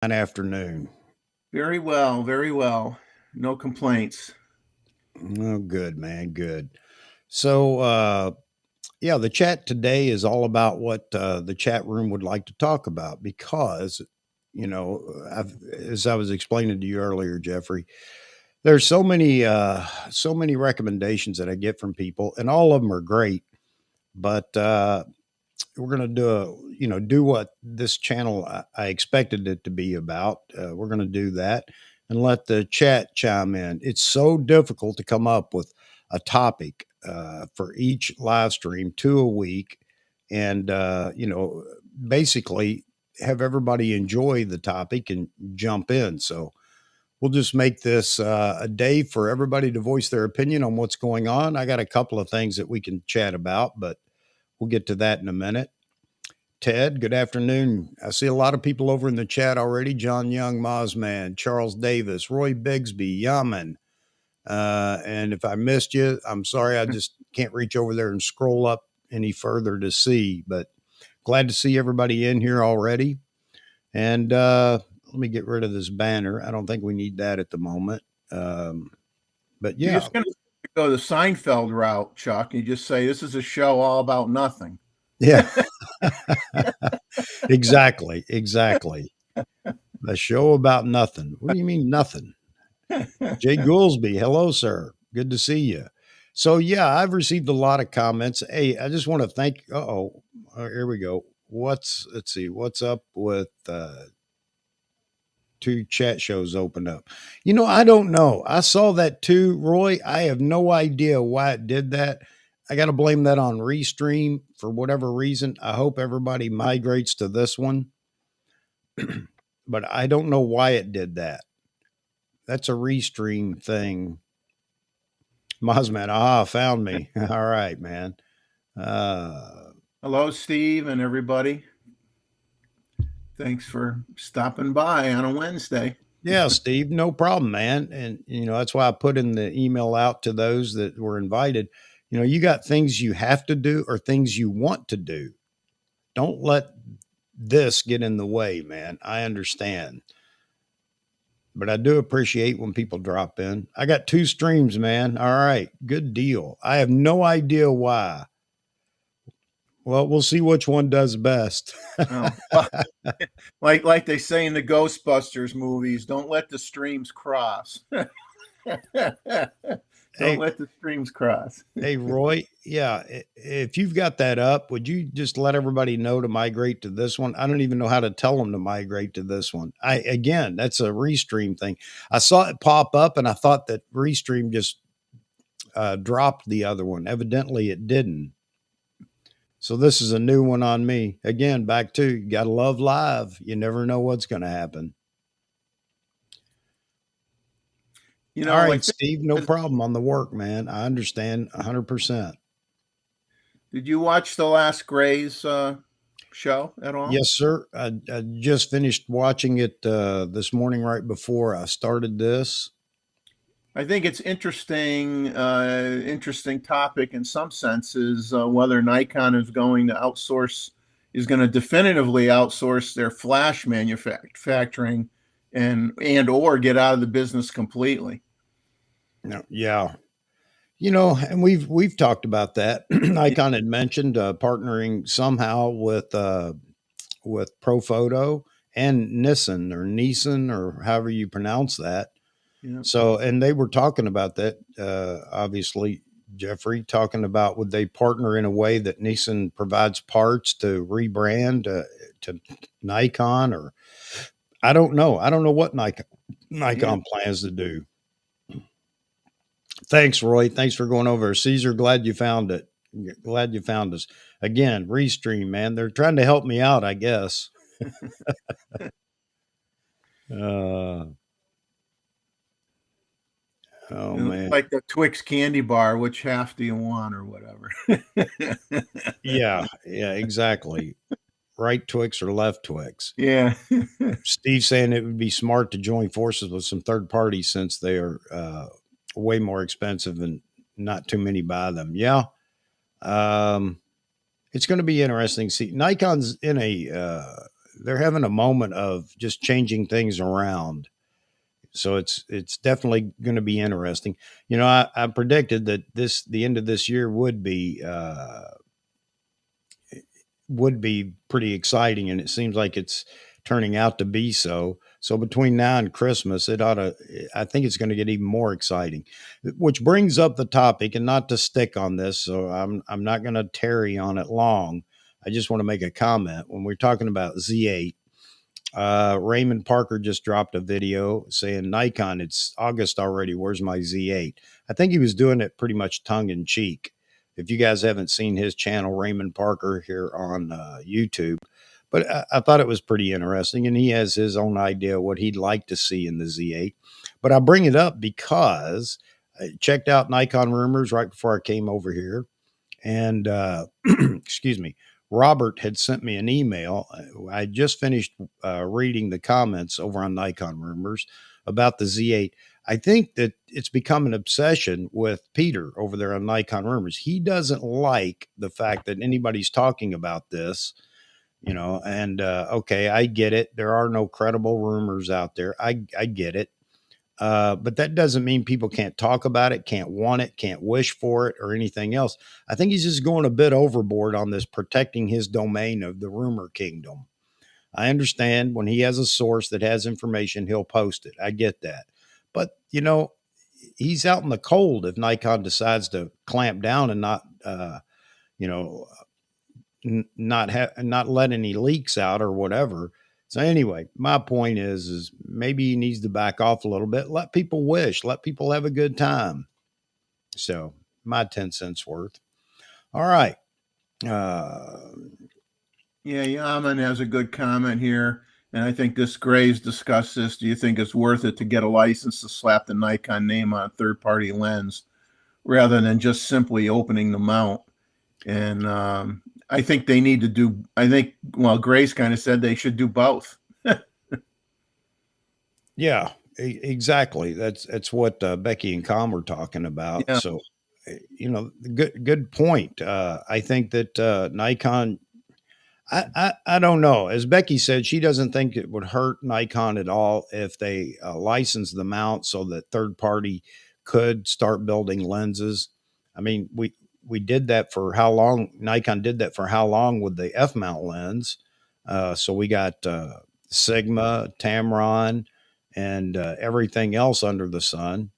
Afternoon. Very well, very well. No complaints. Oh, good, man. Good. So, yeah, the chat today is all about what the chat room would like to talk about because, as I was explaining to you earlier, Jeffrey, there's so many recommendations that I get from people, and all of them are great. But we're going to do what this channel I expected it to be about. We're going to do that and let the chat chime in. It's so difficult to come up with a topic for each live stream, two a week, and basically have everybody enjoy the topic and jump in. So we'll just make this a day for everybody to voice their opinion on what's going on. I got a couple of things that we can chat about, but we'll get to that in a minute. Ted, good afternoon. I see a lot of people over in the chat already. John Young, Mozman, Charles Davis, Roy Bigsby, Yaman. And if I missed you, I'm sorry. I just can't reach over there and scroll up any further to see. But glad to see everybody in here already. And let me get rid of this banner. I don't think we need that at the moment. But You're yeah, just going to go the Seinfeld route, Chuck. You just say this is a show all about nothing. yeah, exactly. Exactly. A show about nothing. What do you mean, nothing? Jay Goolsby, hello, sir. Good to see you. So, yeah, I've received a lot of comments. Hey, I just want to thank. Here we go. Let's see, what's up with two chat shows opened up? I don't know. I saw that too, Roy. I have no idea why it did that. I got to blame that on Restream for whatever reason. I hope everybody migrates to this one, but I don't know why it did that. That's a Restream thing. Mozman, found me. All right, man. Uh, Hello, Steve, and everybody. Thanks for stopping by on a Wednesday. yeah, Steve, no problem, man. And, that's why I put in the email out to those that were invited. You got things you have to do or things you want to do. Don't let this get in the way, man. I understand. But I do appreciate when people drop in. I got two streams, man. All right. Good deal. I have no idea why. Well, we'll see which one does best. Oh, like they say in the Ghostbusters movies, don't let the streams cross. Don't Hey, let the streams cross. hey, Roy. Yeah, if you've got that up, would you just let everybody know to migrate to this one? I don't even know how to tell them to migrate to this one. Again, that's a restream thing. I saw it pop up, and I thought that restream just dropped the other one. Evidently, it didn't. So this is a new one on me. Again, back to you got to love live. You never know what's going to happen. All right, Like, Steve, no problem on the work, man. I understand 100%. did you watch the last Grey's show at all? Yes, sir. I just finished watching it this morning right before I started this. I think it's interesting topic in some senses, whether Nikon is going to definitively outsource their flash manufacturing and or get out of the business completely. No, yeah. And we've talked about that. Nikon had mentioned partnering somehow with Profoto and Nissan or however you pronounce that. Yeah. So, and they were talking about that, obviously, Jeffrey, talking about would they partner in a way that Nissan provides parts to rebrand to Nikon, or I don't know. I don't know what Nikon plans to do. Thanks, Roy. Thanks for going over. Caesar, glad you found it. Glad you found us. Again, Restream, man. They're trying to help me out, I guess. uh, oh, man. Like the Twix candy bar, which half do you want or whatever? Yeah, exactly. Right Twix or left Twix. Yeah. Steve saying it would be smart to join forces with some third parties since they are way more expensive and not too many buy them. Yeah. Um, it's going to be interesting. See, Nikon's in a they're having a moment of just changing things around. So it's definitely going to be interesting. I predicted that the end of this year would be pretty exciting, and it seems like it's turning out to be so. So between now and Christmas, I think it's going to get even more exciting. Which brings up the topic, and not to stick on this, so I'm not going to tarry on it long. I just want to make a comment when we're talking about Z8. Raymond Parker just dropped a video saying, Nikon, it's August already. Where's my Z8? I think he was doing it pretty much tongue in cheek. If you guys haven't seen his channel, Raymond Parker, here on YouTube, but I thought it was pretty interesting. And he has his own idea what he'd like to see in the Z8. But I bring it up because I checked out Nikon rumors right before I came over here. And excuse me, Robert had sent me an email. I just finished reading the comments over on Nikon Rumors about the Z8. I think that it's become an obsession with Peter over there on Nikon Rumors. He doesn't like the fact that anybody's talking about this, and okay, I get it. There are no credible rumors out there. I get it. But that doesn't mean people can't talk about it, can't want it, can't wish for it, or anything else. I think he's just going a bit overboard on this protecting his domain of the rumor kingdom. I understand when he has a source that has information, he'll post it. I get that. But, he's out in the cold if Nikon decides to clamp down and not, you know, not let any leaks out or whatever. So anyway, my point is maybe he needs to back off a little bit. Let people wish. Let people have a good time. So my 10 cents worth. All right. Uh, Yeah, Yaman has a good comment here, and I think this Gray's discussed this. Do you think it's worth it to get a license to slap the Nikon name on a third-party lens rather than just simply opening the mount? And I think they need to do. Well, Gray's kind of said they should do both. yeah, exactly. That's what Becky and Com were talking about. Yeah, So, good point. I think that Nikon. I don't know. As Becky said, she doesn't think it would hurt Nikon at all if they license them out so that third party could start building lenses. I mean, we did that for how long? Nikon did that for how long with the F mount lens? So we got Sigma, Tamron, and everything else under the sun.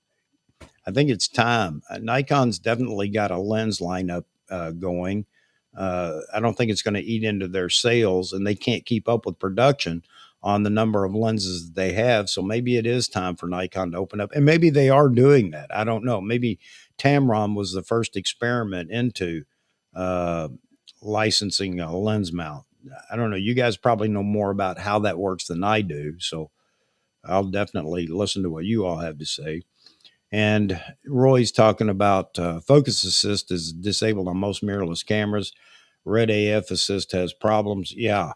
I think it's time. Nikon's definitely got a lens lineup going. I don't think it's going to eat into their sales, and they can't keep up with production on the number of lenses that they have. So maybe it is time for Nikon to open up, and maybe they are doing that. I don't know. Maybe Tamron was the first experiment into uh, licensing a lens mount. I don't know. You guys probably know more about how that works than I do, so I'll definitely listen to what you all have to say. And Roy's talking about focus assist is disabled on most mirrorless cameras. Red AF assist has problems. Yeah.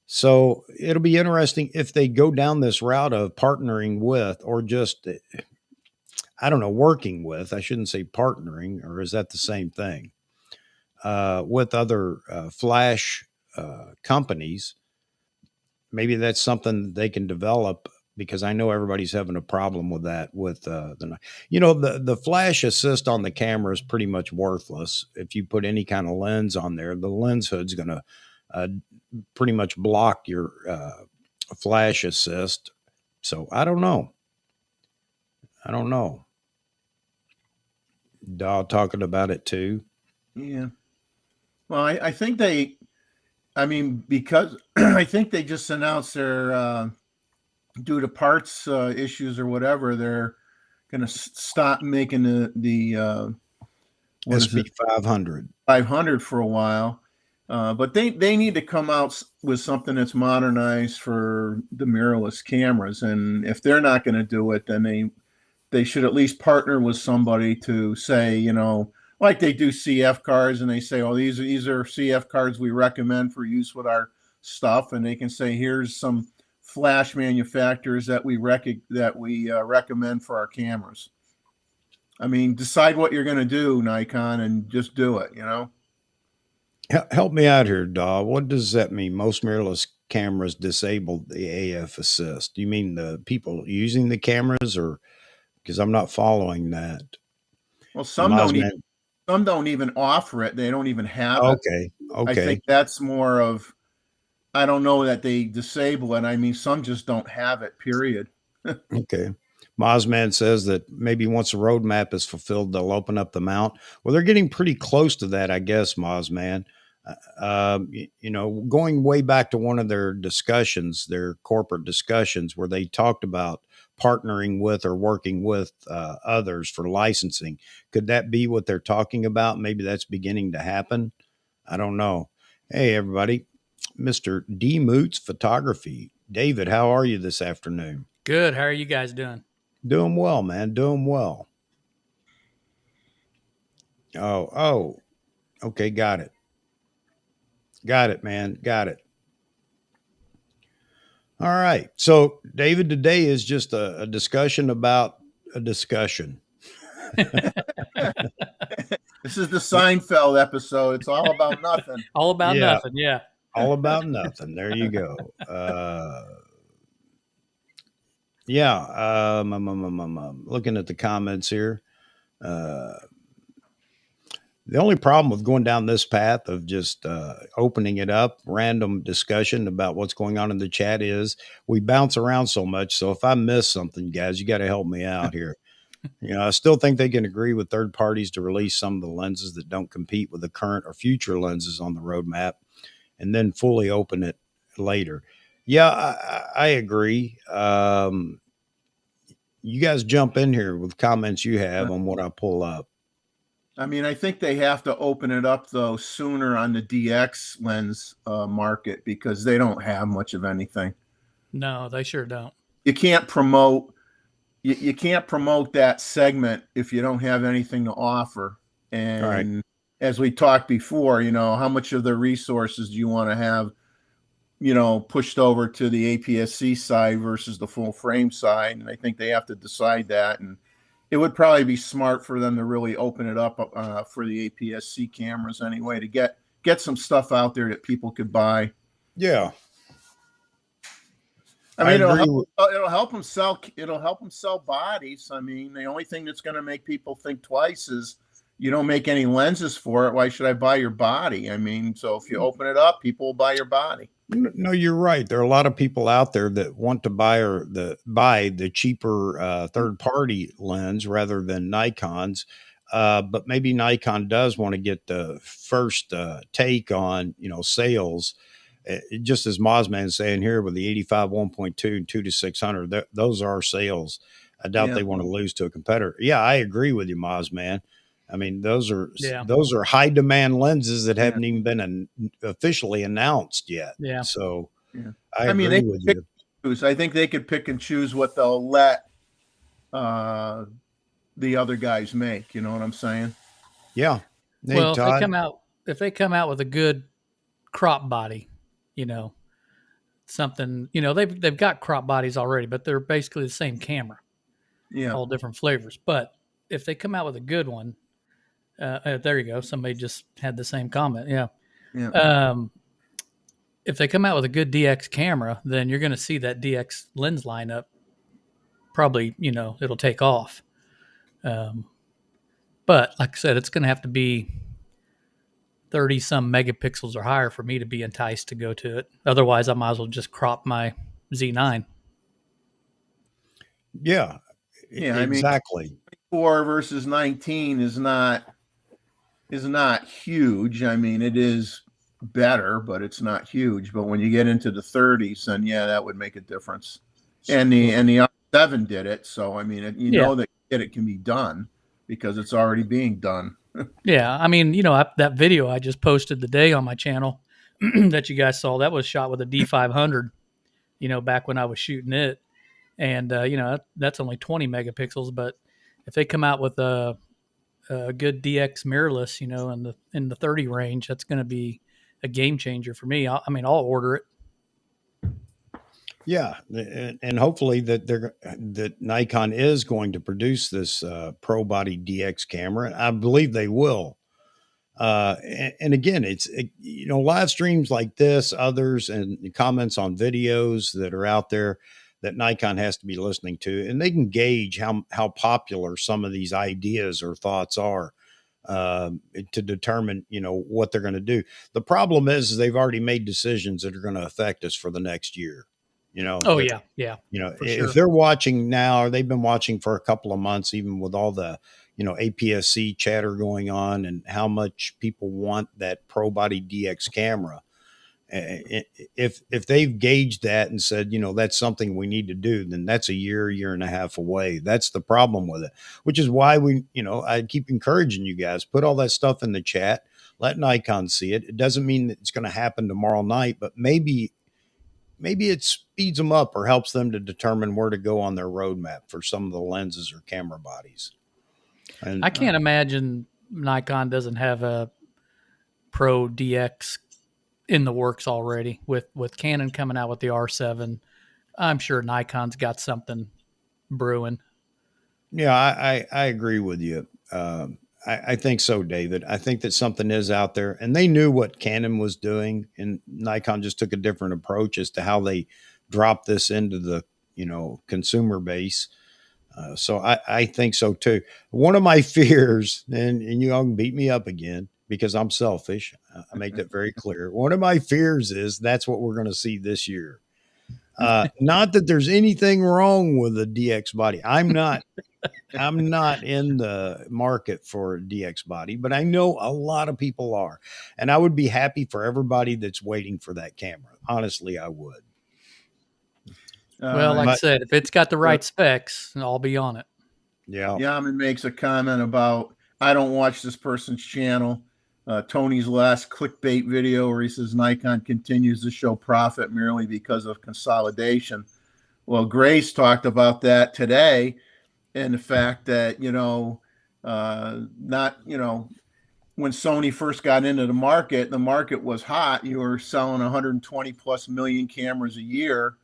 So it'll be interesting if they go down this route of partnering with, or just, I don't know, working with, I shouldn't say partnering, or is that the same thing? With other flash companies. Maybe that's something they can develop, because I know everybody's having a problem with that. With the flash assist on the camera is pretty much worthless if you put any kind of lens on there. The lens hood's going to uh, pretty much block your flash assist. So I don't know. I don't know. Dog talking about it too. yeah. Well, I think they. I mean, because I think they just announced their due to parts issues or whatever, they're going to stop making the what is SB it 500. 500 for a while. But they need to come out with something that's modernized for the mirrorless cameras, and if they're not going to do it, then they should at least partner with somebody to say, like they do CF cards, and they say, oh, these are CF cards we recommend for use with our stuff, and they can say, here's some flash manufacturers that we recommend for our cameras. I mean, decide what you're going to do, Nikon, and just do it. Help me out here, Daw. What does that mean? Most mirrorless cameras disabled the AF assist? Do you mean the people using the cameras, or because I'm not following that? Well, Mozman. some don't even offer it. They don't even have it. Okay. I think Okay. that's more of, I don't know that they disable it. I mean, some just don't have it, period. Okay. Mozman says that maybe once the roadmap is fulfilled, they'll open up the mount. Well, they're getting pretty close to that, I guess, Mozman. Going way back to one of their discussions, their corporate discussions, where they talked about partnering with or working with others for licensing. Could that be what they're talking about? Maybe that's beginning to happen. I don't know. Hey, everybody. Mr. D Moots Photography. David, how are you this afternoon? Good. How are you guys doing? Doing well, man. Doing well. Oh, okay. Got it. Got it, man. Got it. All right. So, David, today is just a discussion about a discussion. This is the Seinfeld episode. It's all about nothing. All about Yeah. nothing. Yeah. All about nothing. There you go. Yeah. I'm looking at the comments here. The only problem with going down this path of just opening it up, random discussion about what's going on in the chat is we bounce around so much. So if I miss something, guys, you got to help me out here. I still think they can agree with third parties to release some of the lenses that don't compete with the current or future lenses on the roadmap and then fully open it later. Yeah, I agree. You guys jump in here with comments you have on what I pull up. I mean, I think they have to open it up though sooner on the DX lens market because they don't have much of anything. No, they sure don't. You can't promote you can't promote that segment if you don't have anything to offer. And as we talked before, how much of the resources do you want to have, pushed over to the APS-C side versus the full frame side? And I think they have to decide that. And it would probably be smart for them to really open it up for the APS-C cameras anyway, to get some stuff out there that people could buy. Yeah. I mean, it'll help them sell. It'll help them sell bodies. I mean, the only thing that's going to make people think twice is you don't make any lenses for it. Why should I buy your body? I mean, so if you open it up, people will buy your body. No, you're right. There are a lot of people out there that want to buy the cheaper third party lens rather than Nikon's. But maybe Nikon does want to get the first take on sales. Just as Mozman's saying here with the 85 1.2 and 2-600, those are sales. I doubt they want to lose to a competitor. Yeah, I agree with you, Mozman. I mean, those are high demand lenses that haven't even been officially announced yet. Yeah. So I agree with you. I think they could pick and choose what they'll let the other guys make. You know what I'm saying? Yeah. Hey, well, if they come out with a good crop body, something, they've got crop bodies already, but they're basically the same camera. Yeah. All different flavors. But if they come out with a good one, there you go. Somebody just had the same comment. Yeah. If they come out with a good DX camera, then you're going to see that DX lens lineup. Probably, it'll take off. But like I said, it's going to have to be 30 some megapixels or higher for me to be enticed to go to it. Otherwise, I might as well just crop my Z9. Yeah. Exactly. I mean, 4 versus 19 is not huge. I mean, it is better, but it's not huge. But when you get into the 30s, then that would make a difference. And the R7 did it, so I mean, know that it can be done because it's already being done. Yeah, I mean, that video I just posted today on my channel that you guys saw, that was shot with a D500. Back when I was shooting it, and that's only 20 megapixels. But if they come out with a good DX mirrorless, in the 30 range, that's going to be a game changer for me. I'll order it. Yeah, and hopefully that Nikon is going to produce this Pro Body DX camera. I believe they will. And again, live streams like this, others, and comments on videos that are out there that Nikon has to be listening to, and they can gauge how popular some of these ideas or thoughts are, to determine what they're going to do. The problem is they've already made decisions that are going to affect us for the next year. Oh If yeah, yeah, for if sure. they're watching now, or they've been watching for a couple of months, even with all the APS-C chatter going on, and how much people want that Pro Body DX camera. If they've gauged that and said, that's something we need to do, then that's a year and a half away. That's the problem with it, which is why I keep encouraging you guys, put all that stuff in the chat, let Nikon see it. It doesn't mean that it's going to happen tomorrow night, but maybe it speeds them up or helps them to determine where to go on their roadmap for some of the lenses or camera bodies. And I can't imagine Nikon doesn't have a Pro DX in the works already with Canon coming out with the R7. I'm sure Nikon's got something brewing. yeah, I agree with you. I think so, David. I think that something is out there, and they knew what Canon was doing, and Nikon just took a different approach as to how they dropped this into the consumer base. So I think so too. One of my fears, and you all can beat me up again because I'm selfish. I make that very clear. One of my fears is that's what we're going to see this year. Not that there's anything wrong with the DX body. I'm not in the market for a DX body, but I know a lot of people are. And I would be happy for everybody that's waiting for that camera. Honestly, I would. Well, like I said, if it's got the right specs, I'll be on it. Yeah. Yaman makes a comment about, I don't watch this person's channel. Tony's last clickbait video where he says Nikon continues to show profit merely because of consolidation. Well, Grace talked about that today, and the fact that, when Sony first got into the market was hot. You were selling 120 plus million cameras a year,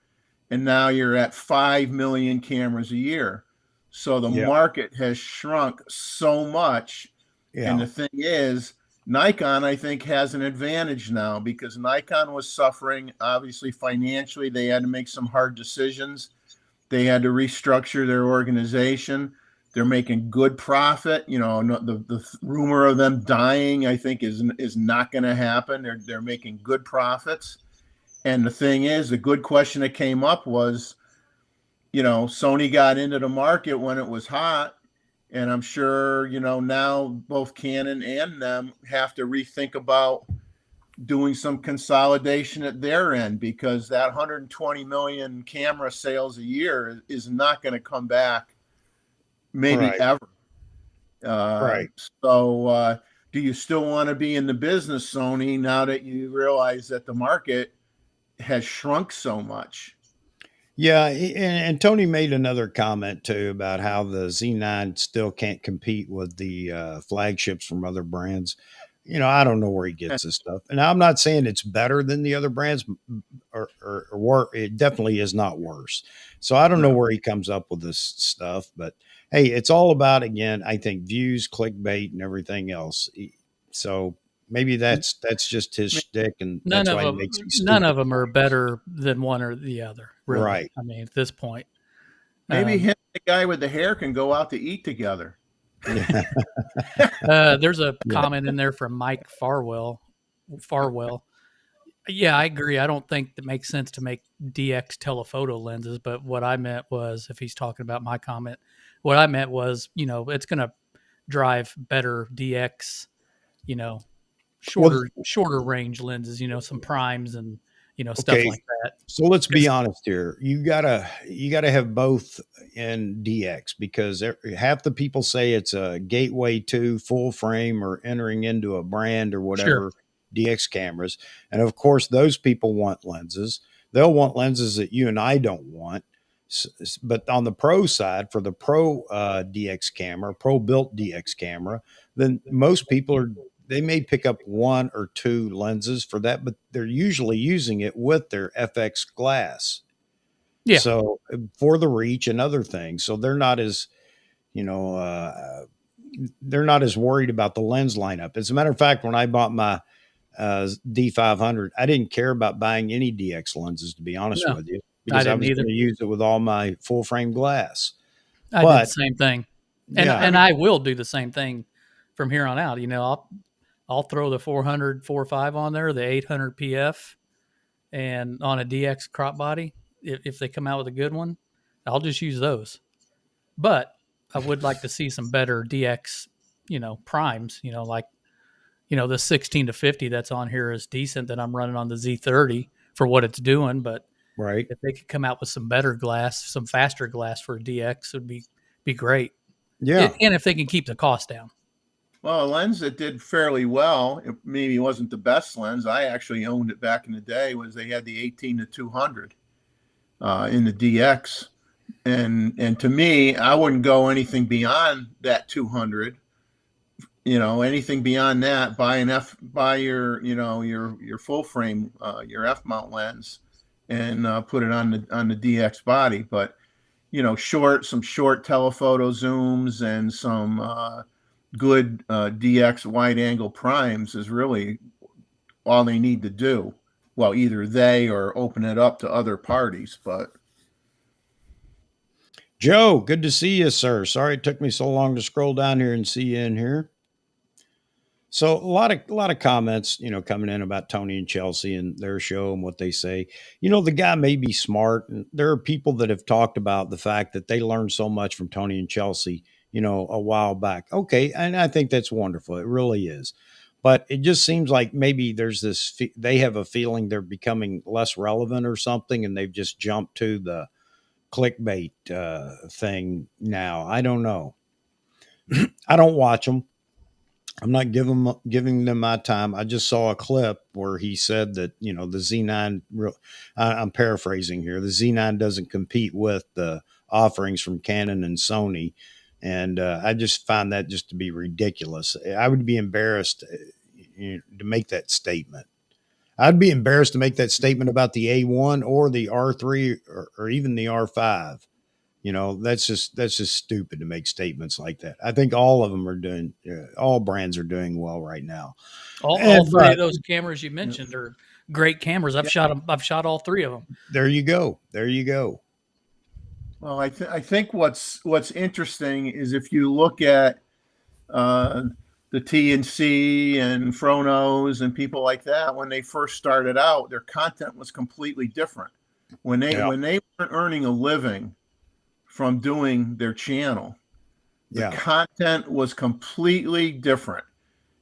and now you're at 5 million cameras a year. So the market has shrunk so much. Yeah. And the thing is, Nikon, I think, has an advantage now because Nikon was suffering, obviously, financially. They had to make some hard decisions. They had to restructure their organization. They're making good profit. The rumor of them dying, I think, is not going to happen. They're making good profits. And the thing is, the good question that came up was, Sony got into the market when it was hot. And I'm sure, now both Canon and them have to rethink about doing some consolidation at their end, because that 120 million camera sales a year is not going to come back maybe ever. Right. So do you still want to be in the business, Sony, now that you realize that the market has shrunk so much? Yeah, and Tony made another comment too about how the Z9 still can't compete with the flagships from other brands. I don't know where he gets this stuff, and I'm not saying it's better than the other brands, or it definitely is not worse. So I don't know where he comes up with this stuff, but hey, it's all about, again, I think, views, clickbait, and everything else. So maybe that's just his shtick, and that's why he makes these. None of them are better than one or the other, really. Right. I mean, at this point, maybe him and the guy with the hair can go out to eat together. There's a comment in there from Mike Farwell. Yeah, I agree. I don't think it makes sense to make DX telephoto lenses, but what I meant was, if he's talking about my comment, what I meant was, it's going to drive better DX, shorter range lenses, some primes and, stuff like that. So let's be honest here. You gotta have both in DX, because half the people say it's a gateway to full frame or entering into a brand or whatever. Sure. DX cameras. And of course, those people want lenses. They'll want lenses that you and I don't want. But on the pro side, for the pro DX camera, pro built DX camera, then most people they may pick up one or two lenses for that, but they're usually using it with their FX glass. Yeah. So for the reach and other things. So they're not as, they're not as worried about the lens lineup. As a matter of fact, when I bought my D500, I didn't care about buying any DX lenses, to be honest No, with you, I because I didn't was either. going to use it with all my full frame glass. I did the But same thing, and yeah, I will do the same thing from here on out. I'll throw the 400 4.5 on there, the 800 PF, and on a DX crop body. If they come out with a good one, I'll just use those. But I would like to see some better DX, primes. Like the 16 to 50 that's on here is decent that I'm running on the Z30 for what it's doing. But right. if they could come out with some better glass, some faster glass for DX, would be great. Yeah. And if they can keep the cost down. Well, a lens that did fairly well, it maybe wasn't the best lens. I actually owned it back in the day. Was they had the 18 to 200 in the DX, and to me, I wouldn't go anything beyond that 200. Anything beyond that, buy your your full frame, your F mount lens, and put it on the DX body. But some short telephoto zooms and some good DX wide angle primes is really all they need to do. Well, either they or open it up to other parties. But Joe, good to see you, sir. Sorry it took me so long to scroll down here and see you in here. So a lot of comments, coming in about Tony and Chelsea and their show and what they say. The guy may be smart, and there are people that have talked about the fact that they learned so much from Tony and Chelsea, a while back. Okay, and I think that's wonderful. It really is. But it just seems like maybe there's they have a feeling they're becoming less relevant or something, and they've just jumped to the clickbait thing now. I don't know. I don't watch them. I'm not giving them my time. I just saw a clip where he said that the Z9. I'm paraphrasing here. The Z9 doesn't compete with the offerings from Canon and Sony, and I just find that just to be ridiculous. I would be embarrassed to make that statement. I'd be embarrassed to make that statement about the A1 or the R3 or even the R5. That's just stupid to make statements like that. I think all of them are doing, all brands are doing well right now. All And three of but those cameras you mentioned are great cameras. I've shot them. I've shot all three of them. there you go. There you go. well, I think what's interesting is if you look at uh, the TNC and Fronos and people like that, when they first started out, their content was completely different. When they Yeah. when they weren't earning a living from doing their channel, the Yeah. content was completely different.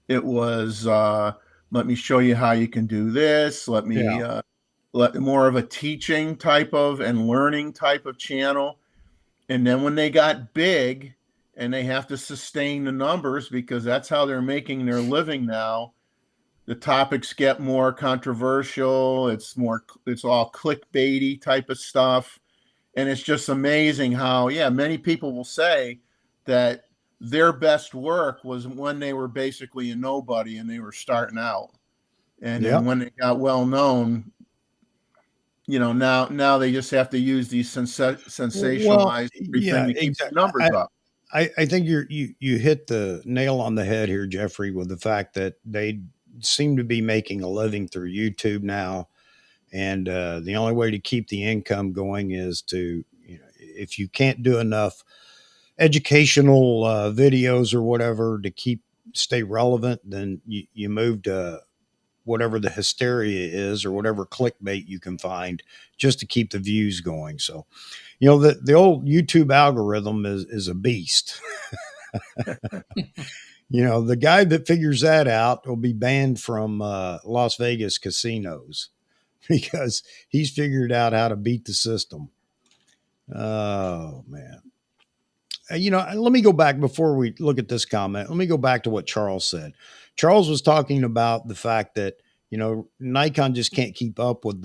It was let me show you how you can do this. Yeah. Let more of a teaching type of and learning type of channel. And then when they got big and they have to sustain the numbers because that's how they're making their living now, the topics get more controversial. It's all clickbaity type of stuff. And it's just amazing how, yeah, many people will say that their best work was when they were basically a nobody and they were starting out. And Yeah. then when they got well known, now they just have to use these Well, sensationalized everything yeah, to keep the exactly. numbers up. I think you hit the nail on the head here, Jeffrey, with the fact that they seem to be making a living through YouTube now, and the only way to keep the income going is to, if you can't do enough educational videos or whatever to stay relevant, then you move to whatever the hysteria is or whatever clickbait you can find just to keep the views going. So, the old YouTube algorithm is a beast. The guy that figures that out will be banned from Las Vegas casinos because he's figured out how to beat the system. Oh man. Let me go back before we look at this comment. Let me go back to what Charles said. Charles was talking about the fact that, Nikon just can't keep up with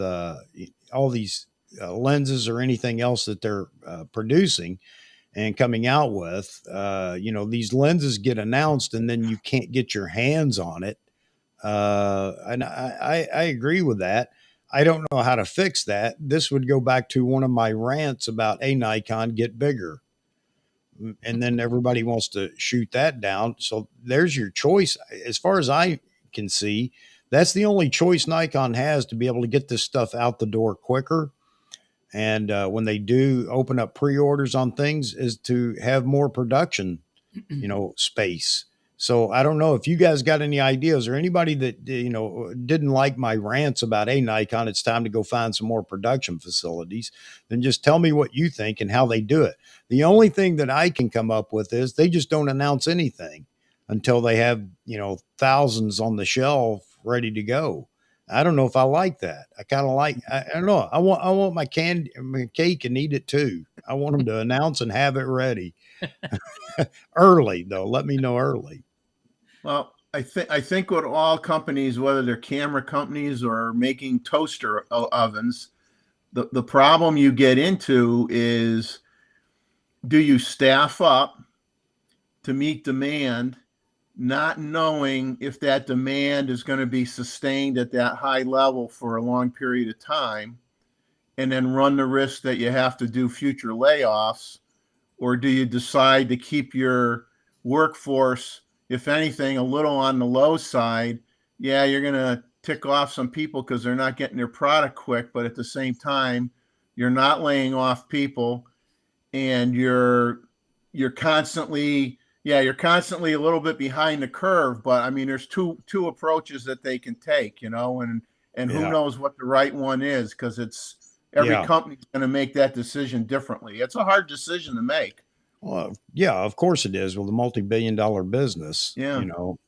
all these lenses or anything else that they're producing and coming out with. These lenses get announced and then you can't get your hands on it. And I agree with that. I don't know how to fix that. This would go back to one of my rants about a Nikon get bigger. and then everybody wants to shoot that down. So there's your choice. As far as I can see, that's the only choice Nikon has to be able to get this stuff out the door quicker. And when they do open up pre-orders on things, is to have more production, space. So I don't know if you guys got any ideas, or anybody that didn't like my rants about a Nikon. It's time to go find some more production facilities. Then just tell me what you think and how they do it. The only thing that I can come up with is they just don't announce anything until they have thousands on the shelf ready to go. I don't know if I like that. I kind of like. I don't know. I want my cake and eat it too. I want them to announce and have it ready early though. Let me know early. Well, I think with all companies, whether they're camera companies or making toaster ovens, the problem you get into is, do you staff up to meet demand, not knowing if that demand is going to be sustained at that high level for a long period of time, and then run the risk that you have to do future layoffs? Or do you decide to keep your workforce, if anything, a little on the low side? Yeah, you're going to tick off some people because they're not getting their product quick, but at the same time, you're not laying off people, and you're constantly you're constantly a little bit behind the curve. But I mean, there's two approaches that they can take, and who Yeah. knows what the right one is, because it's every Yeah. company's going to make that decision differently. It's a hard decision to make. Well, yeah, of course it is. With a multi-billion-dollar business, Yeah.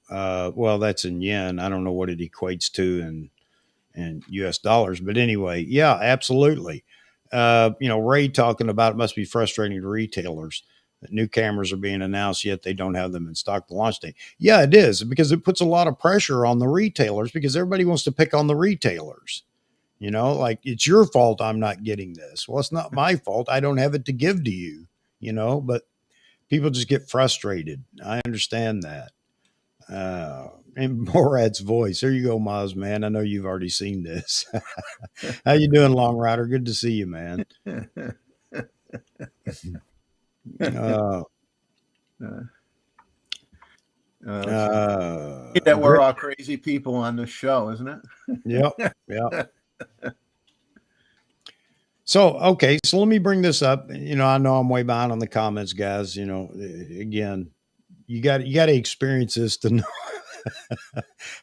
well, that's in yen. I don't know what it equates to in US dollars, but anyway, yeah, absolutely. Ray talking about it must be frustrating to retailers that new cameras are being announced, yet they don't have them in stock the launch day. Yeah, it is, because it puts a lot of pressure on the retailers, because everybody wants to pick on the retailers. Like, it's your fault I'm not getting this. Well, it's not my fault. I don't have it to give to you, but people just get frustrated. I understand that. And Morad's voice. There you go, Maz, man. I know you've already seen this. How you doing, Long Rider? Good to see you, man. That we're all crazy people on this show, isn't it? Yep. So, okay. So let me bring this up. I know I'm way behind on the comments, guys. Again, you got to experience this to know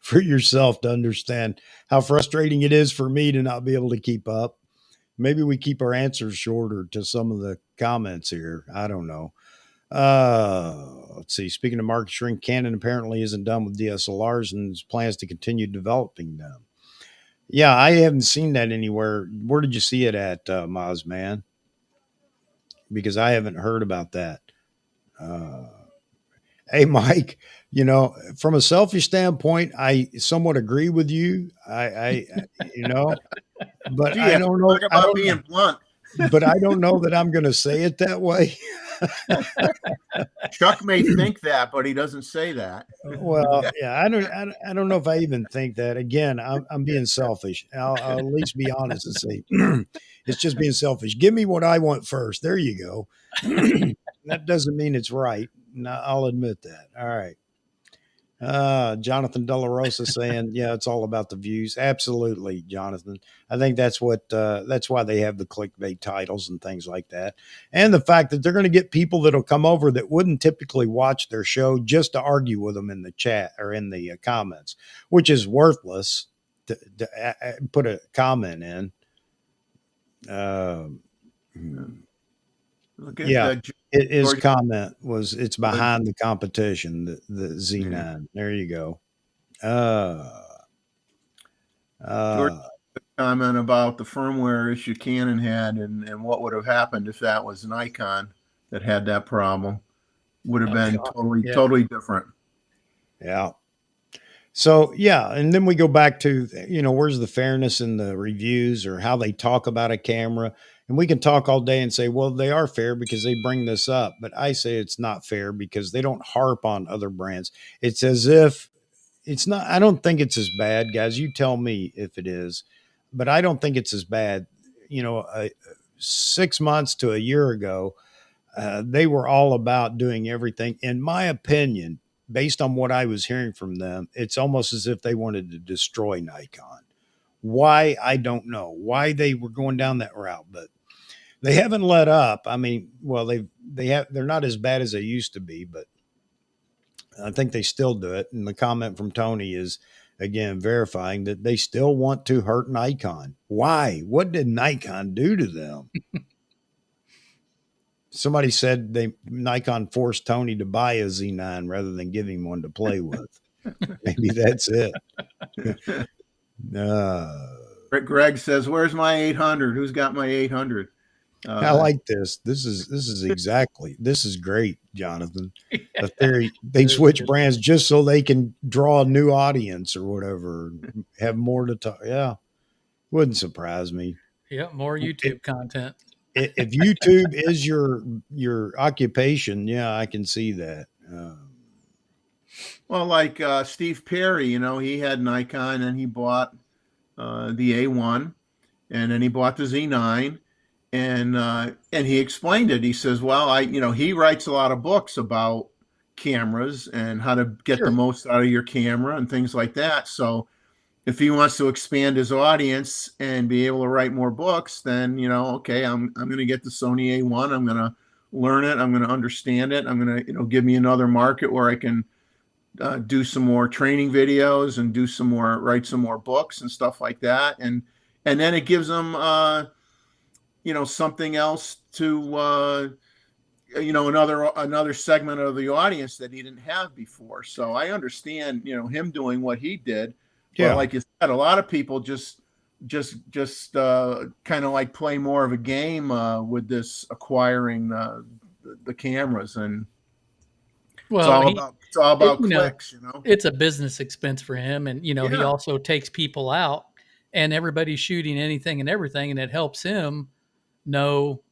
for yourself to understand how frustrating it is for me to not be able to keep up. Maybe we keep our answers shorter to some of the comments here. I don't know. Let's see. Speaking of market shrink, Canon apparently isn't done with DSLRs and plans to continue developing them. Yeah, I haven't seen that anywhere. Where did you see it at, Maz, man? Because I haven't heard about that. Hey, Mike, from a selfish standpoint, I somewhat agree with you. But Gee, I don't know. talk about being blunt. But I don't know that I'm going to say it that way. Chuck may think that, but he doesn't say that. Well, yeah, I don't know if I even think that. Again, I'm being selfish. I'll at least be honest and say it's just being selfish. Give me what I want first. There you go. That doesn't mean it's right. No, I'll admit that. All right. Jonathan Della Rosa saying, yeah, it's all about the views. Absolutely, Jonathan. I think that's why they have the clickbait titles and things like that. And the fact that they're going to get people that'll come over that wouldn't typically watch their show just to argue with them in the chat or in the comments, which is worthless to put a comment in. Yeah, his comment was, it's behind the competition, the Z9. There you go. George, comment about the firmware issue Canon had and what would have happened if that was Nikon that had that problem. Would have been totally different. Yeah. So, yeah. And then we go back to, where's the fairness in the reviews or how they talk about a camera? And we can talk all day and say, well, they are fair because they bring this up. But I say it's not fair because they don't harp on other brands. It's as if it's not, I don't think it's as bad, guys. You tell me if it is, but I don't think it's as bad. 6 months to a year ago, They were all about doing everything. In my opinion, based on what I was hearing from them, it's almost as if they wanted to destroy Nikon. Why, I don't know. Why they were going down that route, but they haven't let up. I mean, well, they're not as bad as they used to be, but I think they still do it. And the comment from Tony is again verifying that they still want to hurt Nikon. Why? What did Nikon do to them? Somebody said Nikon forced Tony to buy a Z9 rather than give him one to play with. Maybe that's it. Greg says, "Where's my 800? Who's got my 800?" I like this. This is great, Jonathan. A theory they switch brands just so they can draw a new audience or whatever, have more to talk. Yeah, wouldn't surprise me. Yeah, more YouTube content. If YouTube is your occupation, yeah, I can see that. Well, like Steve Perry, he had Nikon and he bought the A1, and then he bought the Z9, and he explained it. He says, "Well, he writes a lot of books about cameras and how to get the most out of your camera and things like that. So if he wants to expand his audience and be able to write more books, then okay, I'm going to get the Sony A1. I'm going to learn it. I'm going to understand it. I'm going to give me another market where I can do some more training videos and write some more books and stuff like that. And then it gives them something else to another segment of the audience that he didn't have before. So I understand him doing what he did. But like you said, a lot of people just kind of like play more of a game with this acquiring the cameras, and it's all about clicks. It's a business expense for him, and he also takes people out, and everybody's shooting anything and everything, and it helps him know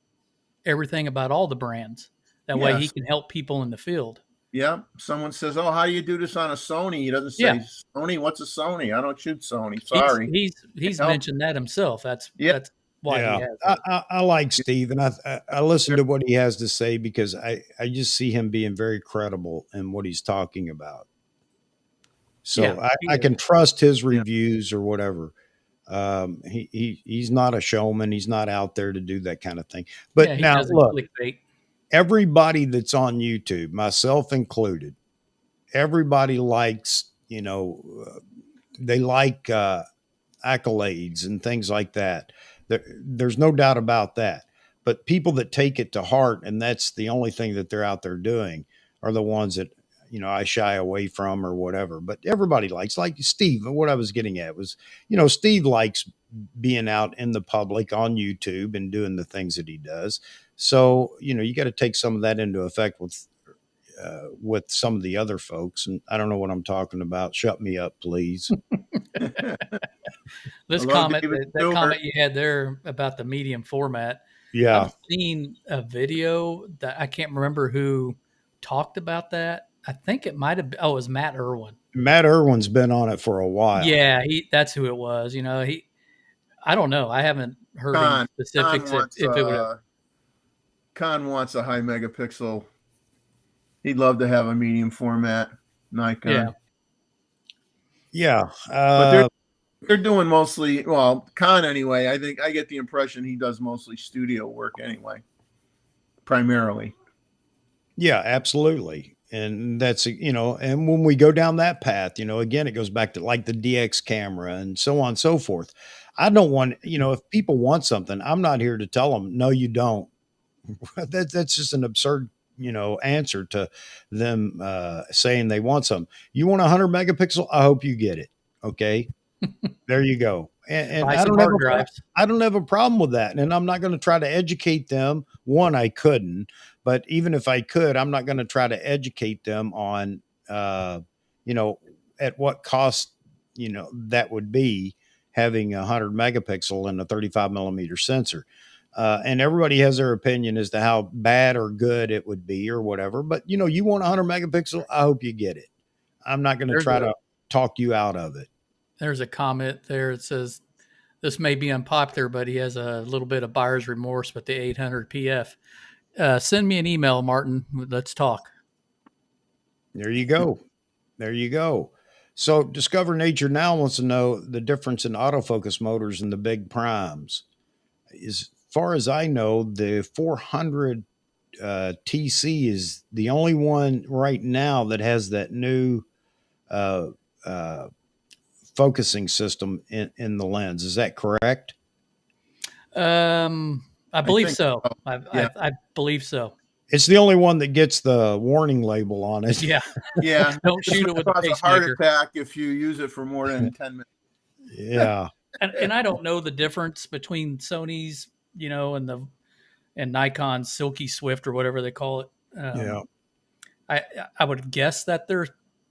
everything about all the brands. That way he can help people in the field. Yeah. Someone says, "Oh, how do you do this on a Sony?" He doesn't say, "Sony, what's a Sony? I don't shoot Sony. Sorry." He's mentioned that himself. That's why he has it. I like Steve, and I listen to what he has to say because I just see him being very credible in what he's talking about. So I can trust his reviews or whatever. He's not a showman. He's not out there to do that kind of thing. But now look, everybody that's on YouTube, myself included, everybody likes, they like accolades and things like that. There's no doubt about that. But people that take it to heart, and that's the only thing that they're out there doing, are the ones that, I shy away from or whatever. But everybody likes, like Steve, what I was getting at was, Steve likes being out in the public on YouTube and doing the things that he does. So, you got to take some of that into effect with some of the other folks. And I don't know what I'm talking about. Shut me up, please. This comment, that comment you had there about the medium format. Yeah. I've seen a video that I can't remember who talked about that. I think it might have been, it was Matt Irwin. Matt Irwin's been on it for a while. Yeah, that's who it was. I don't know. I haven't heard any specifics. Con wants a high megapixel. He'd love to have a medium format Nikon. Yeah. But they're doing mostly, Con anyway. I think I get the impression he does mostly studio work anyway, primarily. Yeah, absolutely. And that's, and when we go down that path, again, it goes back to like the DX camera and so on and so forth. I don't want, if people want something, I'm not here to tell them, no, you don't. That's just an absurd, answer to them saying they want something. You want 100 megapixel? I hope you get it. Okay. There you go. And I don't have a problem with that. And I'm not going to try to educate them. One, I couldn't, but even if I could, I'm not going to try to educate them on, at what cost, that would be having 100 megapixel and a 35 millimeter sensor. And everybody has their opinion as to how bad or good it would be or whatever. But, you want 100 megapixel, I hope you get it. I'm not going to try to talk you out of it. There's a comment there. It says, this may be unpopular, but he has a little bit of buyer's remorse with the 800 PF. Send me an email, Martin. Let's talk. There you go. There you go. So Discover Nature now wants to know the difference in autofocus motors and the big primes. As far as I know, the 400 TC is the only one right now that has that new uh, uh, focusing system in the lens. Is that correct? I I believe think so. so. I, Yeah. I, I believe so. It's the only one that gets the warning label on it. Yeah. Yeah. Don't This shoot may it with a cause a heart pacemaker. attack if you use it for more than 10 minutes. Yeah. And I don't know the difference between Sony's, and Nikon's Silky Swift or whatever they call it. Yeah. I I would guess that they're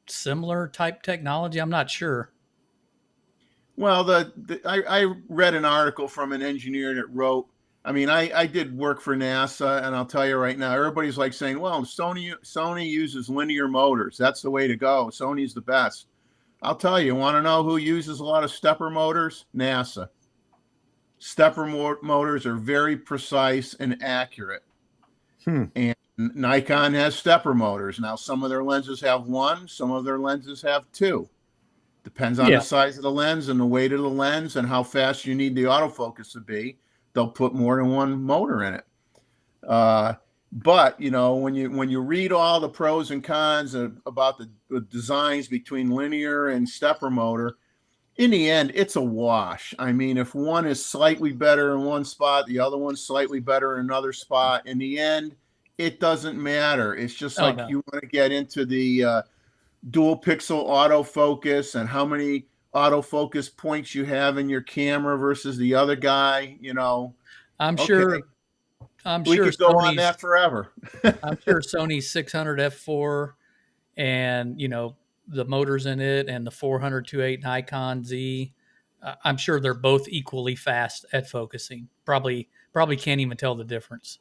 similar type technology. I'm not sure. Well, I read an article from an engineer that wrote, I mean, I did work for NASA, and I'll tell you right now, everybody's like saying, well, Sony uses linear motors. That's the way to go. Sony's the best. I'll tell you, want to know who uses a lot of stepper motors? NASA. Stepper motors are very precise and accurate. Hmm. And Nikon has stepper motors. Now, some of their lenses have one, some of their lenses have two. Depends on Yeah. the size of the lens and the weight of the lens and how fast you need the autofocus to be. They'll put more than one motor in it. But when you read all the pros and cons about the designs between linear and stepper motor, in the end, it's a wash. I mean, if one is slightly better in one spot, the other one's slightly better in another spot. In the end, it doesn't matter. It's just like no. you want to get into the dual pixel autofocus and how many autofocus points you have in your camera versus the other guy. I'm Okay, sure. I'm we sure could go on Sony's. that forever. I'm sure Sony's 600 f4 and the motors in it and the 400-28 Nikon Z. I'm sure they're both equally fast at focusing. Probably can't even tell the difference.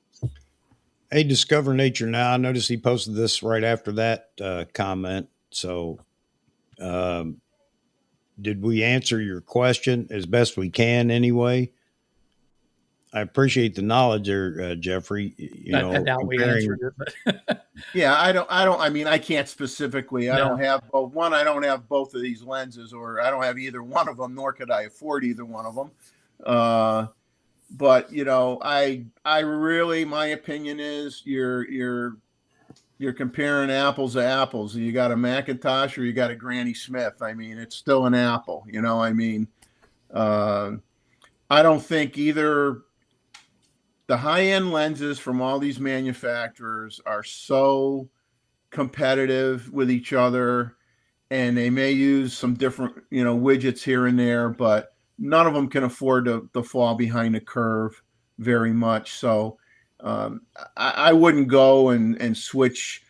Hey, Discover Nature now. I noticed he posted this right after that comment. So, um, did we answer your question as best we can anyway? I appreciate the knowledge there, Jeffrey. I doubt we Comparing. answered it, but Yeah, I mean, I can't specifically. I don't no. have both. One, I don't have both of these lenses, or I don't have either one of them, nor could I afford either one of them. But I really, my opinion is you're comparing apples to apples. You got a Macintosh or you got a Granny Smith. I mean, it's still an apple. I mean, I don't think either. The high-end lenses from all these manufacturers are so competitive with each other, and they may use some different widgets here and there, but none of them can afford to fall behind the curve very much. So I wouldn't go and switch.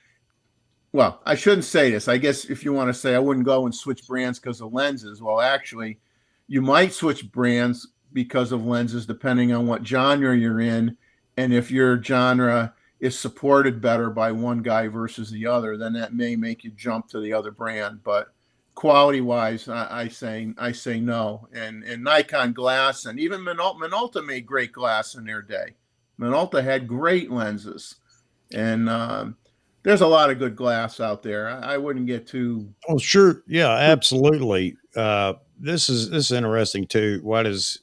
Well, I shouldn't say this. I guess if you want to say I wouldn't go and switch brands because of lenses, well, actually, you might switch brands because of lenses depending on what genre you're in, and if your genre is supported better by one guy versus the other, then that may make you jump to the other brand. But quality wise, I say no. And Nikon glass and even Minolta made great glass in their day. Minolta had great lenses, and there's a lot of good glass out there. I wouldn't get too. Oh, sure. Yeah, absolutely. This is interesting too. Why does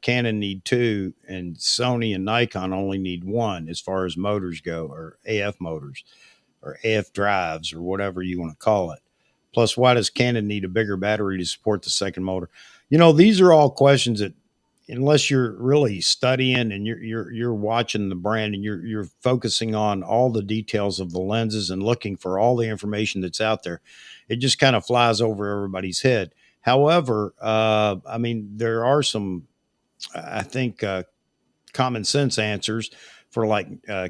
Canon need two and Sony and Nikon only need one as far as motors go, or AF motors, or AF drives, or whatever you want to call it? Plus, why does Canon need a bigger battery to support the second motor? These are all questions that, unless you're really studying and you're watching the brand and you're focusing on all the details of the lenses and looking for all the information that's out there, it just kind of flies over everybody's head. However, I mean, there are some, I think, common sense answers for, like,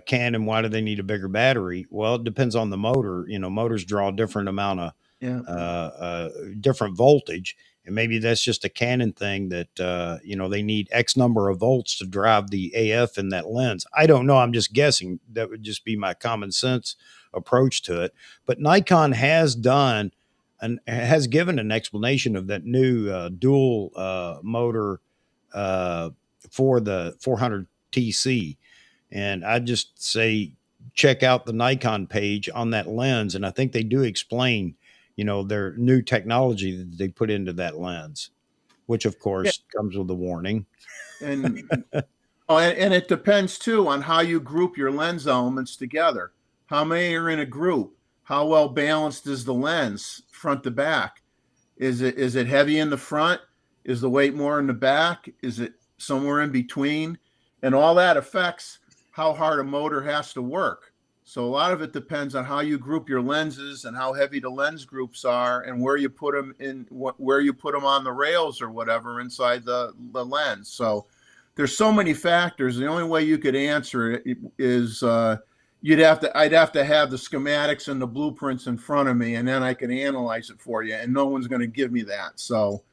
Canon. Why do they need a bigger battery? Well, it depends on the motor. Motors draw a different amount of Yeah. different voltage, and maybe that's just a Canon thing that they need X number of volts to drive the AF in that lens. I don't know. I'm just guessing. That would just be my common sense approach to it. But Nikon has done and has given an explanation of that new dual motor uh, for the 400 TC. And I just say, check out the Nikon page on that lens. And I think they do explain, their new technology that they put into that lens, which of Yeah, course comes with a warning. and and it depends too on how you group your lens elements together. How many are in a group? How well balanced is the lens front to back? Is it heavy in the front? Is the weight more in the back? Is it somewhere in between? And all that affects how hard a motor has to work. So a lot of it depends on how you group your lenses and how heavy the lens groups are and where you put them where you put them on the rails or whatever inside the lens. So there's so many factors. The only way you could answer it is I'd have to have the schematics and the blueprints in front of me, and then I can analyze it for you. And no one's going to give me that. So,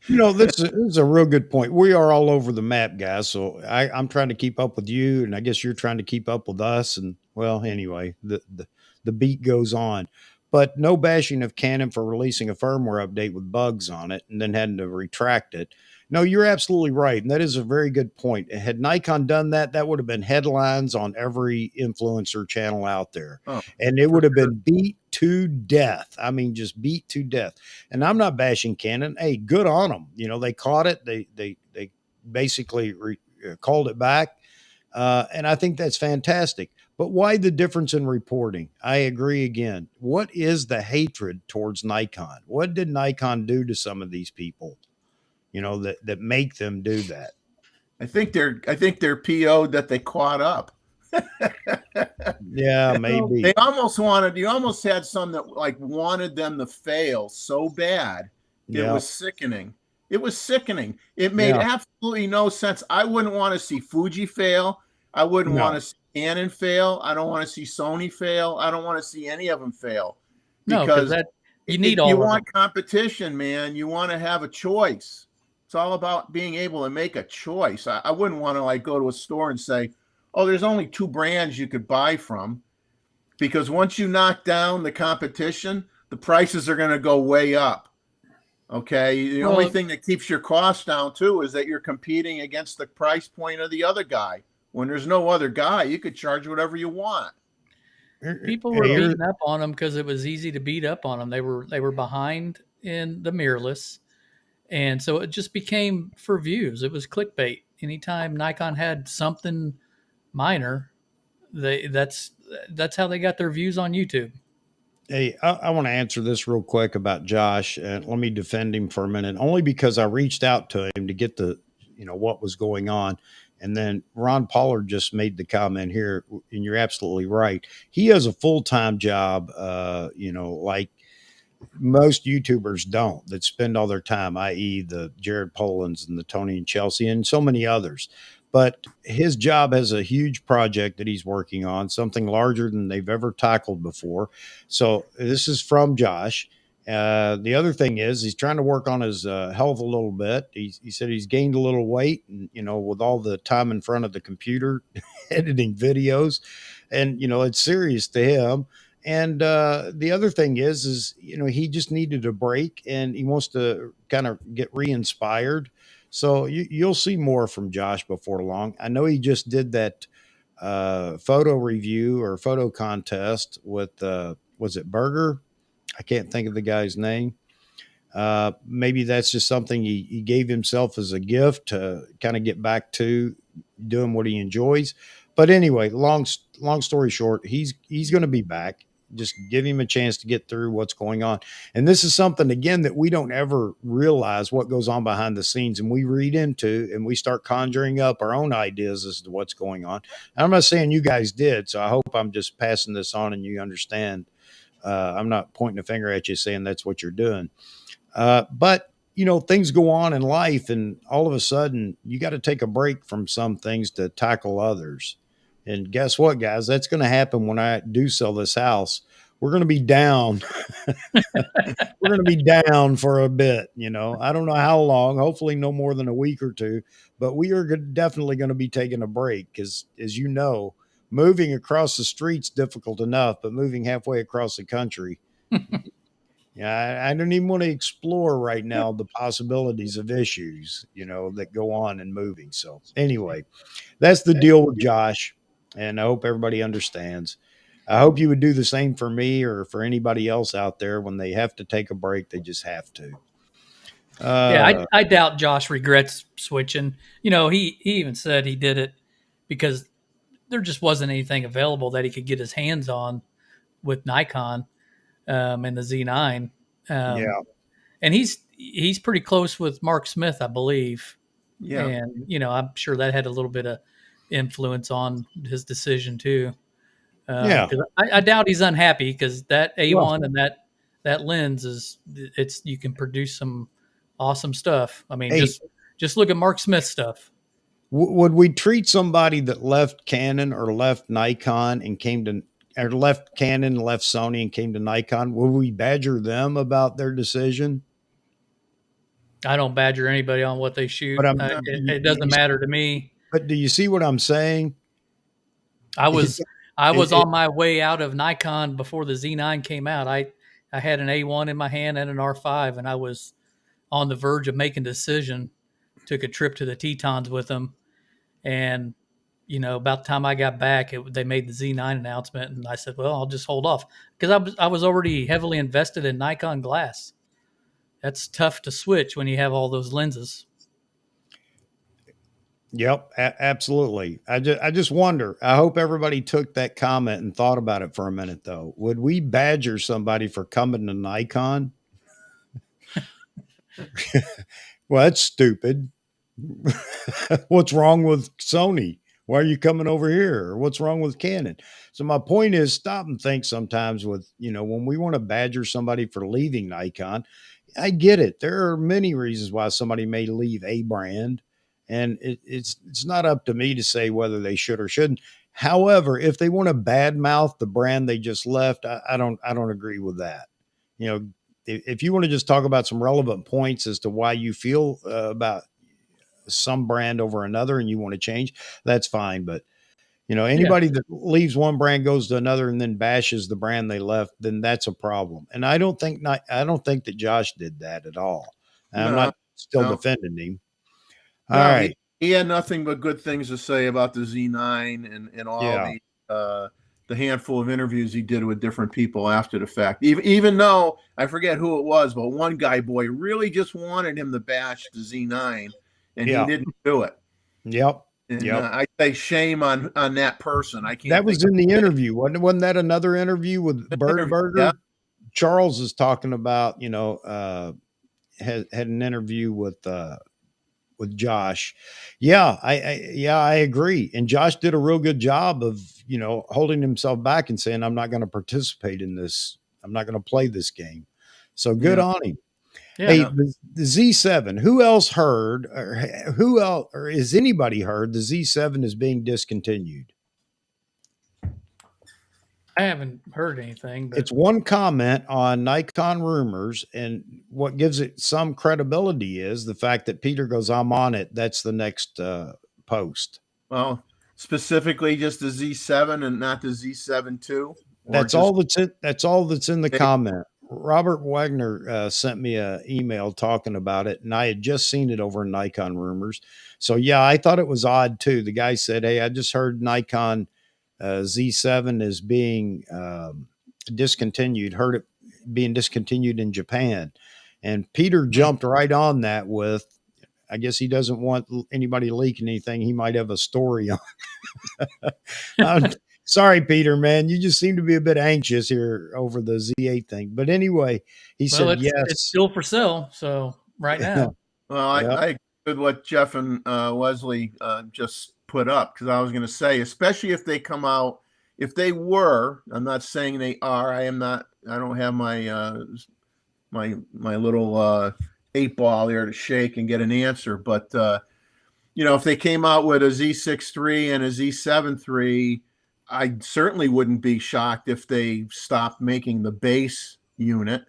This is a real good point. We are all over the map, guys. So I'm trying to keep up with you, and I guess you're trying to keep up with us. And well, anyway, the beat goes on. But no bashing of Canon for releasing a firmware update with bugs on it and then having to retract it. No, you're absolutely right. And that is a very good point. Had Nikon done that, that would have been headlines on every influencer channel out there. oh, And it for would have sure. been beat to death. I mean, just beat to death. And I'm not bashing Canon. Hey, good on them. They caught it. They basically called it back. And I think that's fantastic. But why the difference in reporting? I agree again. What is the hatred towards Nikon? What did Nikon do to some of these people, that make them do that? I think they're PO'd that they caught up. Yeah, Well, maybe. They almost wanted. You almost had some that like wanted them to fail so bad. It Yeah. was sickening. It was sickening. It made Yeah. absolutely no sense. I wouldn't want to see Fuji fail. I wouldn't want No. to see Canon fail. I don't want to see Sony fail. I don't want to see any of them fail no, because because that you need you all of them. want competition, man. You want to have a choice. It's all about being able to make a choice. I wouldn't want to like go to a store and say, "Oh, there's only two brands you could buy from," because once you knock down the competition, the prices are going to go way up. Okay. The only Well, thing that keeps your costs down too is that you're competing against the price point of the other guy. When there's no other guy, you could charge whatever you want. people were Hey, beating up on them because it was easy to beat up on them. They were behind in the mirrorless, and so it just became for views. It was clickbait. Anytime Nikon had something minor, they that's how they got their views on YouTube. Hey, I want to answer this real quick about Josh, and let me defend him for a minute, only because I reached out to him to get what was going on. And then Ron Pollard just made the comment here, and you're absolutely right. He has a full time job, like most YouTubers don't, that spend all their time, i.e., the Jared Polans and the Tony and Chelsea and so many others. But his job has a huge project that he's working on, something larger than they've ever tackled before. So this is from Josh. The other thing is he's trying to work on his health a little bit. He said he's gained a little weight, and with all the time in front of the computer editing videos, and it's serious to him. And the other thing is he just needed a break, and he wants to kind of get re-inspired. So you'll see more from Josh before long. I know he just did that photo review or photo contest with was it Burger? I can't think of the guy's name. Maybe that's just something he gave himself as a gift to kind of get back to doing what he enjoys. But anyway, long story short, he's going to be back. Just give him a chance to get through what's going on. And this is something again that we don't ever realize what goes on behind the scenes, and we read into and we start conjuring up our own ideas as to what's going on. And I'm not saying you guys did, so I hope I'm just passing this on and you understand. I'm not pointing a finger at you saying that's what you're doing. But things go on in life, and all of a sudden, you got to take a break from some things to tackle others. And guess what, guys? That's going to happen when I do sell this house. We're going to be down. We're going to be down for a bit. I don't know how long. Hopefully, no more than a week or two. But we are definitely going to be taking a break because, as you know, moving across the street's difficult enough, but moving halfway across the country, Yeah, I don't even want to explore right now the possibilities of issues, that go on in moving. So anyway, that's the deal with Josh, and I hope everybody understands. I hope you would do the same for me or for anybody else out there. When they have to take a break, they just have to. Yeah, Uh, I doubt Josh regrets switching. He even said he did it because there just wasn't anything available that he could get his hands on with Nikon and the Z9. Um, yeah, and he's pretty close with Mark Smith, I believe. Yeah. And I'm sure that had a little bit of influence on his decision too. yeah. Because I doubt he's unhappy because that Well, A1 and that lens you can produce some awesome stuff. I mean, hey, just look at Mark Smith stuff. would we treat somebody that left Canon or left Nikon and came to, or left Canon, left Sony and came to Nikon? Would we badger them about their decision? I don't badger anybody on what they shoot. But I'm, No, It doesn't matter to me. but do you see what I'm saying? I It, was I was it, on my way out of Nikon before the Z9 came out. I had an A1 in my hand and an R5, and I was on the verge of making a decision. Took a trip to the Tetons with them, and about the time I got back, they made the Z9 announcement, and I said, "Well, I'll just hold off," because I was already heavily invested in Nikon glass. That's tough to switch when you have all those lenses. Yep, absolutely. I just wonder. I hope everybody took that comment and thought about it for a minute, though. Would we badger somebody for coming to Nikon? Well, that's stupid. What's wrong with Sony? Why are you coming over here? Or what's wrong with Canon? So my point is, stop and think sometimes. With when we want to badger somebody for leaving Nikon, I get it. There are many reasons why somebody may leave a brand, and it's not up to me to say whether they should or shouldn't. However, if they want to badmouth the brand they just left, I don't agree with that. You know, if you want to just talk about some relevant points as to why you feel about some brand over another and you want to change, that's fine. But Yeah. anybody that leaves one brand, goes to another, and then bashes the brand they left, then that's a problem. And I don't think that Josh did that at all. And I'm no, not still no, defending him. All no. He right. he had nothing but good things to say about the Z9 and all Yeah. the handful of interviews he did with different people after the fact. Even though I forget who it was, but one guy boy really just wanted him to bash the Z9, and he Yeah. didn't do it. Yep. And Yep. I say shame on that person. I can't That think was of in the his interview. Wasn't that another interview with Bird interview. Yeah, Burger? Charles is talking about, had an interview with Josh. Yeah, I agree. And Josh did a real good job of, holding himself back and saying, I'm not going to participate in this. I'm not going to play this game. So good yeah, on him. Hey, Yeah. yeah. the Z7, who else heard, or who else, or is anybody heard the Z7 is being discontinued? I haven't heard anything, but It's one comment on Nikon rumors, and what gives it some credibility is the fact that Peter goes, I'm on it. That's the next post. Well, specifically just the Z7 and not the Z7 II, or That's just all that's in the comment. Robert Wagner sent me an email talking about it, and I had just seen it over in Nikon rumors. So yeah, I thought it was odd too. The guy said, "Hey, I just heard Nikon Z7 is being discontinued. Heard it being discontinued in Japan." And Peter jumped right on that with, I guess he doesn't want anybody leaking anything. He might have a story on. Sorry, Peter, man. You just seem to be a bit anxious here over the Z8 thing. But anyway, he well, said it's yes. still for sale. So right now, well, Yep. I agree with what Jeff and Wesley just put up, because I was going to say, especially if they come out, if they were, I'm not saying they are. I am not. I don't have my little 8 ball there to shake and get an answer. But if they came out with a Z6 III and a Z7 III, I certainly wouldn't be shocked if they stopped making the base unit.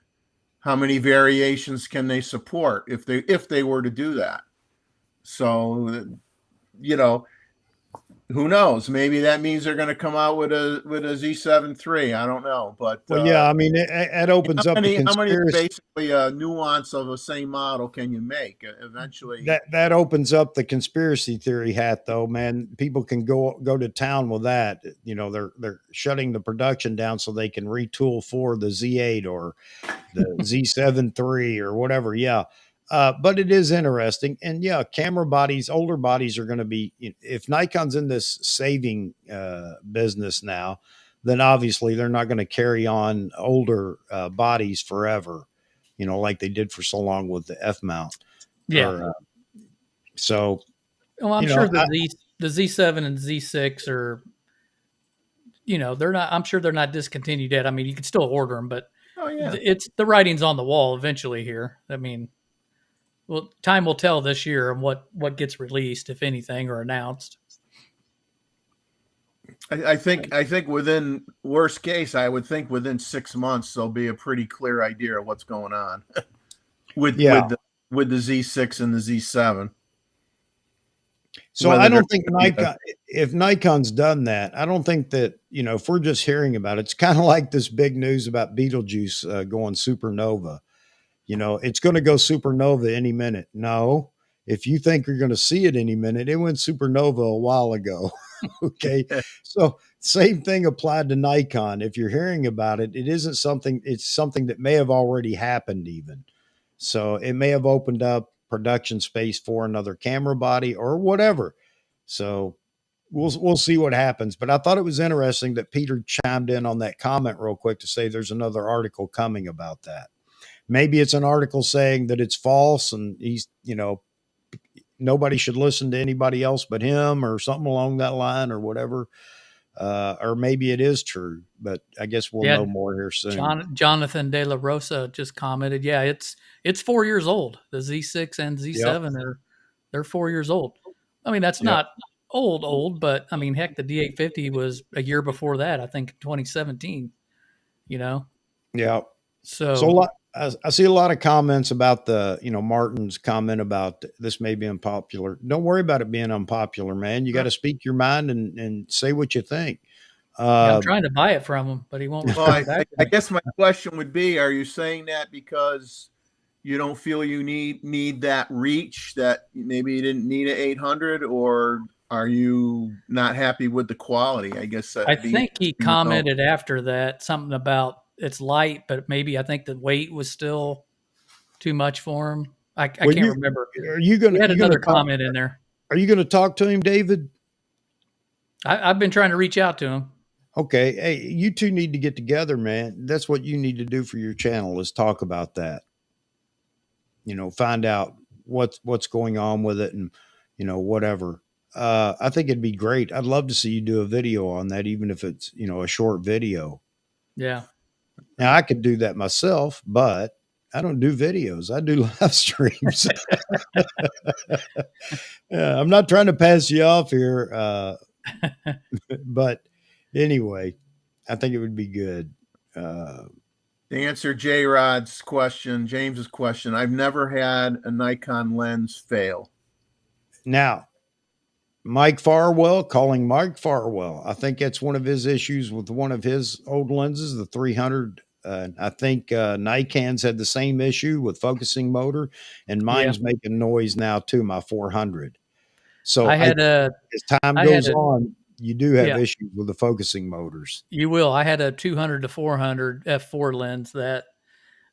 How many variations can they support if they were to do that? So, you know, who knows? Maybe that means they're going to come out with a Z7 III. I don't know, but Well, yeah, I mean, it opens up the how many conspiracy. basically nuance of the same model can you make? Eventually, That opens up the conspiracy theory hat, though, man. People can go to town with that. You know, they're shutting the production down so they can retool for the Z8 or the Z7 III or whatever. Yeah. But it is interesting. And yeah, camera bodies, older bodies are going to be, if Nikon's in this saving business now, then obviously they're not going to carry on older bodies forever, like they did for so long with the F mount. Yeah. Or so, Well, I'm you sure know, the Z7 and Z6 are, they're not. I'm sure they're not discontinued yet. I mean, you can still order them, but oh yeah. it's the writing's on the wall eventually here. I mean, well, time will tell this year on what gets released, if anything, or announced. I think within worst case, I would think within 6 months there'll be a pretty clear idea of what's going on with yeah. with the Z6 and the Z7. So Whether I they're don't think Nikon, if Nikon's done that, I don't think that, if we're just hearing about it, it's kind of like this big news about Beetlejuice going supernova. It's going to go supernova any minute. No, if you think you're going to see it any minute, it went supernova a while ago. Okay. So same thing applied to Nikon. If you're hearing about it, it's something that may have already happened even. So it may have opened up production space for another camera body or whatever. So we'll see what happens. But I thought it was interesting that Peter chimed in on that comment real quick to say there's another article coming about that. Maybe it's an article saying that it's false and he's, nobody should listen to anybody else but him or something along that line or whatever. Or maybe it is true, but I guess we'll Yeah, know more here soon. Jonathan De La Rosa just commented. Yeah, it's 4 years old. The Z6 and Yep. Z7 they're 4 years old. I mean, that's Yep. not old, but I mean, heck, the D850 was a year before that. I think 2017. You know, Yeah. So so I see a lot of comments about Martin's comment about this may be unpopular. Don't worry about it being unpopular, man. You got to speak your mind and say what you think. yeah, I'm Uh, trying to buy it from him, but he won't well, respond back to I me. guess my question would be: are you saying that because you don't feel you need that reach, that maybe you didn't need an 800, or are you not happy with the quality? I guess I that'd be think he interesting to know. commented after that something about it's light, but maybe I think the weight was still too much for him. I well, can't remember. are you He gonna had you gonna another talk? comment in there. Are you gonna talk to him, David? I've been trying to reach out to him. Okay. Hey, you two need to get together, man. That's what you need to do for your channel is talk about that. Find out what's going on with it and whatever. I think it'd be great. I'd love to see you do a video on that, even if it's, a short video. Yeah. Now I could do that myself, but I don't do videos. I do live streams. Yeah, I'm not trying to pass you off here. But anyway, I think it would be good. To answer J Rod's question, James's question, I've never had a Nikon lens fail. Now, Mike Farwell, calling Mike Farwell. I think that's one of his issues with one of his old lenses, the 300. I think Nikon's had the same issue with focusing motor, and Yeah. mine's making noise now too, my 400. So I had a as time I had goes a on, you do have yeah, issues with the focusing motors. you will. I had a 200 to 400 f4 lens that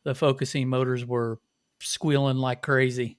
the focusing motors were squealing like crazy.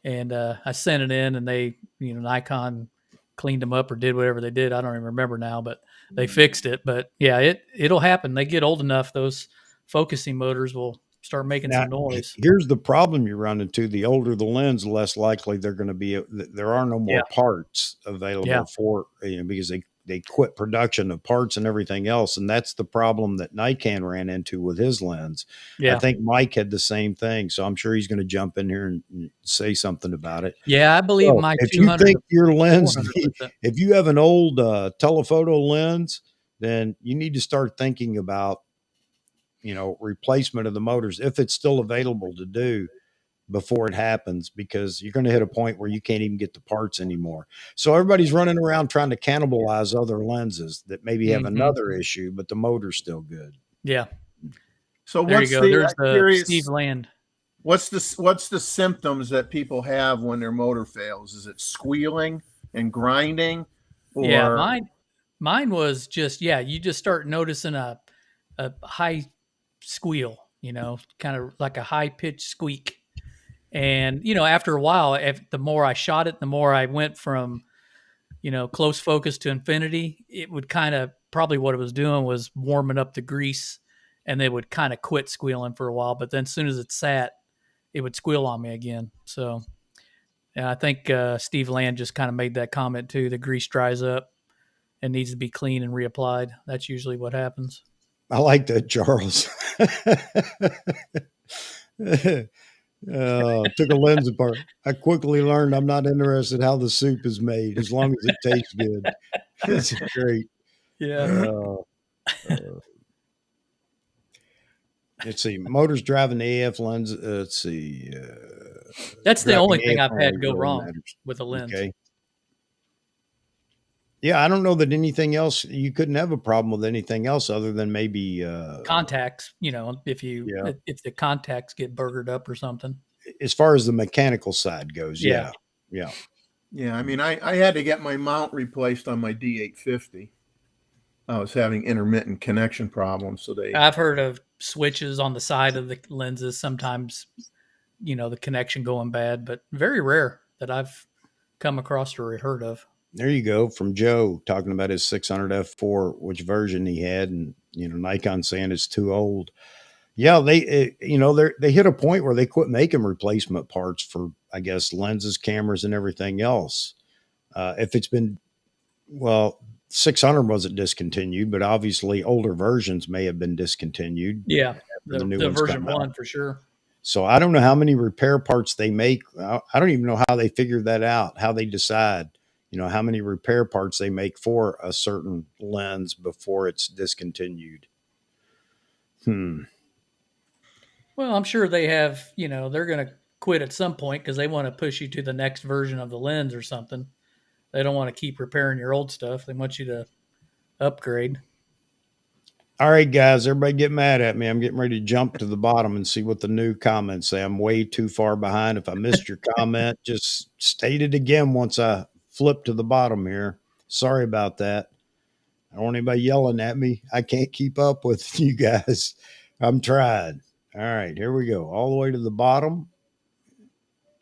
And I sent it in and they, Nikon cleaned them up or did whatever they did. I don't even remember now, but they fixed it. But yeah, it'll happen. They get old enough, those focusing motors will start making Now, some noise. here's the problem you run into: the older the lens, the less likely they're going to be. There are no Yeah. more parts Yeah. available for because they quit production of parts and everything else, and that's the problem that Nikon ran into with his lens. I Yeah. think Mike had the same thing, so I'm sure he's going to jump in here and say something about it. Yeah. I believe So my if you 200 think to your lens, 400 was that. if you have an old telephoto lens, then you need to start thinking about replacement of the motors if it's still available to do. before it happens, because you're going to hit a point where you can't even get the parts anymore. So everybody's running around trying to cannibalize other lenses that maybe have Hmm. another issue, but the motor's still good. Yeah. So There you what's go. the There's the Steve curious? Land. What's the symptoms that people have when their motor fails? Is it squealing and grinding, Yeah, or mine was just, yeah, you just start noticing a high squeal, kind of like a high pitched squeak. And, after a while, the more I shot it, the more I went from, close focus to infinity, it would kind of, probably what it was doing was warming up the grease, and they would kind of quit squealing for a while. But then as soon as it sat, it would squeal on me again. So, yeah, I think Steve Land just kind of made that comment too. The grease dries up and needs to be clean and reapplied. That's usually what happens. I like that, Charles. Took a lens apart. I quickly learned I'm not interested how the soup is made as long as it tastes good. It's great. Yeah. Let's see. Motors driving the AF lens. Let's see. That's the Driving only the thing AF I've had only go really wrong matters. with a lens. Okay. Yeah, I don't know that anything else. You couldn't have a problem with anything else other than maybe. Contacts, Yeah. if the contacts get burgered up or something. As far as the mechanical side goes, Yeah. yeah. yeah? I mean, I had to get my mount replaced on my D850. I was having intermittent connection problems, so they. I've heard of switches on the side of the lenses. Sometimes, the connection going bad, but very rare that I've come across or heard of. There you go, from Joe talking about his 600 f4, which version he had, and Nikon saying it's too old. Yeah, they hit a point where they quit making replacement parts for, I guess, lenses, cameras, and everything else. If it's been, well, 600 wasn't discontinued, but obviously older versions may have been discontinued Yeah, after the new the ones version come out. 1 for sure. So I don't know how many repair parts they make. I don't even know how they figured that out, how they decide, how many repair parts they make for a certain lens before it's discontinued. Well, I'm sure they have, they're going to quit at some point because they want to push you to the next version of the lens or something. They don't want to keep repairing your old stuff. They want you to upgrade. All right, guys, everybody get mad at me. I'm getting ready to jump to the bottom and see what the new comments say. I'm way too far behind. If I missed your comment, just state it again once I flip to the bottom here. Sorry about that. I don't want anybody yelling at me. I can't keep up with you guys. I'm trying. All right, here we go. All the way to the bottom.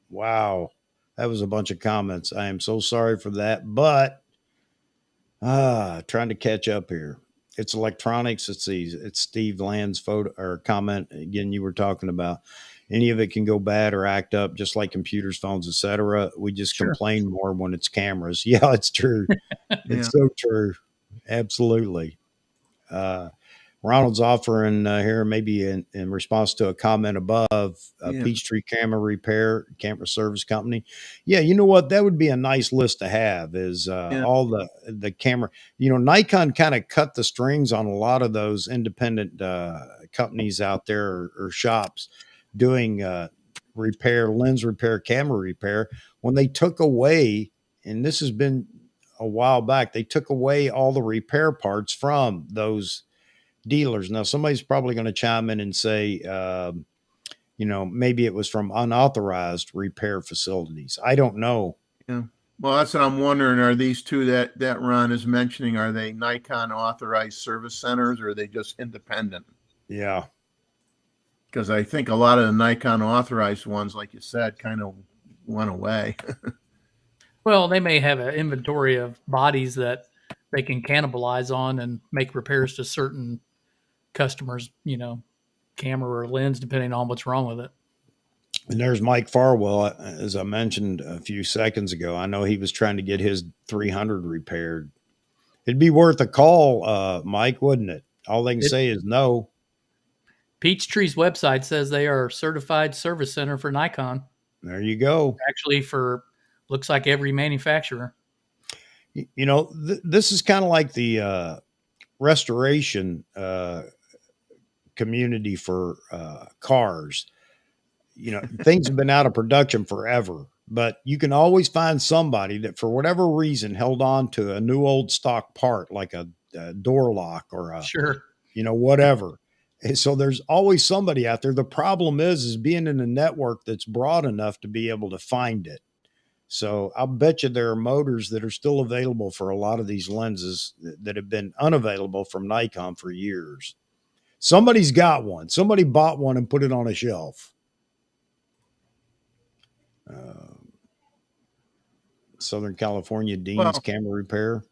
Wow. That was a bunch of comments. I am so sorry for that, but trying to catch up here. It's electronics. It's Steve Land's photo or comment. Again, you were talking about any of it can go bad or act up, just like computers, phones, etc. We just complain more when it's cameras. Yeah, it's true. It's so true. Absolutely. Ronald's offering here, maybe in response to a comment above, Peachtree Camera Repair, camera service company. Yeah, you know what? That would be a nice list to have, is all the camera. Nikon kind of cut the strings on a lot of those independent companies out there, or shops doing repair, lens repair, camera repair, when they took away, and this has been a while back, they took away all the repair parts from those dealers. Now, somebody's probably going to chime in and say, maybe it was from unauthorized repair facilities. I don't know. Yeah. Well, that's what I'm wondering. Are these two that Ron is mentioning, are they Nikon authorized service centers, or are they just independent? Yeah. Because I think a lot of the Nikon authorized ones, like you said, kind of went away. Well, they may have an inventory of bodies that they can cannibalize on and make repairs to certain customers, camera or lens, depending on what's wrong with it. And there's Mike Farwell, as I mentioned a few seconds ago. I know he was trying to get his 300 repaired. It'd be worth a call, Mike, wouldn't it? All they can say is no. Peachtree's website says they are certified service center for Nikon. There you go. Actually, for looks like every manufacturer. This is kind of like the restoration community for cars. things have been out of production forever, but you can always find somebody that for whatever reason held on to a new old stock part like a door lock or Sure. whatever. And so there's always somebody out there. The problem is being in a network that's broad enough to be able to find it. So I'll bet you there are motors that are still available for a lot of these lenses that have been unavailable from Nikon for years. Somebody's got one. Somebody bought one and put it on a shelf. Southern California Dean's Camera Repair.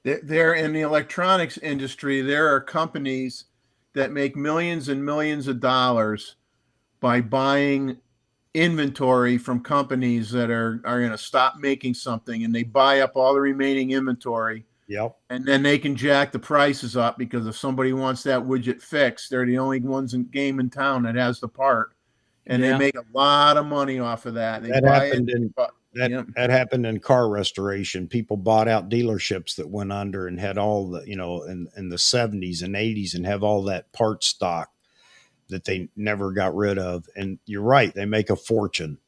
There in the electronics industry, there are companies that make millions and millions of dollars by buying inventory from companies that are going to stop making something, and they buy up all the remaining inventory. Yep. And then they can jack the prices up because if somebody wants that widget fixed, they're the only ones in game in town that has the part. And they make a lot of money off of that. They buy it. That happened in car restoration. People bought out dealerships that went under and had all the, in the 70s and 80s and have all that part stock that they never got rid of. And you're right. They make a fortune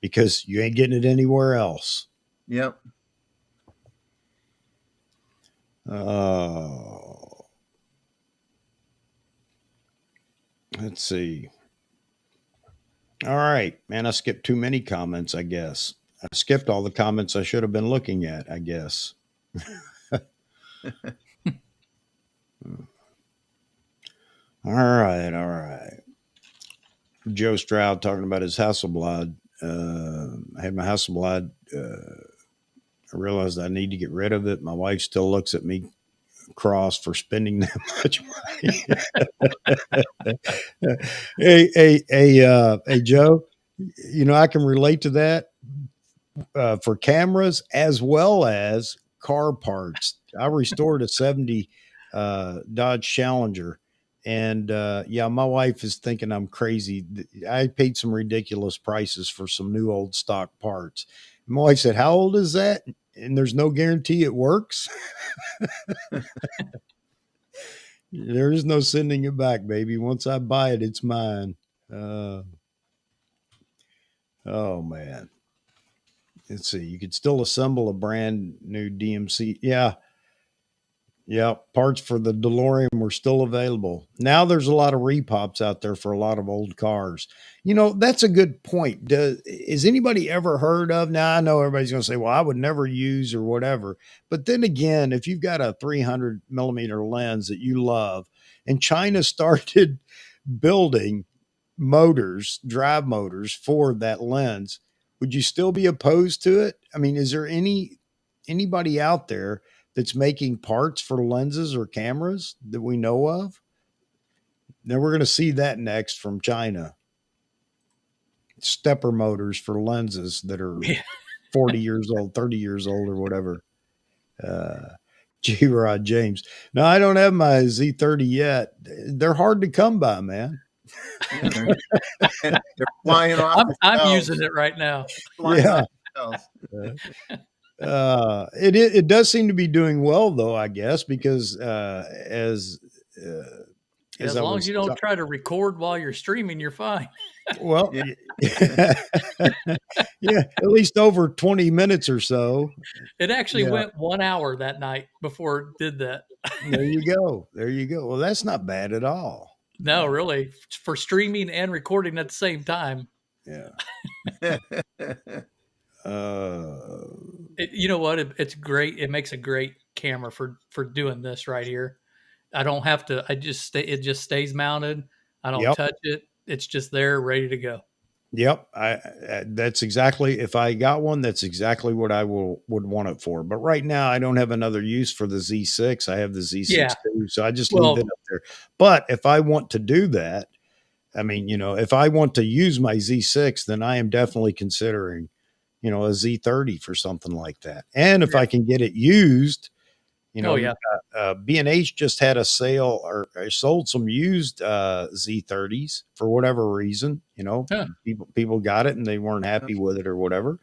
because you ain't getting it anywhere else. Yep. Let's see. All right, man, I skipped too many comments, I guess. I skipped all the comments I should have been looking at, I guess. All right. Joe Stroud talking about his Hasselblad. I had my Hasselblad. I realized I need to get rid of it. My wife still looks at me cross for spending that much money. Hey, Joe, I can relate to that for cameras as well as car parts. I restored a 70 Dodge Challenger. And my wife is thinking I'm crazy. I paid some ridiculous prices for some new old stock parts. My wife said, "How old is that?" And there's no guarantee it works. There is no sending it back, baby. Once I buy it, it's mine. Oh man. Let's see. You could still assemble a brand new DMC. Yeah. Parts for the DeLorean were still available. Now there's a lot of repops out there for a lot of old cars. That's a good point. Is anybody ever heard of? Now I know everybody's going to say, well, I would never use or whatever. But then again, if you've got a 300 millimeter lens that you love and China started building drive motors for that lens, would you still be opposed to it? I mean, is there anybody out there that's making parts for lenses or cameras that we know of? Now we're going to see that next from China. Stepper motors for lenses that are 40 years old, 30 years old or whatever. G-Rod James. No, I don't have my Z30 yet. They're hard to come by, man. Yeah, they're flying off. I'm using it right now. Yeah. It does seem to be doing well though, I guess, because as long as you don't try to record while you're streaming, you're fine. Well, yeah, at least over 20 minutes or so. It actually went 1 hour that night before it did that. There you go. Well, that's not bad at all. No, really, for streaming and recording at the same time. Yeah. You know what? It's great. It makes a great camera for doing this right here. I don't have to. It just stays mounted. I don't touch it. It's just there, ready to go. Yep. That's exactly, if I got one, that's exactly what I would want it for. But right now I don't have another use for the Z6. I have the Z6 too, so I just leave it up there. But if I want to do that, I mean, if I want to use my Z6, then I am definitely considering, a Z30 for something like that. And if I can get it used, B&H just had a sale or sold some used Z30s for whatever reason. People got it and they weren't happy with it or whatever.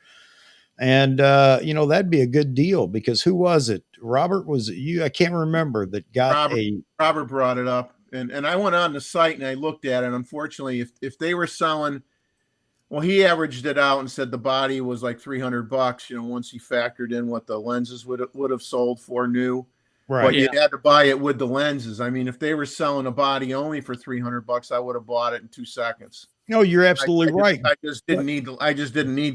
And that'd be a good deal because who was it? Robert, was it you? I can't remember that got Robert brought it up, and I went on the site and I looked at it. Unfortunately, if they were selling Well, he averaged it out and said the body was like $300. Once he factored in what the lenses would have sold for new. Right. But you Yeah. had to buy it with the lenses. I mean, if they were selling a body only for $300, I would have bought it in 2 seconds. No, you're absolutely right. I just didn't need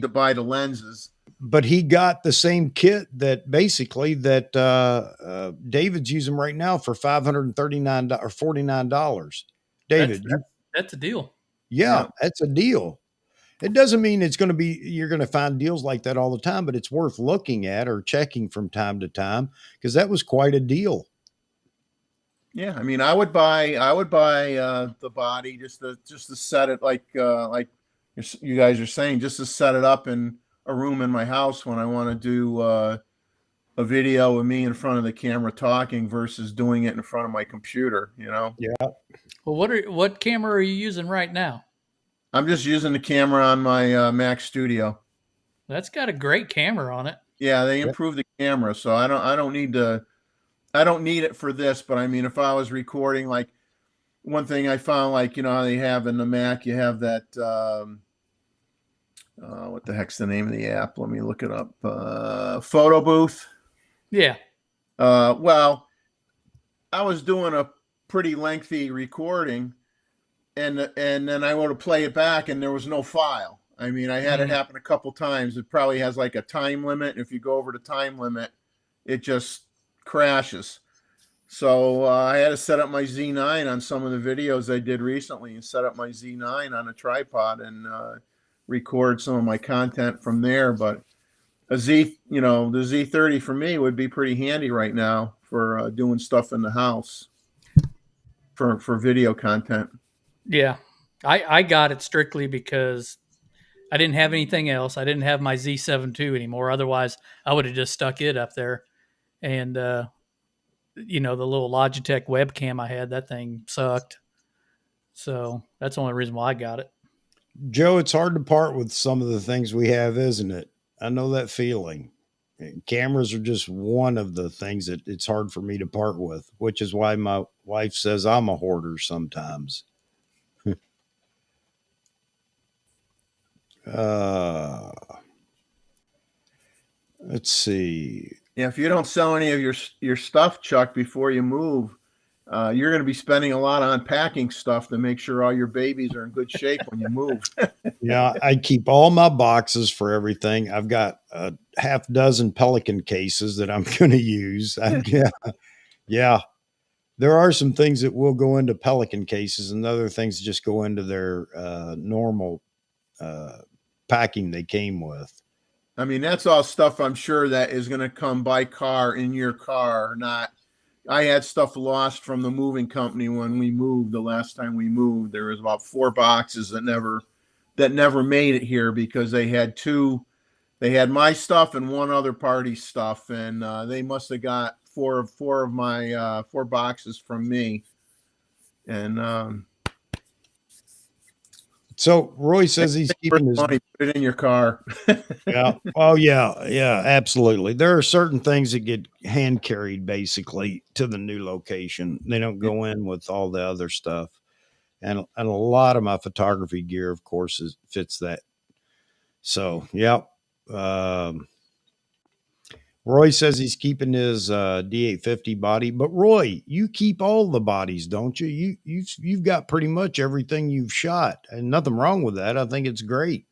to buy the lenses. But he got the same kit that basically that David's using right now for $539 or $49. David, That's a deal. yeah, that's a deal. It doesn't mean you're going to find deals like that all the time, but it's worth looking at or checking from time to time because that was quite a deal. Yeah, I mean, I would buy the body just to set it like you guys are saying, just to set it up in a room in my house when I want to do a video of me in front of the camera talking versus doing it in front of my computer. Yeah. Well, what camera are you using right now? I'm just using the camera on my Mac Studio. That's got a great camera on it. Yeah, they improved the camera, so I don't need it for this. But I mean, if I was recording, like one thing I found, like how they have in the Mac, you have that. What the heck's the name of the app? Let me look it up. Photo booth. Yeah. Well, I was doing a pretty lengthy recording, and then I want to play it back, and there was no file. I mean, I had it happen a couple times. It probably has like a time limit. If you go over the time limit, it just crashes. So I had to set up my Z9 on some of the videos I did recently, and set up my Z9 on a tripod and record some of my content from there. But the Z30 for me would be pretty handy right now for doing stuff in the house for video content. Yeah. I got it strictly because I didn't have anything else. I didn't have my Z7 II anymore. Otherwise, I would have just stuck it up there. And, the little Logitech webcam I had, that thing sucked. So that's the only reason why I got it. Joe, it's hard to part with some of the things we have, isn't it? I know that feeling. Cameras are just one of the things that it's hard for me to part with, which is why my wife says I'm a hoarder sometimes. Let's see. Yeah, if you don't sell any of your stuff, Chuck, before you move, you're going to be spending a lot on packing stuff to make sure all your babies are in good shape when you move. Yeah, I keep all my boxes for everything. I've got a half dozen Pelican cases that I'm going to use. Yeah. There are some things that will go into Pelican cases, and other things just go into their normal packing they came with. I mean, that's all stuff I'm sure that is going to come by car in your car. Not, I had stuff lost from the moving company when we moved. The last time we moved, there was about 4 boxes that never made it here because they had my stuff and one other party's stuff, and they must have got four of my 4 boxes from me. And so Roy says he's keeping his money, put it in your car. Yeah. Oh yeah, absolutely. There are certain things that get hand carried basically to the new location. They don't go in with all the other stuff. And a lot of my photography gear, of course, fits that. So, yep. Roy says he's keeping his D850 body, but Roy, you keep all the bodies, don't you? You've got pretty much everything you've shot, and nothing wrong with that. I think it's great.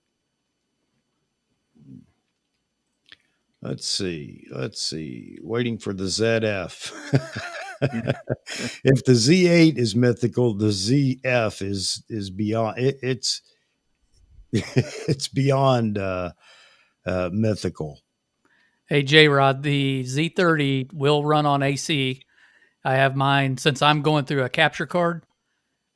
Let's see. Waiting for the ZF. If the Z8 is mythical, the ZF is beyond. It's it's beyond mythical. Hey, J-Rod, the Z30 will run on AC. I have mine, since I'm going through a capture card,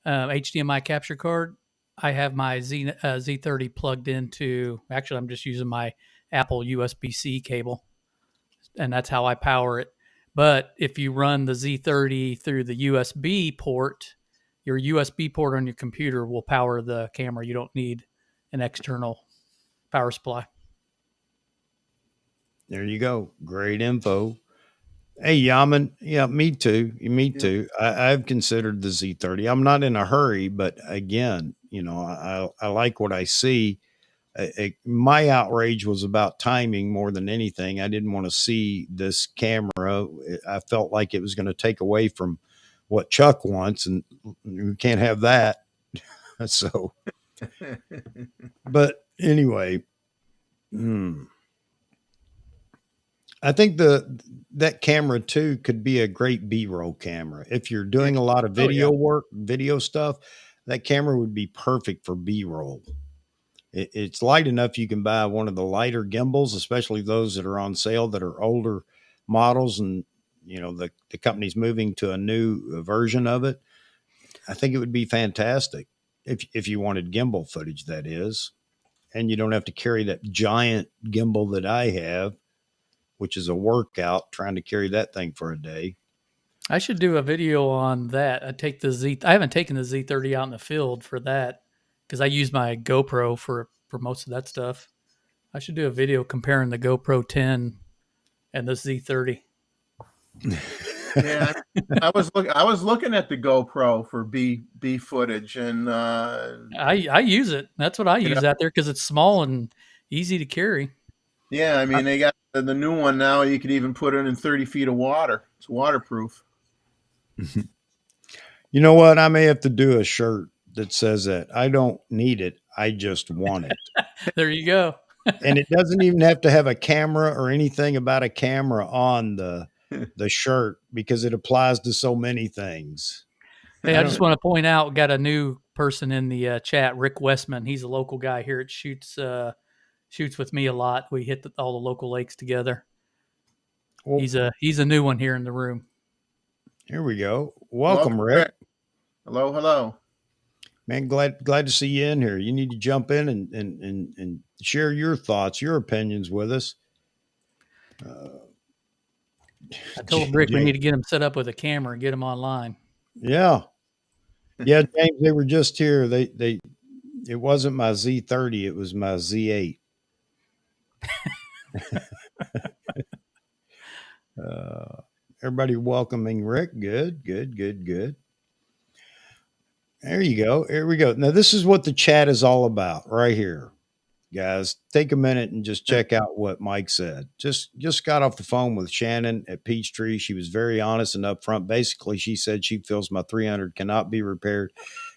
HDMI capture card. I have my Z30 plugged into, actually, I'm just using my Apple USB-C cable, and that's how I power it. But if you run the Z30 through the USB port, your USB port on your computer will power the camera. You don't need an external power supply. There you go. Great info. Hey, Yaman. Yeah, me too. Me too. I've considered the Z30. I'm not in a hurry, but again, I like what I see. My outrage was about timing more than anything. I didn't want to see this camera. I felt like it was going to take away from what Chuck wants, and we can't have that. So, but anyway, I think that camera too could be a great B-roll camera. If you're doing a lot of video work, video stuff, that camera would be perfect for B-roll. It's light enough you can buy one of the lighter gimbals, especially those that are on sale that are older models, and the company's moving to a new version of it. I think it would be fantastic if you wanted gimbal footage, that is, and you don't have to carry that giant gimbal that I have, which is a workout trying to carry that thing for a day. I should do a video on that. I haven't taken the Z30 out in the field for that because I use my GoPro for most of that stuff. I should do a video comparing the GoPro 10 and the Z30. Yeah, I was looking at the GoPro for B footage, and I use it. That's what I use out there because it's small and easy to carry. Yeah, I mean they got the new one now. You could even put it in 30 feet of water. It's waterproof. You know what? I may have to do a shirt that says that. I don't need it. I just want it. There you go. And it doesn't even have to have a camera or anything about a camera on the shirt because it applies to so many things. Hey, I just want to point out, got a new person in the chat, Rick Westman. He's a local guy here. It shoots with me a lot. We hit all the local lakes together. Well, he's a new one here in the room. Here we go. Welcome, Rick. Hello. Man, glad to see you in here. You need to jump in and share your thoughts, your opinions with us. I told Rick we need to get him set up with a camera and get him online. Yeah, James, they were just here. It wasn't my Z30, it was my Z8. Everybody welcoming Rick. Good. There you go. Here we go. Now, this is what the chat is all about right here. Guys, take a minute and just check out what Mike said. Just got off the phone with Shannon at Peachtree. She was very honest and upfront. Basically, she said she feels my 300 cannot be repaired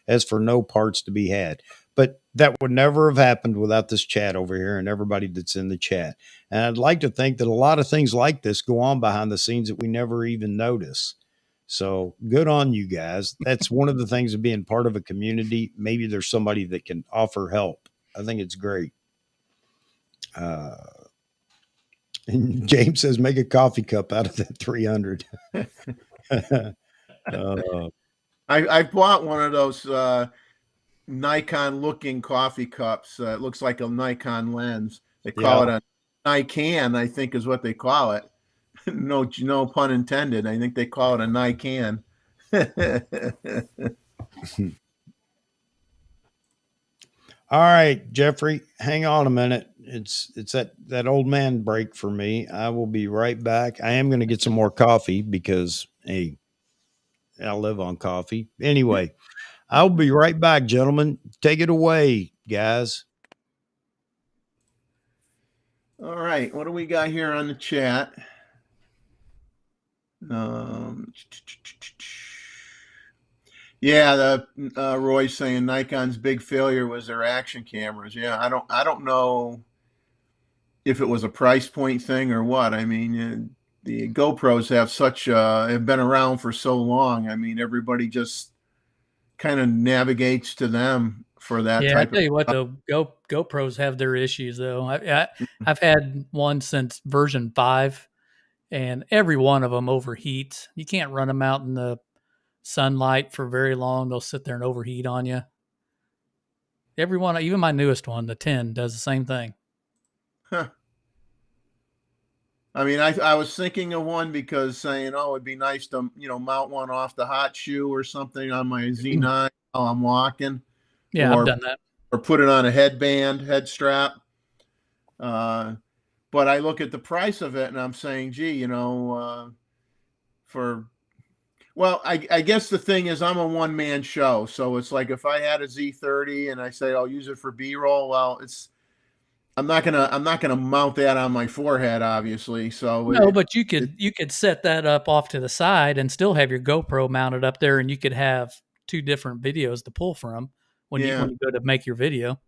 as for no parts to be had. But that would never have happened without this chat over here and everybody that's in the chat. And I'd like to think that a lot of things like this go on behind the scenes that we never even notice. So good on you guys. That's one of the things of being part of a community. Maybe there's somebody that can offer help. I think it's great. And James says, make a coffee cup out of that 300. I bought one of those Nikon looking coffee cups. It looks like a Nikon lens. They call it a Nikan, I think is what they call it. No pun intended. I think they call it a Nikan. All right, Jeffrey, hang on a minute. It's that old man break for me. I will be right back. I am going to get some more coffee because, hey, I live on coffee. Anyway, I'll be right back, gentlemen. Take it away, guys. All right, what do we got here on the chat? Yeah, Roy's saying Nikon's big failure was their action cameras. Yeah, I don't know if it was a price point thing or what. I mean, the GoPros have been around for so long. I mean, everybody just kind of navigates to them for that type of. I tell you what, though, GoPros have their issues, though. I've had one since version 5, and every one of them overheats. You can't run them out in the sunlight for very long. They'll sit there and overheat on you. Every one, even my newest one, the 10, does the same thing. Huh. I mean, I was thinking of one because saying, oh, it'd be nice to, mount one off the hot shoe or something on my Z9 while I'm walking. Yeah, I've done that. Or put it on a head strap. But I look at the price of it and I'm saying, gee, I guess the thing is I'm a one-man show. So it's like if I had a Z30 and I say I'll use it for B-roll, well, I'm not gonna mount that on my forehead, obviously. So No, but you could set that up off to the side and still have your GoPro mounted up there, and you could have two different videos to pull from yeah, when you go to make your video.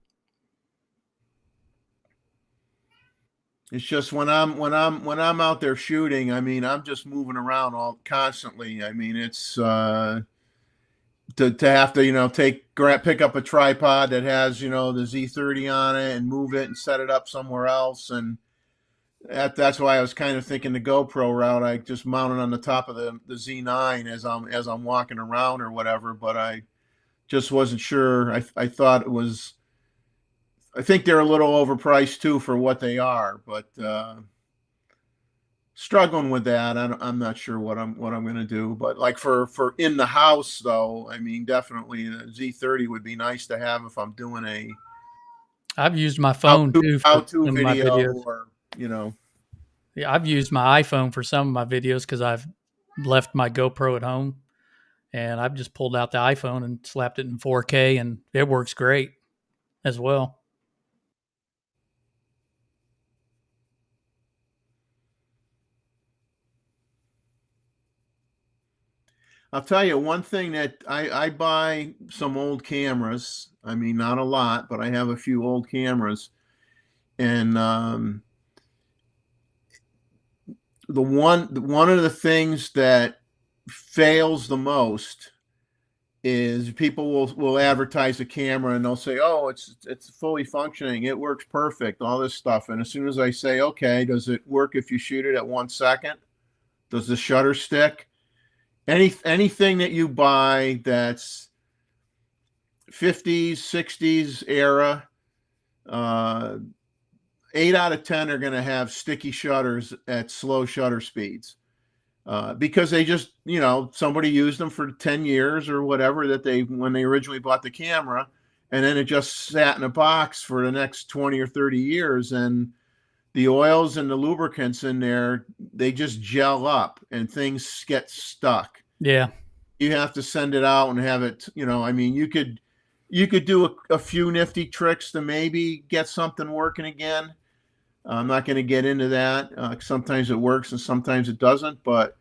it's just when I'm out there shooting. I mean, I'm just moving around all constantly. I mean, it's to have to pick up a tripod that has the Z30 on it and move it and set it up somewhere else, and that's why I was kind of thinking the GoPro route. I just mount it on the top of the Z9 as I'm walking around or whatever. But I just wasn't sure. I thought it was. I think they're a little overpriced too for what they are, but struggling with that. I'm not sure what I'm going to do. But like for in the house though, I mean, definitely the Z30 would be nice to have if I'm doing a I've used my phone too for how-to some of my video videos. or Yeah, I've used my iPhone for some of my videos because I've left my GoPro at home, and I've just pulled out the iPhone and slapped it in 4K, and it works great as well. I'll tell you one thing that I buy some old cameras. I mean, not a lot, but I have a few old cameras. And one of the things that fails the most is people will advertise a camera and they'll say, "Oh, it's fully functioning. It works perfect. All this stuff." And as soon as I say, "Okay, does it work if you shoot it at 1 second? Does the shutter stick?" Anything that you buy that's 50s, 60s era, 8 out of 10 are going to have sticky shutters at slow shutter speeds because they just, somebody used them for 10 years or whatever when they originally bought the camera, and then it just sat in a box for the next 20 or 30 years, and the oils and the lubricants in there, they just gel up and things get stuck. Yeah. You have to send it out and have it, I mean, you could do a few nifty tricks to maybe get something working again. I'm not going to get into that. Sometimes it works and sometimes it doesn't, but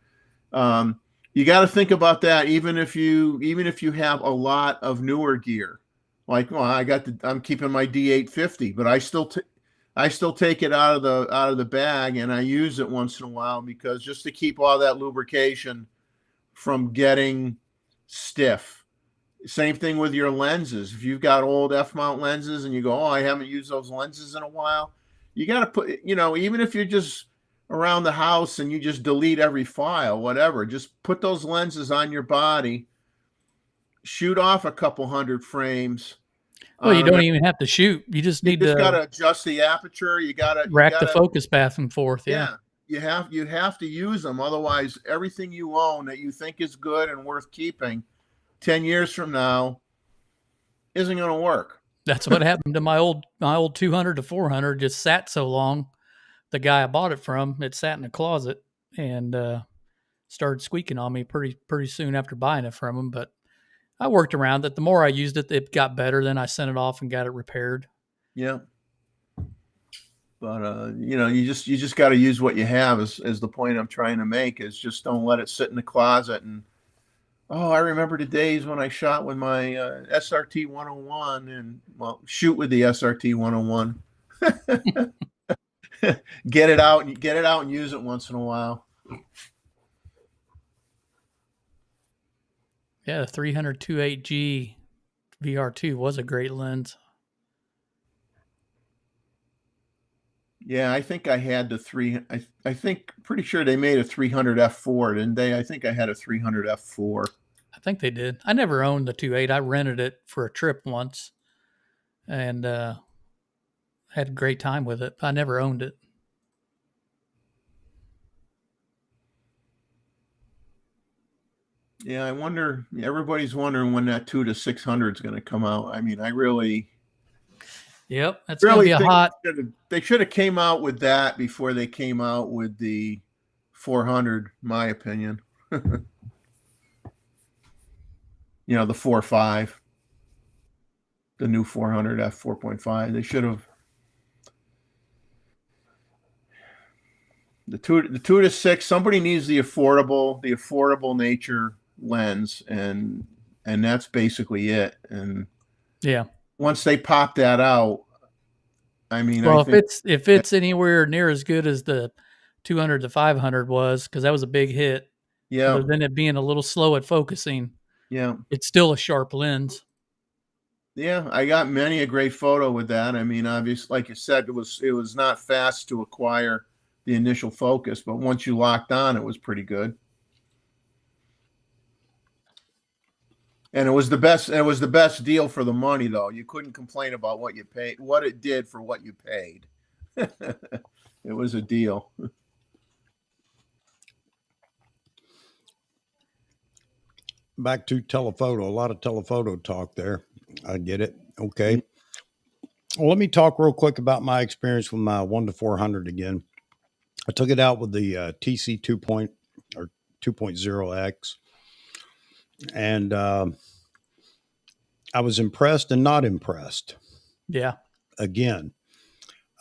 you got to think about that. Even if you have a lot of newer gear, like, well, I'm keeping my D850, but I still take it out of the bag and I use it once in a while because just to keep all that lubrication from getting stiff. Same thing with your lenses. If you've got old F-mount lenses and you go, "Oh, I haven't used those lenses in a while," you got to put, even if you're just around the house and you just delete every file, whatever, just put those lenses on your body, shoot off a couple hundred frames. Well, you don't even have to shoot. You just need got to to adjust the aperture. You got the focus back and forth. Yeah. You have to use them. Otherwise, everything you own that you think is good and worth keeping 10 years from now isn't going to work. That's what happened to my old 200 to 400. Just sat so long. The guy I bought it from, it sat in a closet and started squeaking on me pretty soon after buying it from him. But I worked around it. The more I used it, it got better. Then I sent it off and got it repaired. Yeah. But you just got to use what you have. Is the point I'm trying to make? Is just don't let it sit in the closet. And I remember the days when I shot with my SRT 101 and shoot with the SRT 101. Get it out and use it once in a while. Yeah, the 300-28G VR2 was a great lens. Yeah, I think I had the I think pretty sure they made a 300 f4, didn't they? I think I had a 300 f4. I think they did. I never owned the 2.8. I rented it for a trip once, and had a great time with it. I never owned it. Yeah, I wonder. Everybody's wondering when that 2 to 600 is going to come out. I mean, I really. Yep, that's going to be a hot. They should have came out with that before they came out with the 400. My opinion. The 4.5, the new 400 f 4.5. They should have. The 2 to 6. Somebody needs the affordable nature lens, and that's basically it. And Yeah. once they pop that out, I mean, I Well, think if it's anywhere near as good as the 200 to 500 was, because that was a big hit. yeah, Other than it being a little slow at focusing, yeah, it's still a sharp lens. yeah. I got many a great photo with that. I mean, obviously, like you said, it was not fast to acquire the initial focus, but once you locked on, it was pretty good. And it was the best. It was the best deal for the money, though. You couldn't complain about what you paid, what it did for what you paid. It was a deal. Back to telephoto. A lot of telephoto talk there. I get it. Okay. Well, let me talk real quick about my experience with my 1 to 400 again. I took it out with the TC 2 or 2.0X, and I was impressed and not impressed. Yeah. Again,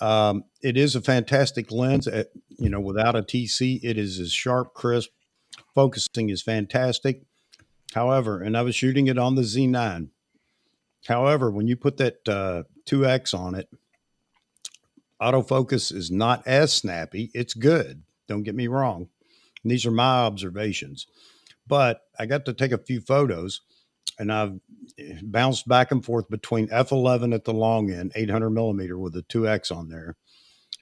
it is a fantastic lens. Without a TC, it is as sharp, crisp. Focusing is fantastic. However, and I was shooting it on the Z9. However, when you put that 2X on it, autofocus is not as snappy. It's good. Don't get me wrong. And these are my observations. But I got to take a few photos, and I've bounced back and forth between F11 at the long end, 800 millimeter with a 2X on there,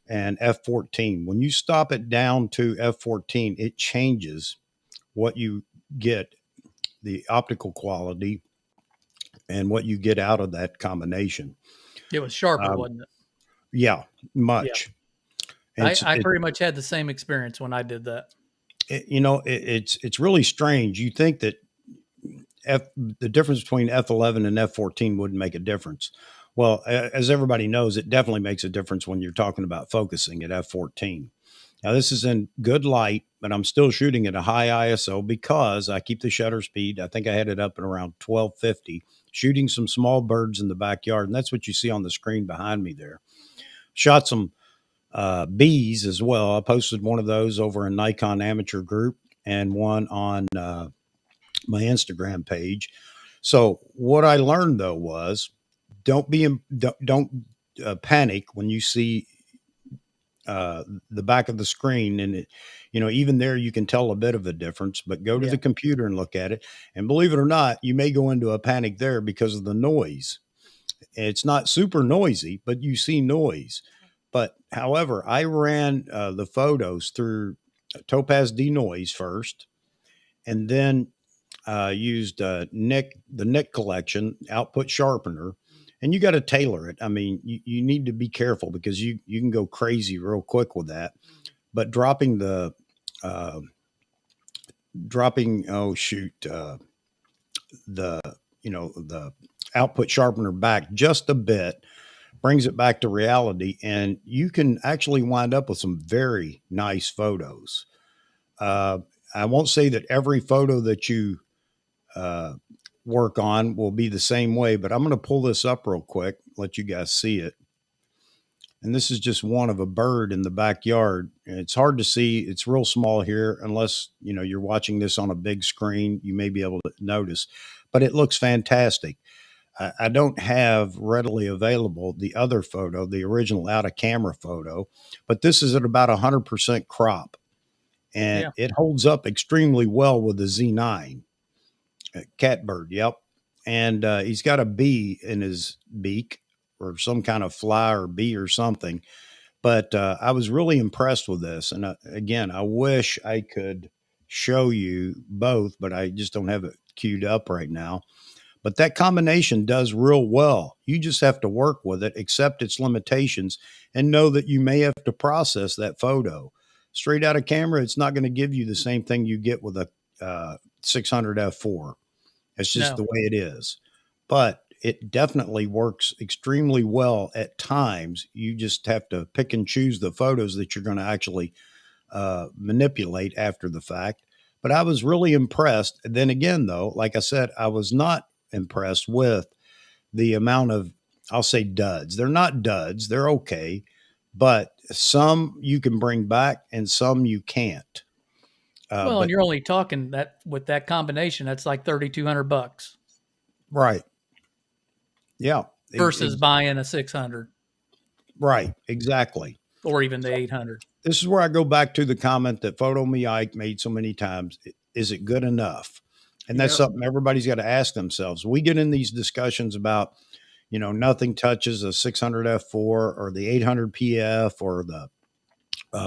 and F14. When you stop it down to F14, it changes what you get, the optical quality, and what you get out of that combination. It was sharper, wasn't it? Yeah, much. Yeah. I pretty much had the same experience when I did that. It's really strange. You think that the difference between F11 and F14 wouldn't make a difference. Well, as everybody knows, it definitely makes a difference when you're talking about focusing at F14. Now, this is in good light, but I'm still shooting at a high ISO because I keep the shutter speed. I think I had it up at around 1250, shooting some small birds in the backyard. And that's what you see on the screen behind me there. Shot some bees as well. I posted one of those over a Nikon amateur group and one on my Instagram page. So what I learned though was don't panic when you see the back of the screen, and even there you can tell a bit of a difference. But go to the computer and look at it, and believe it or not, you may go into a panic there because of the noise. It's not super noisy, but you see noise. But however, I ran the photos through Topaz denoise first, and then used the Nick collection output sharpener, and you got to tailor it. I mean, you need to be careful because you can go crazy real quick with that. But dropping the the output sharpener back just a bit brings it back to reality, and you can actually wind up with some very nice photos. I won't say that every photo that you work on will be the same way, but I'm going to pull this up real quick, let you guys see it. And this is just one of a bird in the backyard. And it's hard to see. It's real small here, unless you're watching this on a big screen. You may be able to notice, but it looks fantastic. I don't have readily available the other photo, the original out of camera photo, but this is at about 100% crop, and it holds up extremely well with the Z9. Catbird, yep. And he's got a bee in his beak, or some kind of fly or bee or something. But I was really impressed with this. And again, I wish I could show you both, but I just don't have it queued up right now. But that combination does real well. You just have to work with it, accept its limitations, and know that you may have to process that photo. Straight out of camera, it's not going to give you the same thing you get with a 600 f4. It's just the way it is. But it definitely works extremely well at times. You just have to pick and choose the photos that you're going to actually manipulate after the fact. But I was really impressed. Then again, though, like I said, I was not impressed with the amount of, I'll say, duds. They're not duds. They're okay. But some you can bring back and some you can't. Well, and But you're only talking that with that combination, that's like $3,200 right, yeah, versus buying a 600 right, exactly. or even the 800. This is where I go back to the comment that Photo Me Ike made so many times. Is it good enough? And that's Yeah. something everybody's got to ask themselves. We get in these discussions about, nothing touches a 600 F4 or the 800 PF or the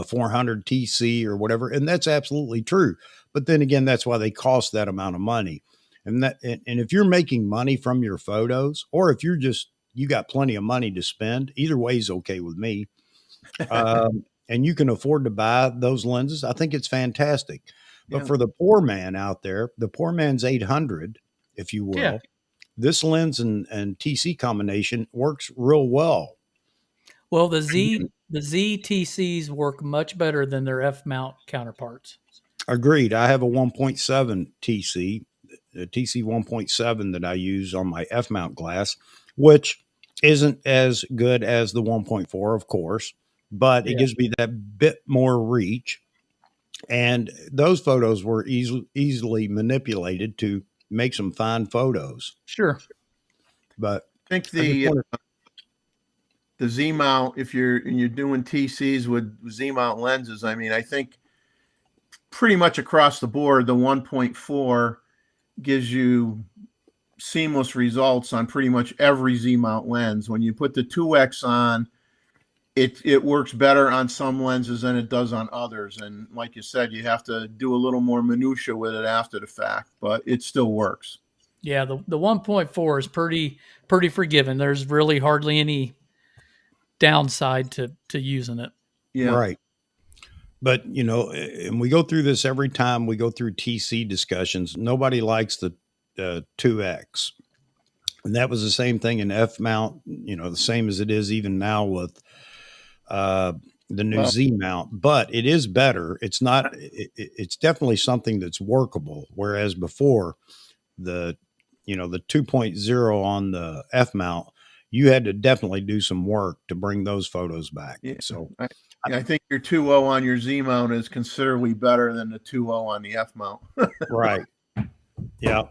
400 TC or whatever. And that's absolutely true. But then again, that's why they cost that amount of money. And if you're making money from your photos, or if you got plenty of money to spend, either way is okay with me. And you can afford to buy those lenses, I think it's fantastic. But Yeah. for the poor man out there, the poor man's 800, if you Yeah. will, this lens and TC combination works real well. Well, the ZTCs work much better than their F mount counterparts. Agreed. I have a 1.7 TC, a TC 1.7 that I use on my F mount glass, which isn't as good as the 1.4, of course, but it Yeah. gives me that bit more reach. And those photos were easily manipulated to make some fine photos. Sure. But I think I just the wanted, the Z mount, if you're doing TCs with Z mount lenses, I mean, I think pretty much across the board, the 1.4 gives you seamless results on pretty much every Z mount lens. When you put the 2X on, it works better on some lenses than it does on others. And like you said, you have to do a little more minutia with it after the fact, but it still works. Yeah, the 1.4 is pretty forgiving. There's really hardly any downside to using it. Yeah. right. But, and we go through this every time we go through TC discussions. Nobody likes the 2X. And that was the same thing in F mount, the same as it is even now with the new Well, Z mount, but it is better. It's not, it's definitely something that's workable. Whereas before the, the 2.0 on the F mount, you had to definitely do some work to bring those photos back. yeah. So, I think your 2.0 on your Z mount is considerably better than the 2.0 on the F mount. right. Yeah.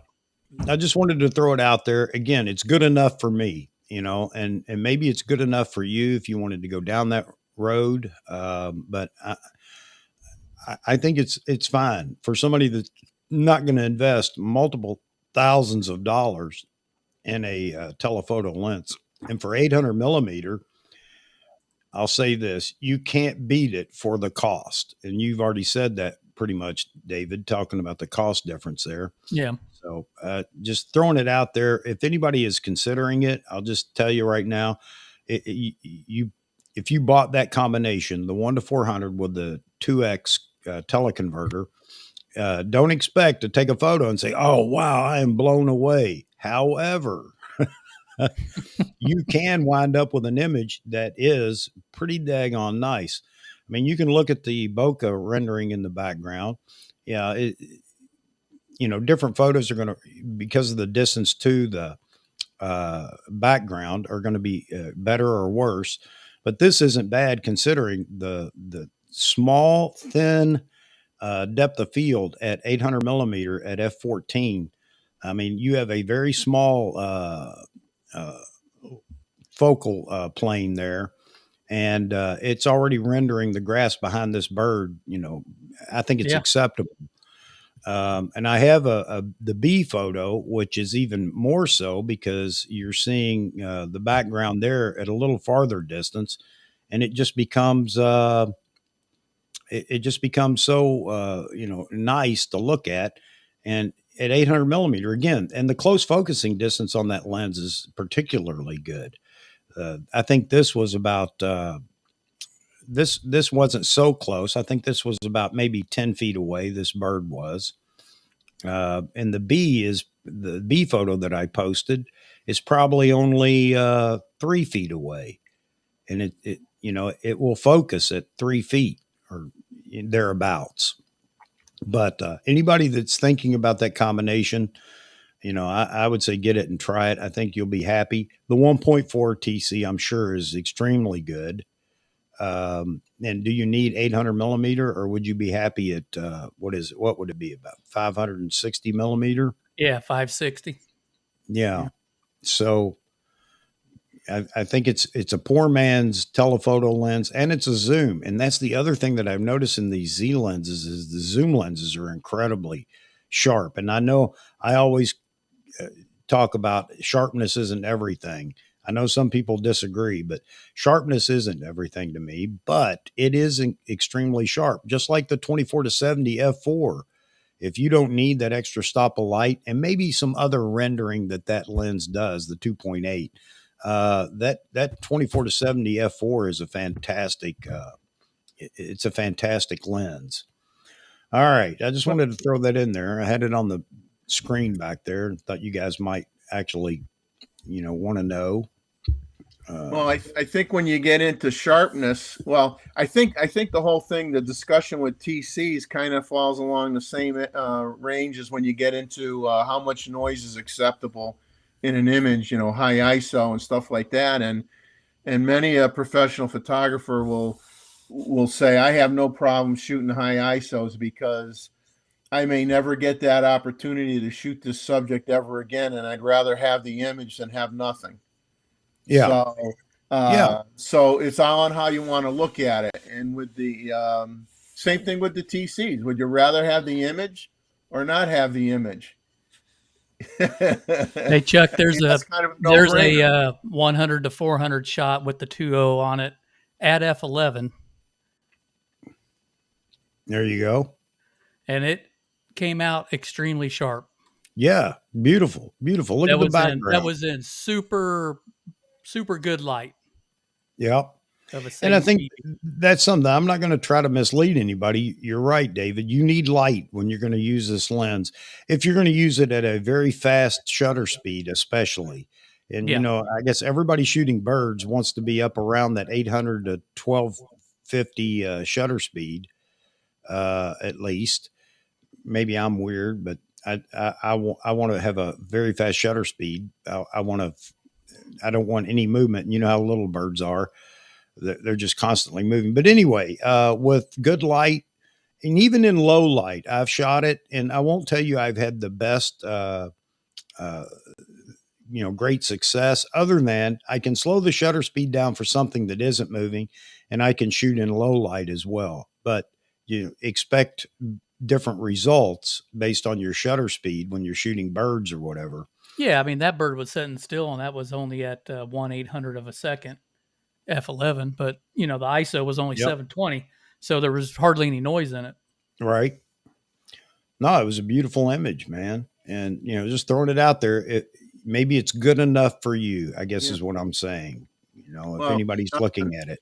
I just wanted to throw it out there. Again, it's good enough for me, and maybe it's good enough for you if you wanted to go down that road. But I think it's fine for somebody that's not going to invest multiple thousands of dollars in a telephoto lens. And for 800 millimeter, I'll say this: you can't beat it for the cost. And you've already said that pretty much, David, talking about the cost difference there. Yeah. So just throwing it out there. If anybody is considering it, I'll just tell you right now, you if you bought that combination, the 1:400 with the 2X teleconverter, don't expect to take a photo and say, "Oh wow, I am blown away." However, you can wind up with an image that is pretty daggone nice. I mean, you can look at the bokeh rendering in the background. Yeah, different photos are going to, because of the distance to the background, are going to be better or worse. But this isn't bad considering the small, thin depth of field at 800 millimeter at f14. I mean, you have a very small uh, focal plane there, and it's already rendering the grass behind this bird. I think it's Yeah. acceptable. And I have the B photo, which is even more so because you're seeing the background there at a little farther distance, and it just becomes so nice to look at. And at 800 millimeter again, and the close focusing distance on that lens is particularly good. I think this was about this wasn't so close. I think this was about maybe 10 feet away. This bird was. And the B photo that I posted is probably only 3 feet away, and it will focus at 3 feet or thereabouts. But anybody that's thinking about that combination, I would say get it and try it. I think you'll be happy. The 1.4 TC, I'm sure, is extremely good. And do you need 800 millimeter, or would you be happy at what is it? What would it be, about 560 millimeter? Yeah, 560. Yeah. So I think it's a poor man's telephoto lens, and it's a zoom. And that's the other thing that I've noticed in these Z lenses is the zoom lenses are incredibly sharp. And I know I always uh, talk about sharpness isn't everything. I know some people disagree, but sharpness isn't everything to me, but it is extremely sharp, just like the 24 to 70 f4. If you don't need that extra stop of light and maybe some other rendering that lens does, the 2.8, that 24 to 70 f4 is a fantastic. It's a fantastic lens. All right, I just wanted to throw that in there. I had it on the screen back there and thought you guys might actually, want to know. Well, I think when you get into sharpness, well, I think the whole thing, the discussion with TCs kind of falls along the same range as when you get into how much noise is acceptable in an image, high ISO and stuff like that. And many a professional photographer will say, I have no problem shooting high ISOs because I may never get that opportunity to shoot this subject ever again, and I'd rather have the image than have nothing. Yeah, So, yeah, so it's all on how you want to look at it. And with the same thing with the TCs, would you rather have the image or not have the image? Hey Chuck, That's kind of a there's no-brainer. a 100 to 400 shot with the 2.0 on it at f11, there you go. and it came out extremely sharp. Yeah, beautiful, beautiful. Look at the That background. was in super good light Yeah. of a And I Sage think TV. that's something I'm not going to try to mislead anybody. You're right, David. You need light when you're going to use this lens. If you're going to use it at a very fast shutter speed, especially. And, Yeah. I guess everybody shooting birds wants to be up around that 800 to 1250 shutter speed, at least. Maybe I'm weird, but I want to have a very fast shutter speed. I don't want any movement. You know how little birds are, they're just constantly moving. But anyway, with good light and even in low light, I've shot it, and I won't tell you I've had the best, uh, great success. Other than I can slow the shutter speed down for something that isn't moving, and I can shoot in low light as well. But you expect different results based on your shutter speed when you're shooting birds or whatever. Yeah, I mean that bird was sitting still, and that was only at 1/800 of a second f11, but the ISO was only Yep. 720, so there was hardly any noise in it. Right. No, it was a beautiful image, man. And, just throwing it out there, maybe it's good enough for you, I guess Yeah. is what I'm saying. If Well, anybody's looking at it.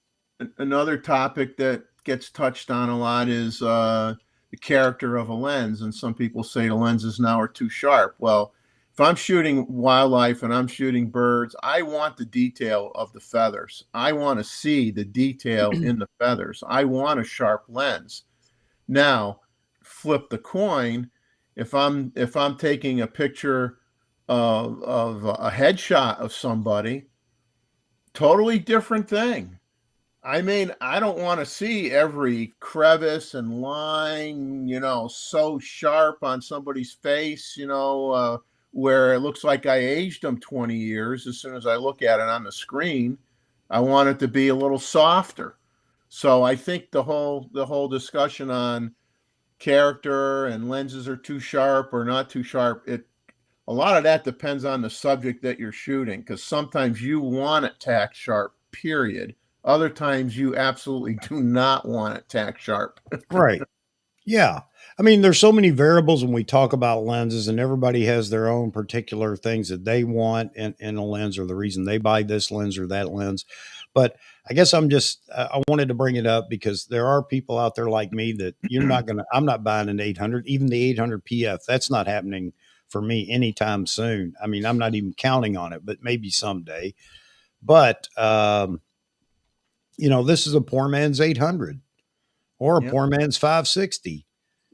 another topic that gets touched on a lot is the character of a lens. And some people say the lenses now are too sharp. Well, if I'm shooting wildlife and I'm shooting birds, I want the detail of the feathers. I want to see the detail in the feathers. I want a sharp lens. Now, flip the coin. If I'm taking a picture of a headshot of somebody, totally different thing. I mean, I don't want to see every crevice and line, so sharp on somebody's face, where it looks like I aged them 20 years as soon as I look at it on the screen. I want it to be a little softer. So I think the whole discussion on character and lenses are too sharp or not too sharp, a lot of that depends on the subject that you're shooting, because sometimes you want it tack sharp, period. Other times you absolutely do not want it tack sharp. Right. Yeah. I mean, there's so many variables when we talk about lenses, and everybody has their own particular things that they want in a lens, or the reason they buy this lens or that lens. But I guess I wanted to bring it up because there are people out there like me that I'm not buying an 800, even the 800 PF. That's not happening for me anytime soon. I mean, I'm not even counting on it, but maybe someday. But, this is a poor man's 800 or a Yep. poor man's 560.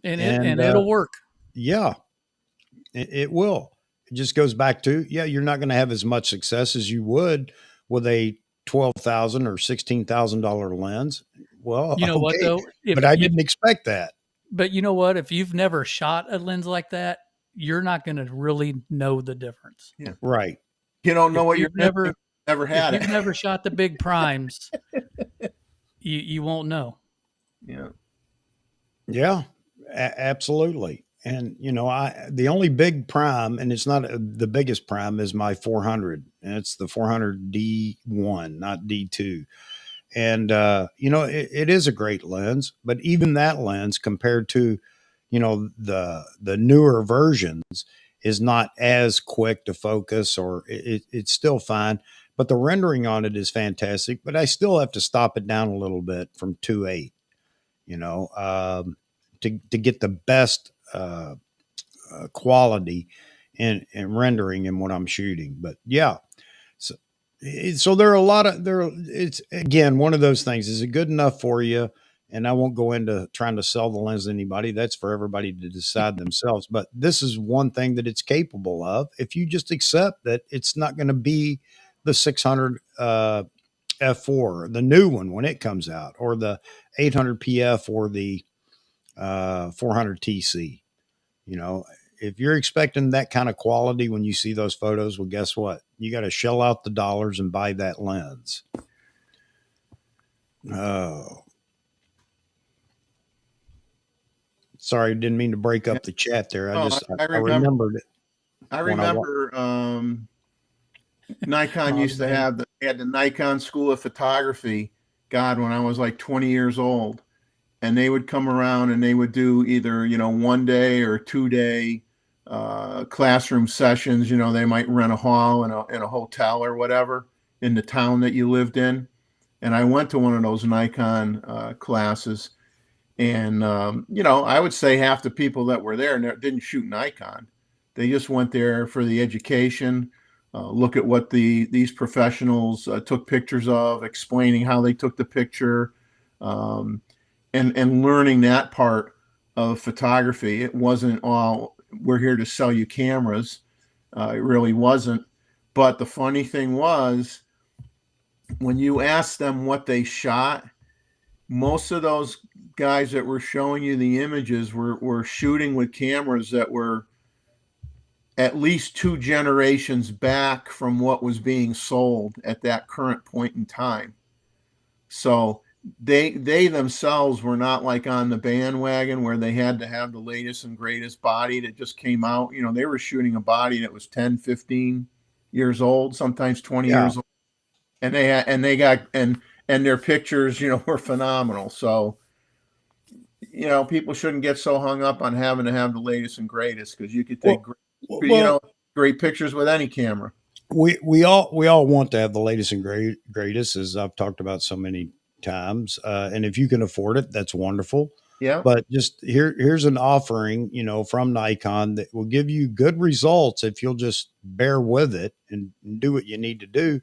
And And, it'll work. yeah, it will. It just goes back to, yeah, you're not going to have as much success as you would with a $12,000 or $16,000 lens. Well, You know what okay, though? but I didn't expect that. But you know what? If you've never shot a lens like that, you're not going to really know the difference. Yeah. Right. You don't know If what you're you've never, missing. Never if had you've it. never shot the big primes, you won't know. Yeah. Yeah, absolutely. And the only big prime, and it's not the biggest prime, is my 400, and it's the 400 D1, not D2. And it is a great lens, but even that lens compared to the newer versions is not as quick to focus, or it's still fine, but the rendering on it is fantastic. But I still have to stop it down a little bit from 2.8, to get the best quality and rendering in what I'm shooting. But yeah, so there are a lot of there. It's again one of those things. Is it good enough for you? And I won't go into trying to sell the lens to anybody. That's for everybody to decide themselves. But this is one thing that it's capable of. If you just accept that it's not going to be the 600 f4, the new one when it comes out, or the 800 pf, or the 400 TC. You know, if you're expecting that kind of quality when you see those photos, well, guess what? You got to shell out the dollars and buy that lens. Oh, sorry, didn't mean to break up the chat there. Oh, I remembered it. I remember Nikon used to have the Nikon School of Photography. God, when I was like 20 years old, and they would come around and they would do either 1 day or 2 day classroom sessions. They might rent a hall in a hotel or whatever in the town that you lived in. And I went to one of those Nikon classes, and I would say half the people that were there didn't shoot Nikon. They just went there for the education. Look at what these professionals took pictures of, explaining how they took the picture, and learning that part of photography. It wasn't all, we're here to sell you cameras. It really wasn't. But the funny thing was, when you asked them what they shot, most of those guys that were showing you the images were shooting with cameras that were at least 2 generations back from what was being sold at that current point in time. So they themselves were not like on the bandwagon where they had to have the latest and greatest body that just came out. They were shooting a body that was 10, 15 years old, sometimes 20 Yeah. years old. And they got their pictures, were phenomenal. So, people shouldn't get so hung up on having to have the latest and greatest, because you could take great pictures with any camera. We all want to have the latest and greatest, as I've talked about so many times. And if you can afford it, that's wonderful. Yeah. But just here's an offering, from Nikon that will give you good results if you'll just bear with it and do what you need to do.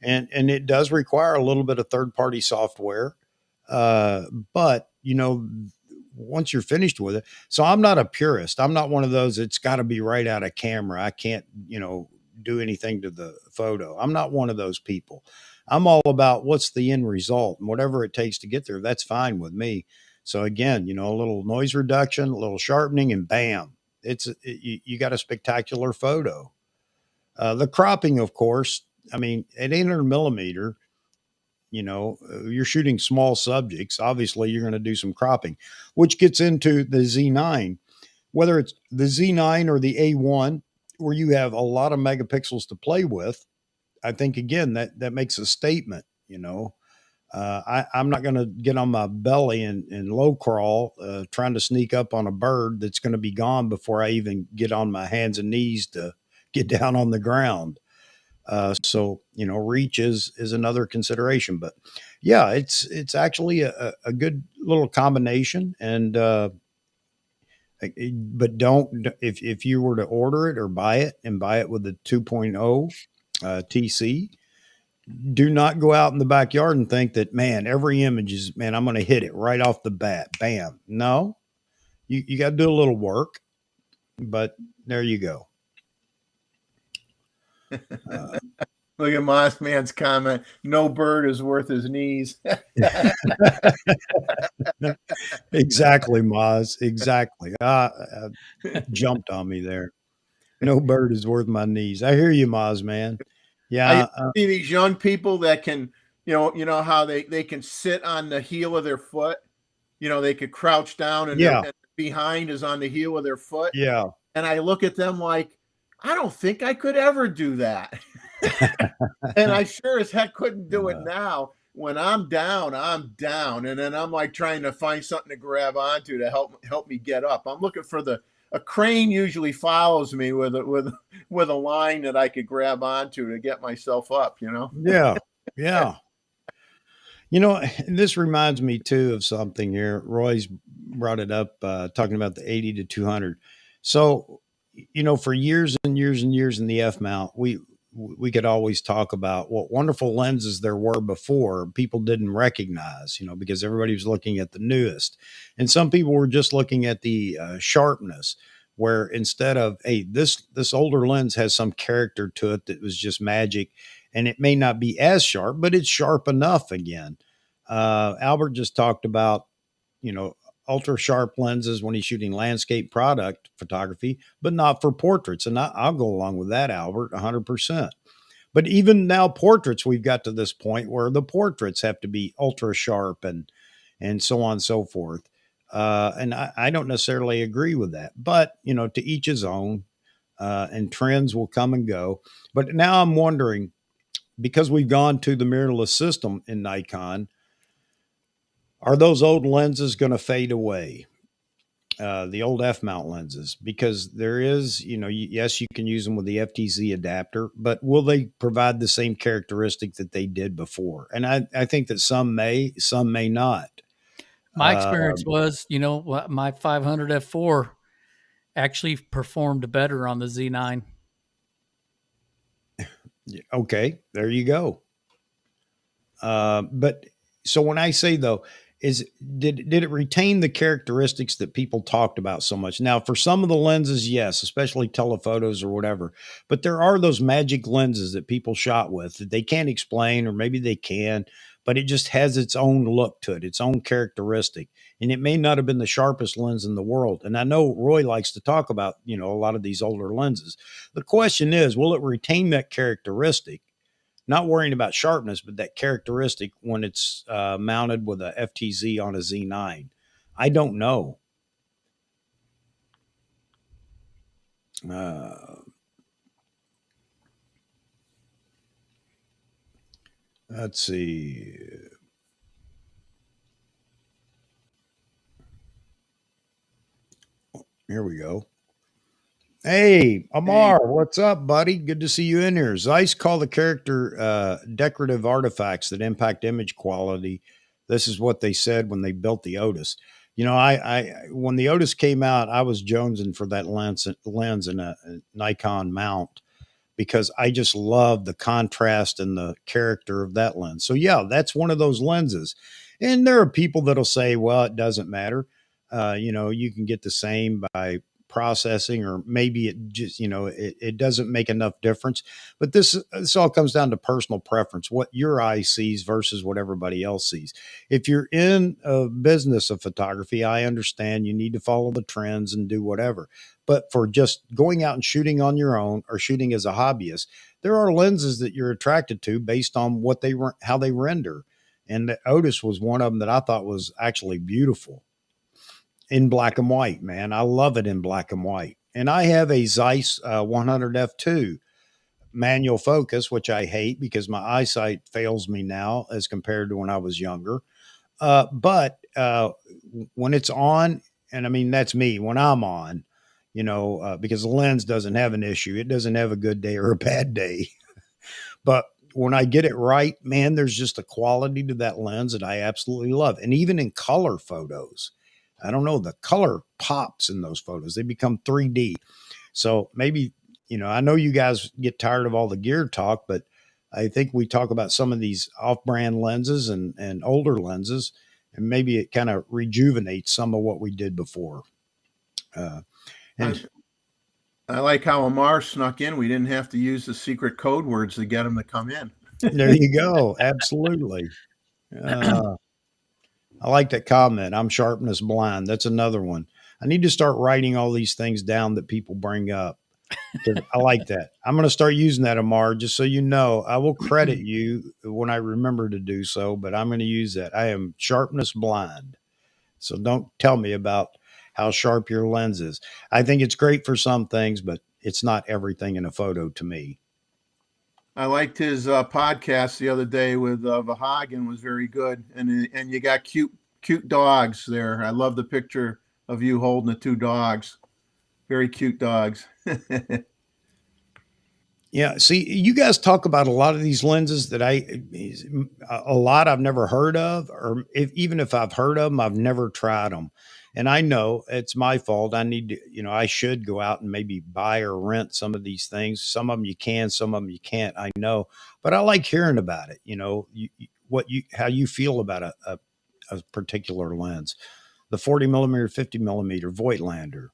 And it does require a little bit of third party software, but once you're finished with it. So I'm not a purist. I'm not one of those. It's got to be right out of camera. I can't do anything to the photo. I'm not one of those people. I'm all about what's the end result, and whatever it takes to get there, that's fine with me. So again, a little noise reduction, a little sharpening, and bam, you got a spectacular photo. The cropping, of course, I mean, at 800 millimeter, you're shooting small subjects. Obviously, you're going to do some cropping, which gets into the Z9, whether it's the Z9 or the A1, where you have a lot of megapixels to play with. I think again that makes a statement. I'm not going to get on my belly and low crawl trying to sneak up on a bird that's going to be gone before I even get on my hands and knees to get down on the ground. So reach is another consideration, but yeah, it's actually a good little combination. And but don't, if you were to order it or buy it and buy it with the 2.0 TC, do not go out in the backyard and think that, man, every image is, man, I'm going to hit it right off the bat. Bam. No, you got to do a little work, but there you go. Look at Moss Man's comment. No bird is worth his knees. Exactly, Moz. Exactly. Jumped on me there. No bird is worth my knees. I hear you, Moz, man. I Yeah. see these young people that can, you know how they can sit on the heel of their foot. You know, they could crouch down and their Yeah. and behind is on the heel of their foot. Yeah. And I look at them like, I don't think I could ever do that. And I sure as heck couldn't do it Uh, now. When I'm down, I'm down. And then I'm like trying to find something to grab onto to help me get up. I'm looking for a crane usually follows me with a line that I could grab onto to get myself up, you know? yeah. Yeah. And this reminds me too of something here. Roy's brought it up, talking about the 80 to 200. So, for years and years and years in the F mount, we could always talk about what wonderful lenses there were before people didn't recognize, because everybody was looking at the newest, and some people were just looking at the sharpness. Where instead of, hey, this older lens has some character to it that was just magic, and it may not be as sharp, but it's sharp enough again. Albert just talked about, you know, ultra sharp lenses when he's shooting landscape product photography, but not for portraits. And I'll go along with that, Albert, 100%. But even now, portraits, we've got to this point where the portraits have to be ultra sharp and so on and so forth. And I don't necessarily agree with that, but to each his own. And trends will come and go. But now I'm wondering, because we've gone to the mirrorless system in Nikon, are those old lenses going to fade away? The old F mount lenses, because there is, yes, you can use them with the FTZ adapter, but will they provide the same characteristic that they did before? And I think that some may not. My experience was, my 500 f4 actually performed better on the Z9. Okay, there you go. But so when I say though, did it retain the characteristics that people talked about so much? Now, for some of the lenses, yes, especially telephotos or whatever. But there are those magic lenses that people shot with that they can't explain, or maybe they can, but it just has its own look to it, its own characteristic. And it may not have been the sharpest lens in the world. And I know Roy likes to talk about, a lot of these older lenses. The question is, will it retain that characteristic? Not worrying about sharpness, but that characteristic when it's mounted with a FTZ on a Z9. I don't know. Uh, let's see. Here we go. Hey, Amar, what's up, buddy? Good to see you in here. Zeiss call the character decorative artifacts that impact image quality. This is what they said when they built the Otis. I when the Otis came out, I was jonesing for that lens in a Nikon mount, because I just love the contrast and the character of that lens. So yeah, that's one of those lenses. And there are people that'll say, well, it doesn't matter. You can get the same by processing, or maybe it just, it doesn't make enough difference. But this all comes down to personal preference, what your eye sees versus what everybody else sees. If you're in a business of photography, I understand you need to follow the trends and do whatever. But for just going out and shooting on your own, or shooting as a hobbyist, there are lenses that you're attracted to based on how they render. And the Otis was one of them that I thought was actually beautiful in black and white, man. I love it in black and white. And I have a Zeiss 100F2 manual focus, which I hate because my eyesight fails me now as compared to when I was younger. But when it's on, and I mean, that's me when I'm on, because the lens doesn't have an issue. It doesn't have a good day or a bad day. But when I get it right, man, there's just a quality to that lens that I absolutely love. And even in color photos, I don't know, the color pops in those photos. They become 3D. So maybe, I know you guys get tired of all the gear talk, but I think we talk about some of these off-brand lenses and older lenses, and maybe it kind of rejuvenates some of what we did before. Uh, I, and I like how Amar snuck in. We didn't have to use the secret code words to get him to come in. There you go. Absolutely. Uh, I like that comment. I'm sharpness blind. That's another one. I need to start writing all these things down that people bring up. I like that. I'm going to start using that, Amar, just so you know. I will credit you when I remember to do so, but I'm going to use that. I am sharpness blind. So don't tell me about how sharp your lens is. I think it's great for some things, but it's not everything in a photo to me. I liked his podcast the other day with Vahagan, was very good, and you got cute dogs there. I love the picture of you holding the two dogs, very cute dogs. Yeah, see, you guys talk about a lot of these lenses that a lot I've never heard of, or even if I've heard of them, I've never tried them. And I know it's my fault. I need to, I should go out and maybe buy or rent some of these things. Some of them you can, some of them you can't. I know, but I like hearing about it. How you feel about a particular lens, the 40 millimeter, 50 millimeter Voigtlander.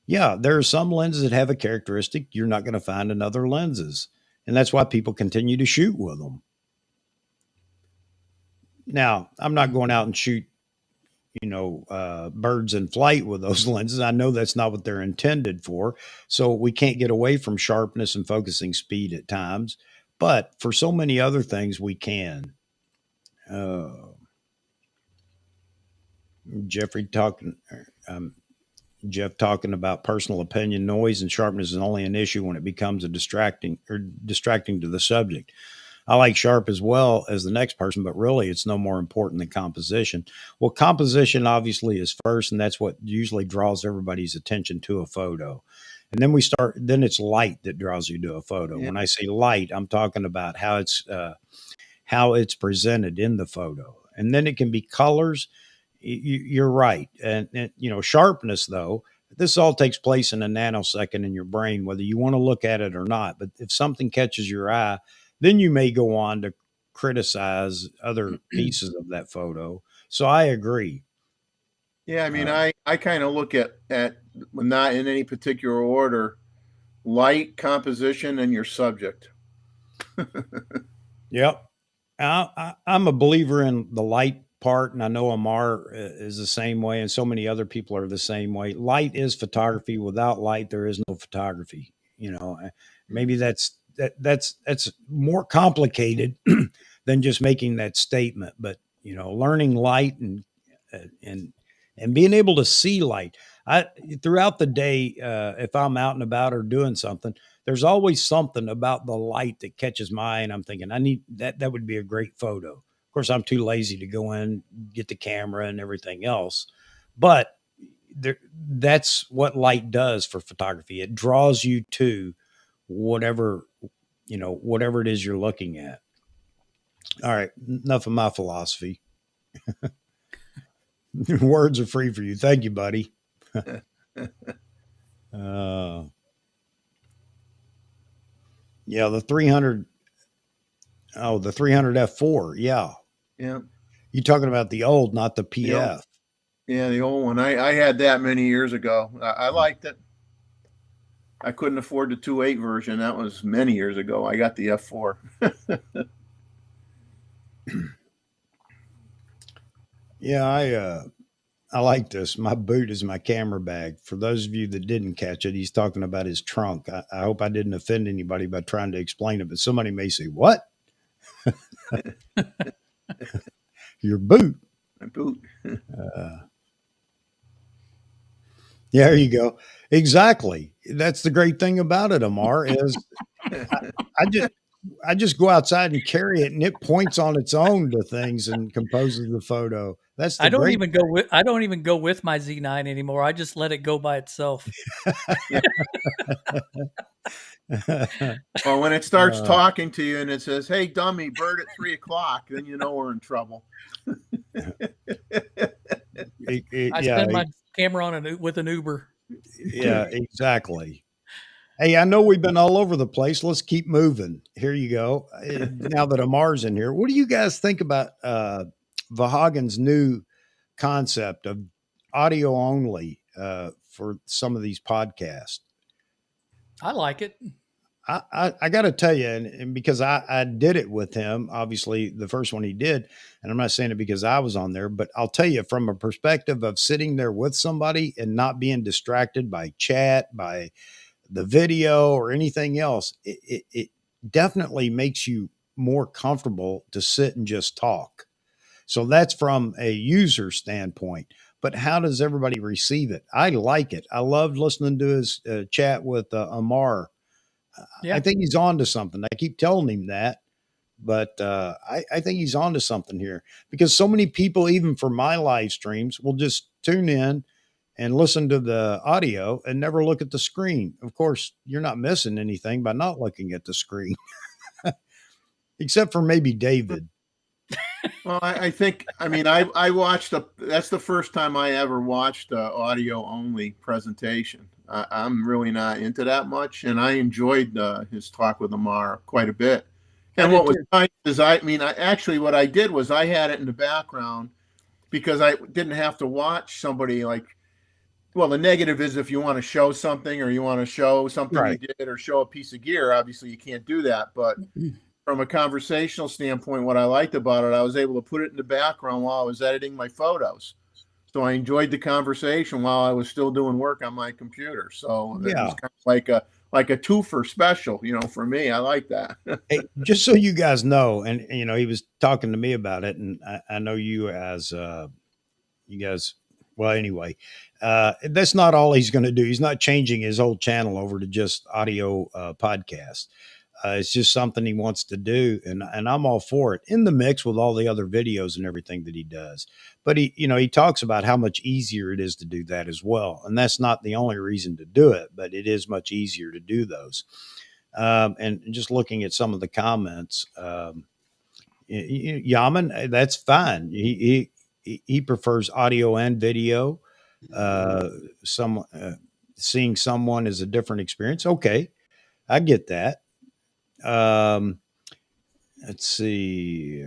Yeah, there are some lenses that have a characteristic you're not going to find in other lenses. And that's why people continue to shoot with them. Now, I'm not going out and shoot, birds in flight with those lenses. I know that's not what they're intended for. So we can't get away from sharpness and focusing speed at times. But for so many other things, we can. Jeffrey talking. Jeff talking about personal opinion, noise and sharpness is only an issue when it becomes distracting to the subject. I like sharp as well as the next person, but really it's no more important than composition. Well, composition obviously is first, and that's what usually draws everybody's attention to a photo. And then it's light that draws you to a photo. Yeah. When I say light, I'm talking about how it's presented in the photo. And then it can be colors. You're right. And sharpness, though, this all takes place in a nanosecond in your brain, whether you want to look at it or not. But if something catches your eye, then you may go on to criticize other pieces of that photo. So I agree. Yeah, I mean, I kind of look at not in any particular order, light, composition, and your subject. Yep. I'm a believer in the light part, and I know Amar is the same way, and so many other people are the same way. Light is photography. Without light, there is no photography. Maybe that's more complicated than just making that statement. But learning light and and being able to see light. Throughout the day, if I'm out and about or doing something, there's always something about the light that catches my eye, and I'm thinking, I need that. That would be a great photo. Of course, I'm too lazy to go in, get the camera and everything else, but that's what light does for photography. It draws you to whatever whatever it is you're looking at. All right, enough of my philosophy. Words are free for you. Thank you, buddy. Yeah, the 300. Oh, the 300 F4. Yeah. Yeah. You talking about the old, not the PF. Yeah, the old one. I had that many years ago. I liked it. I couldn't afford the 2.8 version. That was many years ago. I got the F4. Yeah, I like this. My boot is my camera bag. For those of you that didn't catch it, he's talking about his trunk. I hope I didn't offend anybody by trying to explain it, but somebody may say, "What? Your boot?" My boot. Yeah, there you go. Exactly. That's the great thing about it, Amar, is I just go outside and carry it, and it points on its own to things and composes the photo. That's the I don't great. even go with my Z9 anymore. I just let it go by itself. Well, when it starts talking to you and it says, "Hey, dummy, bird at 3:00," then you know we're in trouble. I spend my camera on with an Uber. Yeah, exactly. Hey, I know we've been all over the place. Let's keep moving. Here you go. Now that Amar's in here, what do you guys think about Vahagan's new concept of audio only for some of these podcasts? I like it. I got to tell you, and because I did it with him, obviously the first one he did, and I'm not saying it because I was on there, but I'll tell you from a perspective of sitting there with somebody and not being distracted by chat, by the video or anything else, it definitely makes you more comfortable to sit and just talk. So that's from a user standpoint. But how does everybody receive it? I like it. I loved listening to his chat with Amar. I Yeah. think he's on to something. I keep telling him that, but I think he's on to something here because so many people, even for my live streams, will just tune in and listen to the audio and never look at the screen. Of course, you're not missing anything by not looking at the screen, except for maybe David. Well, I think, I mean, I watched that's the first time I ever watched a audio only presentation. I'm really not into that much, and I enjoyed his talk with Amar quite a bit. I And did what was too. nice is, I mean, I actually, what I did was I had it in the background because I didn't have to watch somebody like, well, the negative is if you want to show something or you want to show something you Right. did or show a piece of gear, obviously you can't do that. But from a conversational standpoint, what I liked about it, I was able to put it in the background while I was editing my photos. So I enjoyed the conversation while I was still doing work on my computer. So it was Yeah. kind of like a twofer special, you know, for me. I like that. Hey, just so you guys know, and he was talking to me about it, and I know you as you guys. Well, anyway, that's not all he's going to do. He's not changing his whole channel over to just audio podcast. It's just something he wants to do, and I'm all for it in the mix with all the other videos and everything that he does. But he talks about how much easier it is to do that as well, and that's not the only reason to do it, but it is much easier to do those. And just looking at some of the comments, Yaman, that's fine. He prefers audio and video. Uh, some Seeing someone is a different experience. Okay, I get that. Um, let's see.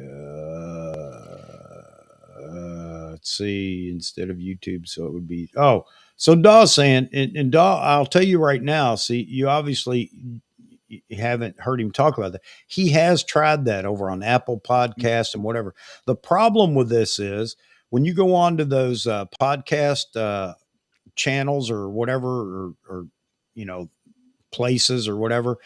Let's see. Instead of YouTube, so it would be. Oh, so Daw's saying, and Daw, I'll tell you right now. See, you obviously you haven't heard him talk about that. He has tried that over on Apple Podcast and whatever. The problem with this is when you go on to those podcast channels or whatever, or you know places or whatever,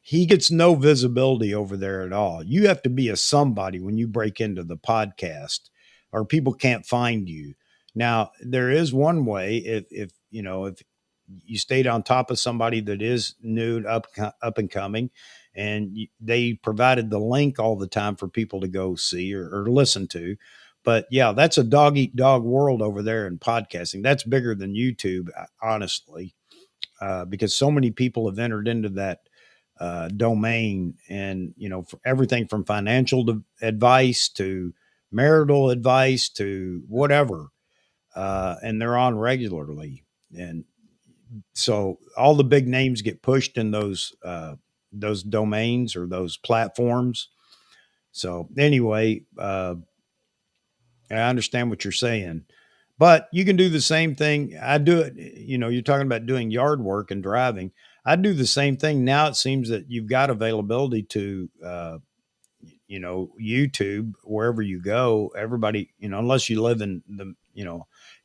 he gets no visibility over there at all. You have to be a somebody when you break into the podcast, or people can't find you. Now, there is one way if you stayed on top of somebody that is new and up and coming, and they provided the link all the time for people to go see or listen to. But yeah, that's a dog eat dog world over there in podcasting. That's bigger than YouTube, honestly, because so many people have entered into that domain, and for everything from financial advice to marital advice to whatever, and they're on regularly, and so all the big names get pushed in those domains or those platforms. So anyway, I understand what you're saying, but you can do the same thing. I do it. You're talking about doing yard work and driving. I do the same thing. Now it seems that you've got availability to, YouTube wherever you go. Everybody, unless you live in the,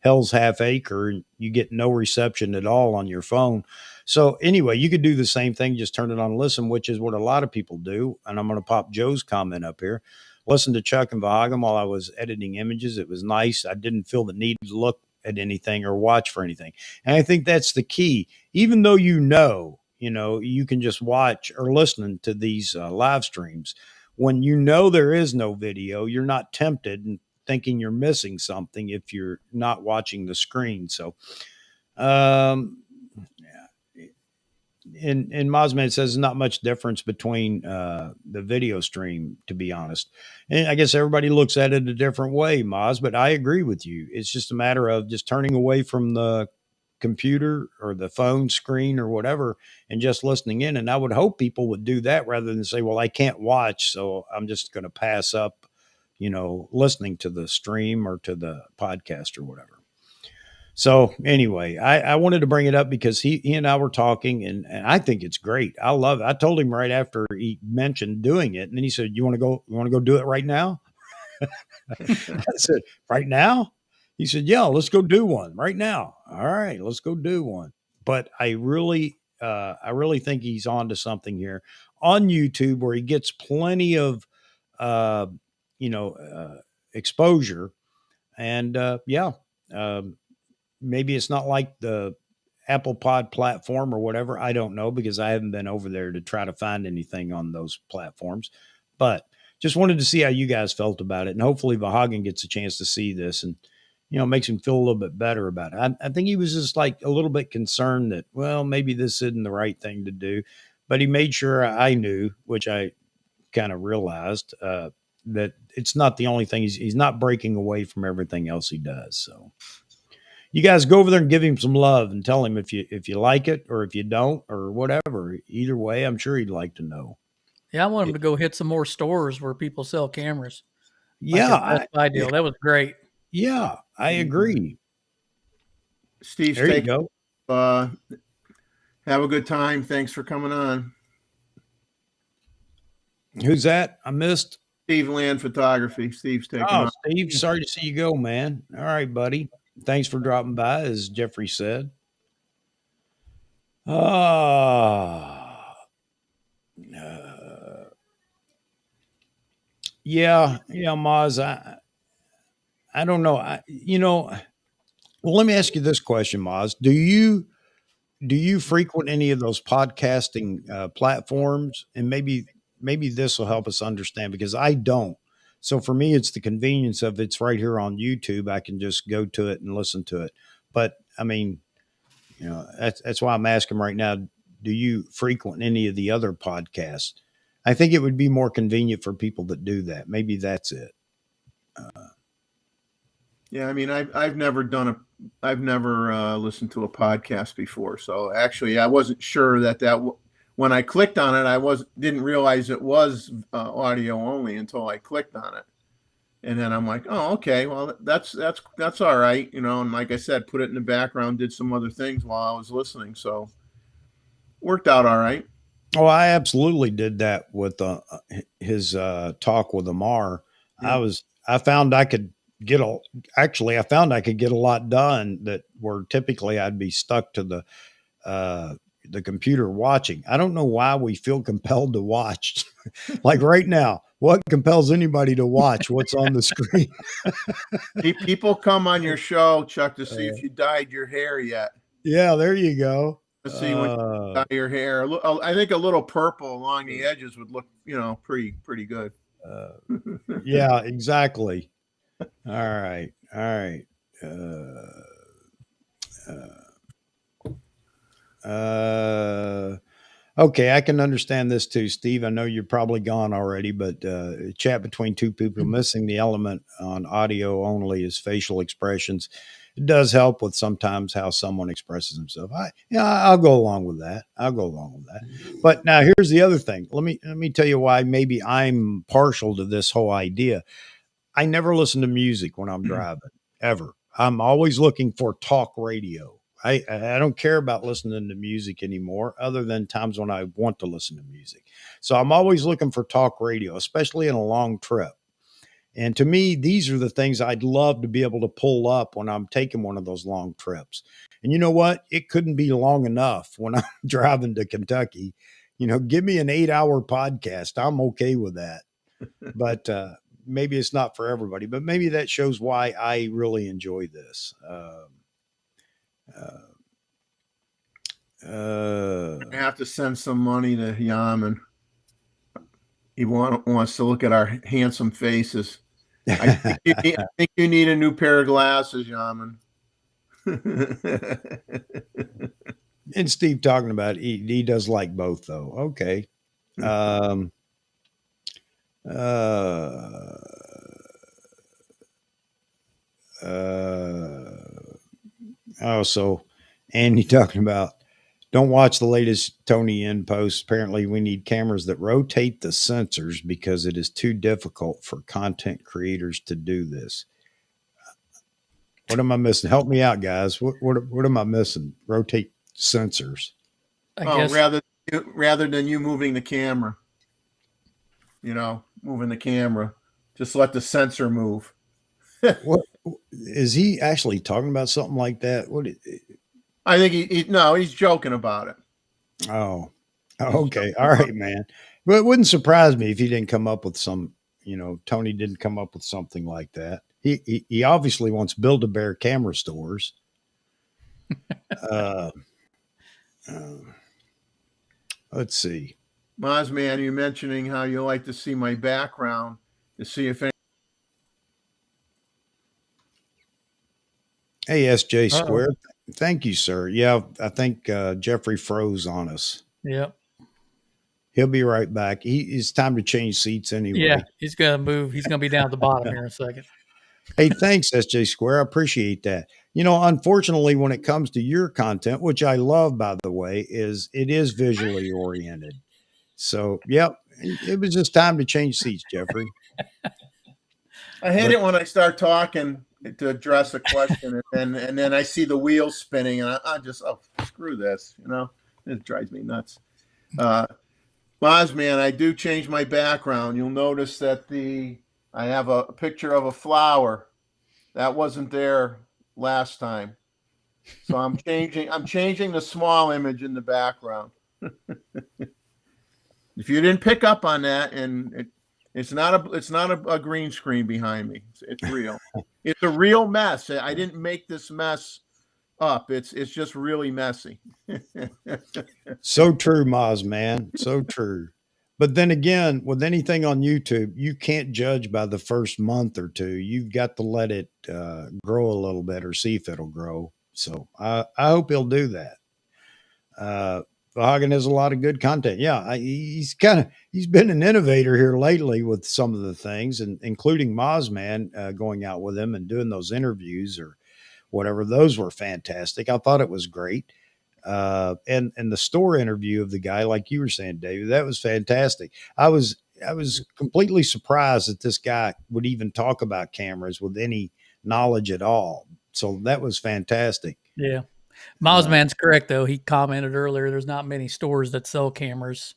hell's half acre, and you get no reception at all on your phone. So anyway, you could do the same thing. Just turn it on and listen, which is what a lot of people do. And I'm going to pop Joe's comment up here. Listen to Chuck and Vahagam while I was editing images. It was nice. I didn't feel the need to look at anything or watch for anything. And I think that's the key. Even though you can just watch or listen to these live streams. When there is no video, you're not tempted and thinking you're missing something if you're not watching the screen. So, um, and Mosman says not much difference between the video stream, to be honest. And I guess everybody looks at it a different way, Moz, but I agree with you. It's just a matter of just turning away from the computer or the phone screen or whatever and just listening in. And I would hope people would do that rather than say, well, I can't watch, so I'm just going to pass up, listening to the stream or to the podcast or whatever. So anyway, I wanted to bring it up because he and I were talking, and I think it's great. I love it. I told him right after he mentioned doing it, and then he said, "You want to go? You want to go do it right now?" I said, "Right now?" He said, "Yeah, let's go do one right now." All right, let's go do one. But I really think he's on to something here on YouTube, where he gets plenty of, uh, exposure, and yeah. Um, Maybe it's not like the Apple Pod platform or whatever. I don't know because I haven't been over there to try to find anything on those platforms. But just wanted to see how you guys felt about it. And hopefully Vahagan gets a chance to see this and, makes him feel a little bit better about it. I think he was just like a little bit concerned that, well, maybe this isn't the right thing to do. But he made sure I knew, which I kind of realized, that it's not the only thing. He's not breaking away from everything else he does. So you guys go over there and give him some love and tell him if you like it or if you don't or whatever. Either way, I'm sure he'd like to know. Yeah, I want him to go hit some more stores where people sell cameras, like Yeah, his Best Buy deal. That was great. yeah, I agree. Steve's There you taking. go. Uh, have a good time. Thanks for coming on. Who's that? I missed. Steve Land Photography. Steve's taking Oh, on. Steve, sorry to see you go, man. All right, buddy. Thanks for dropping by, as Jeffrey said. Ah, yeah, yeah, Maz. I don't know. Well, let me ask you this question, Maz. Do you frequent any of those podcasting platforms? And maybe this will help us understand because I don't. So for me, it's the convenience of it's right here on YouTube. I can just go to it and listen to it. But I mean, that's why I'm asking right now. Do you frequent any of the other podcasts? I think it would be more convenient for people that do that. Maybe that's it. Yeah, I mean, I've never listened to a podcast before. So actually, I wasn't sure when I clicked on it, didn't realize it was audio only until I clicked on it, and then I'm like, oh, okay, well, that's all right, And like I said, put it in the background, did some other things while I was listening, so worked out all right. Oh, I absolutely did that with his talk with Amar. Yeah. I found I could get a actually I found I could get a lot done that were typically I'd be stuck to the computer watching. I don't know why we feel compelled to watch. Like right now, what compels anybody to watch what's on the screen? People come on your show, Chuck, to see if you dyed your hair yet. Yeah, there you go. To see when you dye your hair. I think a little purple along the edges would look, pretty good. Yeah, exactly. All right. All right. Okay, I can understand this too, Steve. I know you're probably gone already, but chat between two people missing the element on audio only is facial expressions. It does help with sometimes how someone expresses himself. I'll go along with that. I'll go along with that. But now here's the other thing. Let me tell you why maybe I'm partial to this whole idea. I never listen to music when I'm driving, ever. I'm always looking for talk radio. I don't care about listening to music anymore, other than times when I want to listen to music. So I'm always looking for talk radio, especially in a long trip. And to me, these are the things I'd love to be able to pull up when I'm taking one of those long trips. And you know what? It couldn't be long enough when I'm driving to Kentucky. Give me an 8-hour podcast. I'm okay with that. But maybe it's not for everybody, but maybe that shows why I really enjoy this. I have to send some money to Yaman. He wants to look at our handsome faces. I think you need a new pair of glasses, Yaman. And Steve talking about he does like both though. Okay. Uh, so Andy talking about don't watch the latest Tony N post. Apparently, we need cameras that rotate the sensors because it is too difficult for content creators to do this. What am I missing? Help me out, guys. What am I missing? Rotate sensors. I Oh, guess. rather than you moving the camera, moving the camera, just let the sensor move. What is he actually talking about? Something like that? What? I think he's joking about it. Oh, He's okay. joking All about right, man. But it wouldn't surprise me if he didn't come up with some, Tony didn't come up with something like that. He obviously wants Build-A-Bear camera stores. Uh, uh, let's see. Mozman, you mentioning how you like to see my background to see if any. Hey, SJ Uh-oh. Square. Thank you, sir. Yeah, I think Jeffrey froze on us. Yep. He'll be right back. It's time to change seats anyway. Yeah, he's gonna move. He's gonna be down at the bottom here in a second. Hey, thanks, SJ Square. I appreciate that. Unfortunately, when it comes to your content, which I love, by the way, it is visually oriented. So, yep, it was just time to change seats, Jeffrey. I hate it when I start talking to address a question and then I see the wheels spinning and I just screw this, it drives me nuts. Mozman, I do change my background. You'll notice that I have a picture of a flower that wasn't there last time, so I'm changing the small image in the background. If you didn't pick up on that, and it's not a green screen behind me. It's real. It's a real mess. I didn't make this mess up. It's just really messy. So true, Moz, man. So true. But then again, with anything on YouTube, you can't judge by the first month or two. You've got to let it grow a little bit or see if it'll grow. So I hope he'll do that. Hagen has a lot of good content. Yeah, he's been an innovator here lately with some of the things, and including Mozman going out with him and doing those interviews or whatever. Those were fantastic. I thought it was great. And the store interview of the guy, like you were saying, David, that was fantastic. I was completely surprised that this guy would even talk about cameras with any knowledge at all. So that was fantastic. Yeah. Mozman's correct though. He commented earlier there's not many stores that sell cameras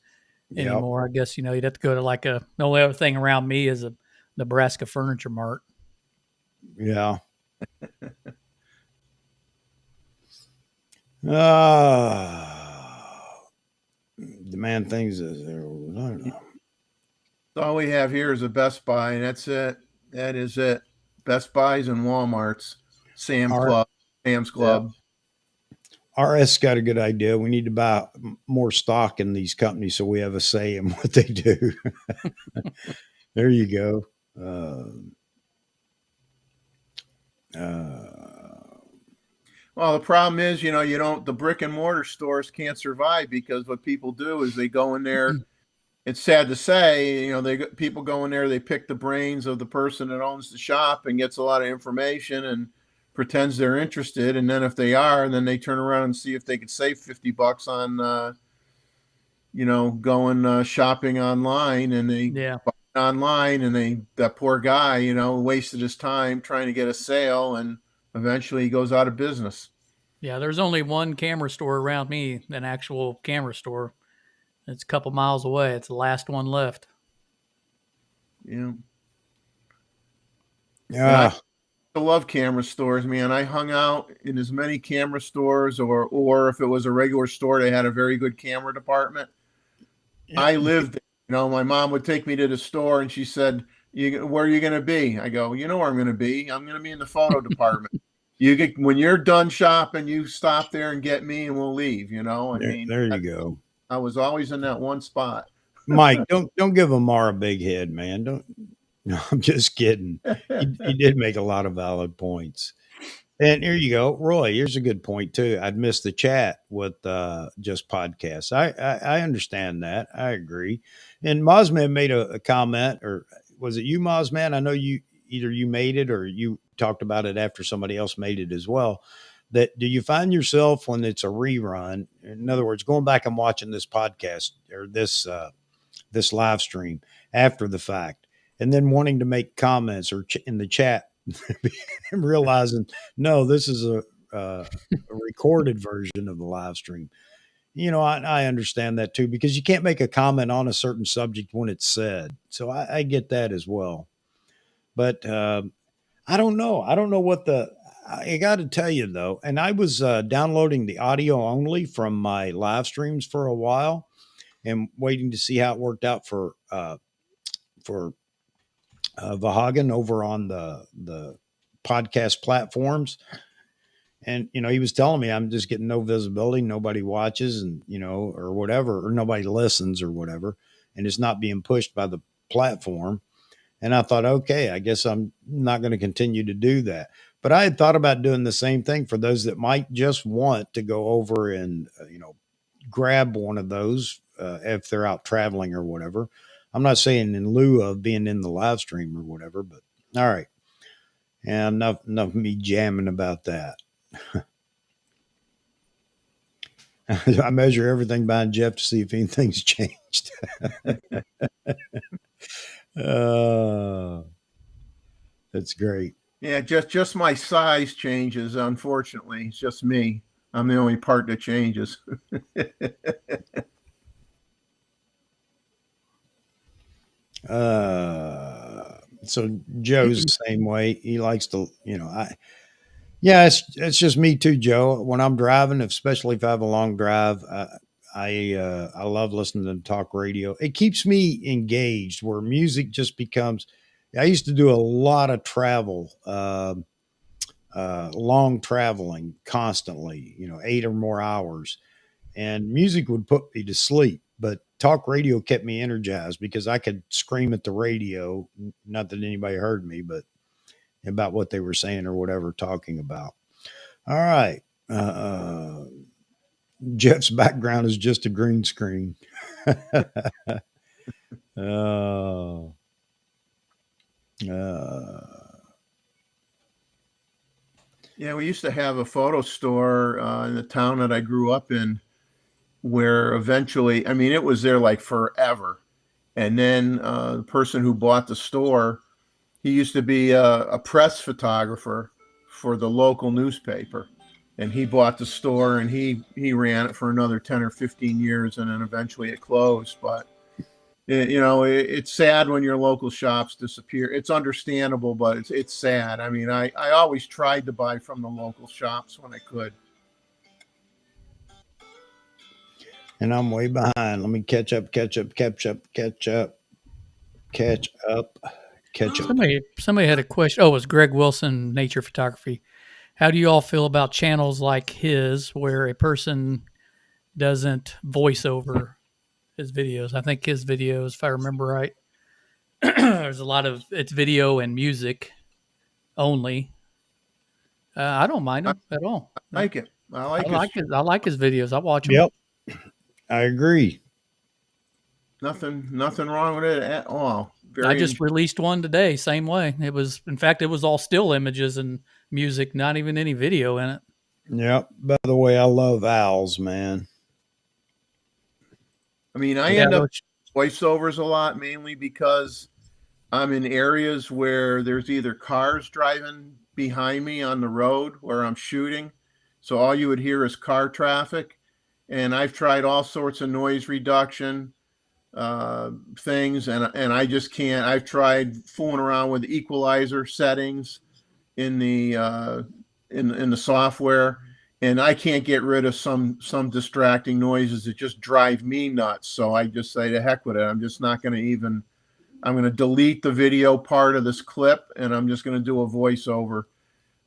anymore. I guess, you'd have to go to the only other thing around me is a Nebraska Furniture Mart. Yeah. Demand things is there. I don't know. All we have here is a Best Buy, and that's it. That is it. Best Buys and Walmarts, Sam's Club. Yeah. RS got a good idea. We need to buy more stock in these companies so we have a say in what they do. There you go. Well, the problem is, the brick and mortar stores can't survive because what people do is they go in there. It's sad to say, people go in there, they pick the brains of the person that owns the shop and gets a lot of information and pretends they're interested. And then if they are, then they turn around and see if they could save $50 on, going shopping online, and they buy it online, and that poor guy, wasted his time trying to get a sale, and eventually he goes out of business. Yeah, there's only one camera store around me, an actual camera store. It's a couple miles away. It's the last one left. Yeah. Yeah. I love camera stores, man. I hung out in as many camera stores, or if it was a regular store, they had a very good camera department. Yeah. I lived there. My mom would take me to the store and she said, where are you going to be? I go, where I'm going to be? I'm going to be in the photo department. When you're done shopping, you stop there and get me and we'll leave, There you go. I was always in that one spot. Mike, don't give Amar a big head, man. No, I'm just kidding. He did make a lot of valid points. And here you go. Roy, here's a good point too. I'd missed the chat with just podcasts. I understand that. I agree. And Mozman made a comment, or was it you, Mozman? I know either you made it or you talked about it after somebody else made it as well. That do you find yourself when it's a rerun? In other words, going back and watching this podcast or this live stream after the fact, and then wanting to make comments or in the chat and realizing, no, this is a recorded version of the live stream. I understand that too, because you can't make a comment on a certain subject when it's said. So I get that as well. But I don't know. I don't know what I got to tell you though, and I was downloading the audio only from my live streams for a while and waiting to see how it worked out for Vahagen over on the podcast platforms. And he was telling me I'm just getting no visibility, nobody watches, and or whatever, or nobody listens or whatever, and it's not being pushed by the platform. And I thought, okay, I guess I'm not going to continue to do that. But I had thought about doing the same thing for those that might just want to go over and grab one of those if they're out traveling or whatever. I'm not saying in lieu of being in the live stream or whatever, but all right. And enough of me jamming about that. I measure everything behind Jeff to see if anything's changed. That's great. Yeah, just my size changes. Unfortunately, it's just me. I'm the only part that changes. So Joe's the same way. He likes to, yeah, it's just me too, Joe. When I'm driving, especially if I have a long drive, I love listening to talk radio. It keeps me engaged. Where music just becomes. I used to do a lot of travel, long traveling constantly. 8 or more hours, and music would put me to sleep. But talk radio kept me energized because I could scream at the radio. Not that anybody heard me, but about what they were saying or whatever talking about. All right. Jeff's background is just a green screen. Oh. Yeah, we used to have a photo store in the town that I grew up in, where eventually, I mean, it was there like forever. And then the person who bought the store, he used to be a press photographer for the local newspaper. And he bought the store and he ran it for another 10 or 15 years, and then eventually it closed. But it's sad when your local shops disappear. It's understandable, but it's sad. I mean, I always tried to buy from the local shops when I could. And I'm way behind. Let me catch up. Somebody had a question. Oh, it was Greg Wilson, Nature Photography. How do you all feel about channels like his where a person doesn't voice over his videos? I think his videos, if I remember right, there's a lot of it's video and music only. I don't mind him at all. I like it. I like I like his videos. I watch them. Yep, I agree. Nothing wrong with it at all. I just released one today, same way. It was, in fact, it was all still images and music, not even any video in it. Yep. By the way, I love owls, man. I mean, I end up voiceovers a lot, mainly because I'm in areas where there's either cars driving behind me on the road where I'm shooting. So all you would hear is car traffic. And I've tried all sorts of noise reduction things, and I just can't. I've tried fooling around with equalizer settings in the in the software, and I can't get rid of some distracting noises that just drive me nuts. So I just say to heck with it. I'm just not going to even. I'm going to delete the video part of this clip, and I'm just going to do a voiceover.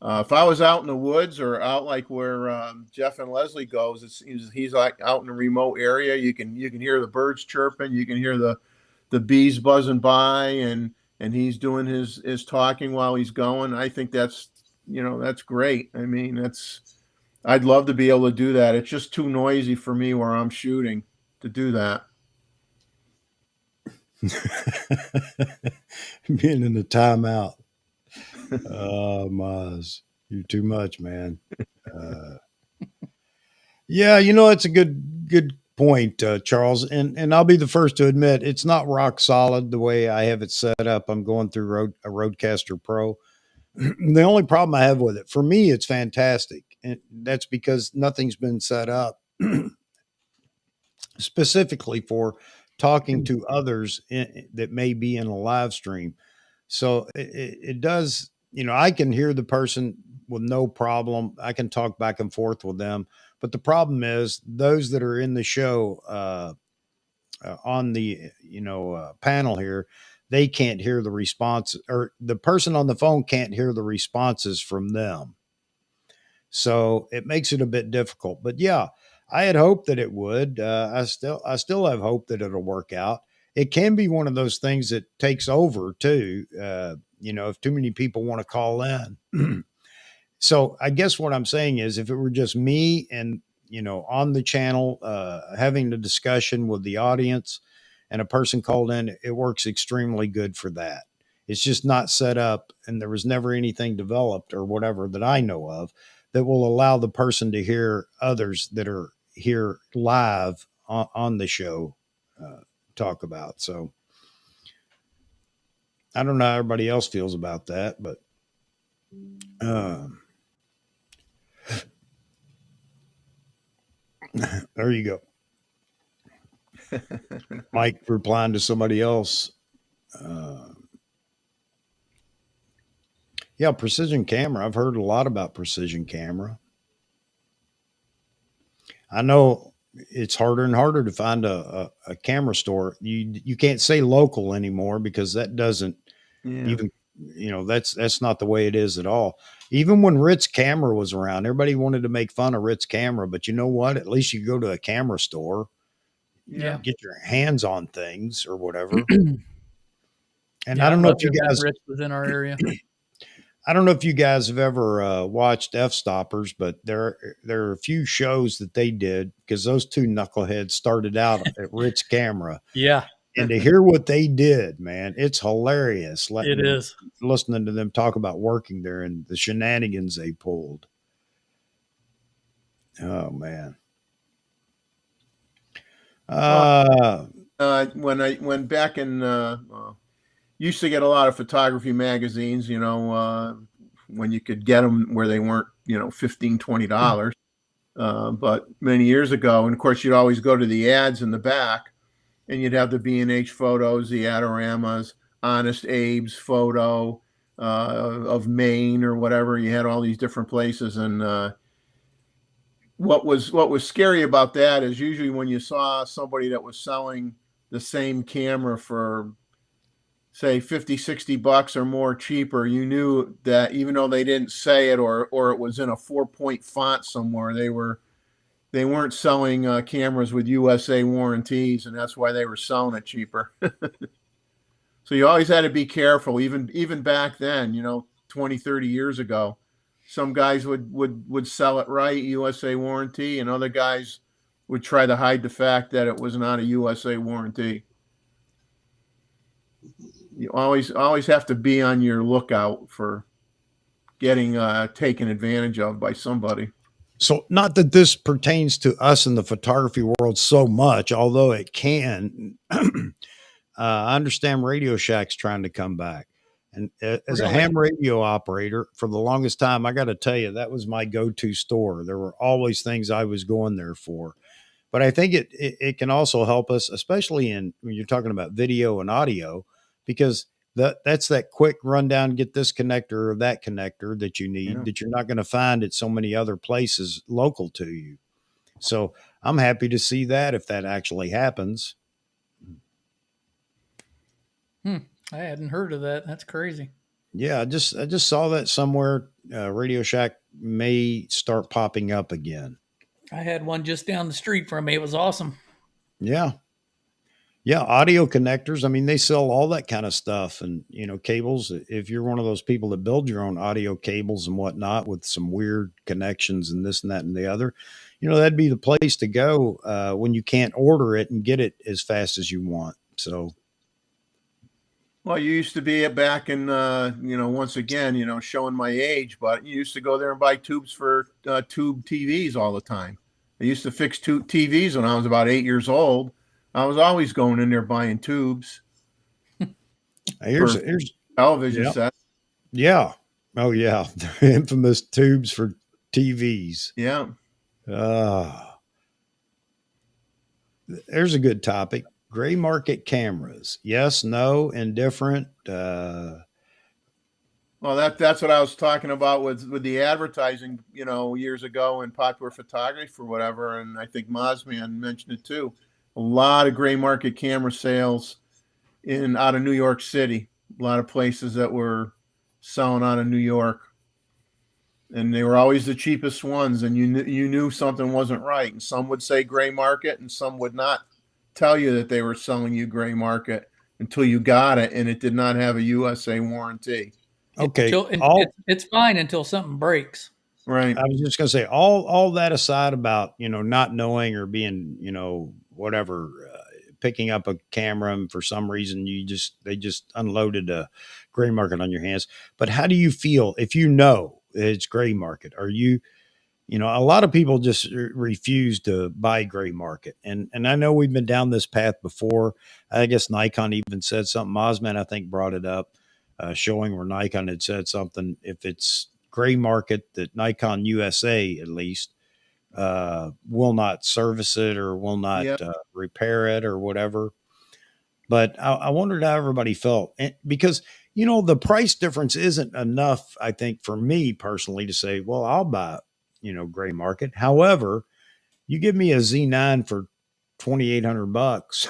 If I was out in the woods or out like where Jeff and Leslie goes, he's like out in a remote area. You can hear the birds chirping, you can hear the bees buzzing by, and he's doing his talking while he's going. I think that's great. I mean, I'd love to be able to do that. It's just too noisy for me where I'm shooting to do that. Being in the timeout. Oh, Maz, you're too much, man. Yeah, it's a good point, Charles. And I'll be the first to admit it's not rock solid the way I have it set up. I'm going through a Roadcaster Pro, The only problem I have with it, for me, it's fantastic. And that's because nothing's been set up specifically for talking to others that may be in a live stream. So it does, I can hear the person with no problem. I can talk back and forth with them. But the problem is those that are in the show on the, panel here, they can't hear the response, or the person on the phone can't hear the responses from them. So it makes it a bit difficult. But yeah, I had hoped that it would. I still have hope that it'll work out. It can be one of those things that takes over too. If too many people want to call in. So I guess what I'm saying is, if it were just me and on the channel having the discussion with the audience, and a person called in, it works extremely good for that. It's just not set up, and there was never anything developed or whatever that I know of that will allow the person to hear others that are here live on the show talk about. So I don't know how everybody else feels about that, but there you go. Mike replying to somebody else. Yeah, precision camera. I've heard a lot about precision camera. I know it's harder and harder to find a camera store. You can't say local anymore, because that doesn't even, that's not the way it is at all. Even when Ritz Camera was around, everybody wanted to make fun of Ritz Camera, but you know what? At least you go to a camera store, Yeah. get your hands on things or whatever. And Yeah, I don't know if you guys, Rich was in our area. I don't know if you guys have ever watched F Stoppers, but there are a few shows that they did, because those two knuckleheads started out at Ritz Camera. Yeah, And to hear what they did, man, it's hilarious. it is. Listening to them talk about working there and the shenanigans they pulled. Oh man. When back in used to get a lot of photography magazines, when you could get them where they weren't, $15, $20. But many years ago, and of course, you'd always go to the ads in the back, and you'd have the B&H photos, the Adoramas, Honest Abe's photo of Maine or whatever. You had all these different places, and what was scary about that is usually when you saw somebody that was selling the same camera for, say, $50-$60 or more cheaper, you knew that even though they didn't say it, or it was in a 4-point font somewhere, they weren't selling cameras with USA warranties, and that's why they were selling it cheaper. So you always had to be careful, even back then, 20, 30 years ago. Some guys would sell it right, USA warranty, and other guys would try to hide the fact that it was not a USA warranty. You always have to be on your lookout for getting taken advantage of by somebody. So not that this pertains to us in the photography world so much, although it can. I understand Radio Shack's trying to come back. And as a ham radio operator for the longest time, I got to tell you, that was my go-to store. There were always things I was going there for. But I think it can also help us, especially when you're talking about video and audio, because that's that quick rundown, get this connector or that connector that you need, that you're not going to find at so many other places local to you. So I'm happy to see that, if that actually happens. I hadn't heard of that. That's crazy. Yeah, I just saw that somewhere. Radio Shack may start popping up again. I had one just down the street from me. It was awesome. Yeah. Yeah, audio connectors. I mean, they sell all that kind of stuff, and cables. If you're one of those people that build your own audio cables and whatnot with some weird connections and this and that and the other, that'd be the place to go when you can't order it and get it as fast as you want. So, well, you used to be back in, once again, showing my age, but you used to go there and buy tubes for tube TVs all the time. I used to fix tube TVs when I was about 8 years old. I was always going in there buying tubes. Here's television sets. Yeah. Oh yeah, the infamous tubes for TVs. Yeah. Ah, there's a good topic. Gray market cameras. Yes, no, indifferent. Well, that's what I was talking about with the advertising, years ago in popular photography or whatever, and I think Mosman mentioned it too. A lot of gray market camera sales in out of New York City. A lot of places that were selling out of New York, and they were always the cheapest ones, and you knew something wasn't right. And some would say gray market, and some would not tell you that they were selling you gray market until you got it, and it did not have a USA warranty. Okay, And all it's fine until something breaks. Right. I was just going to say all that aside about not knowing or being whatever picking up a camera and for some reason they just unloaded a gray market on your hands. But how do you feel if you know it's gray market? Are you a lot of people just refuse to buy gray market, and I know we've been down this path before. I guess Nikon even said something. Osman, I think, brought it up, showing where Nikon had said something. If it's gray market, that Nikon USA at least will not service it or will not Yeah. repair it or whatever. But I wondered how everybody felt because the price difference isn't enough. I think for me personally to say, well, I'll buy gray market. However, you give me a Z9 for $2,800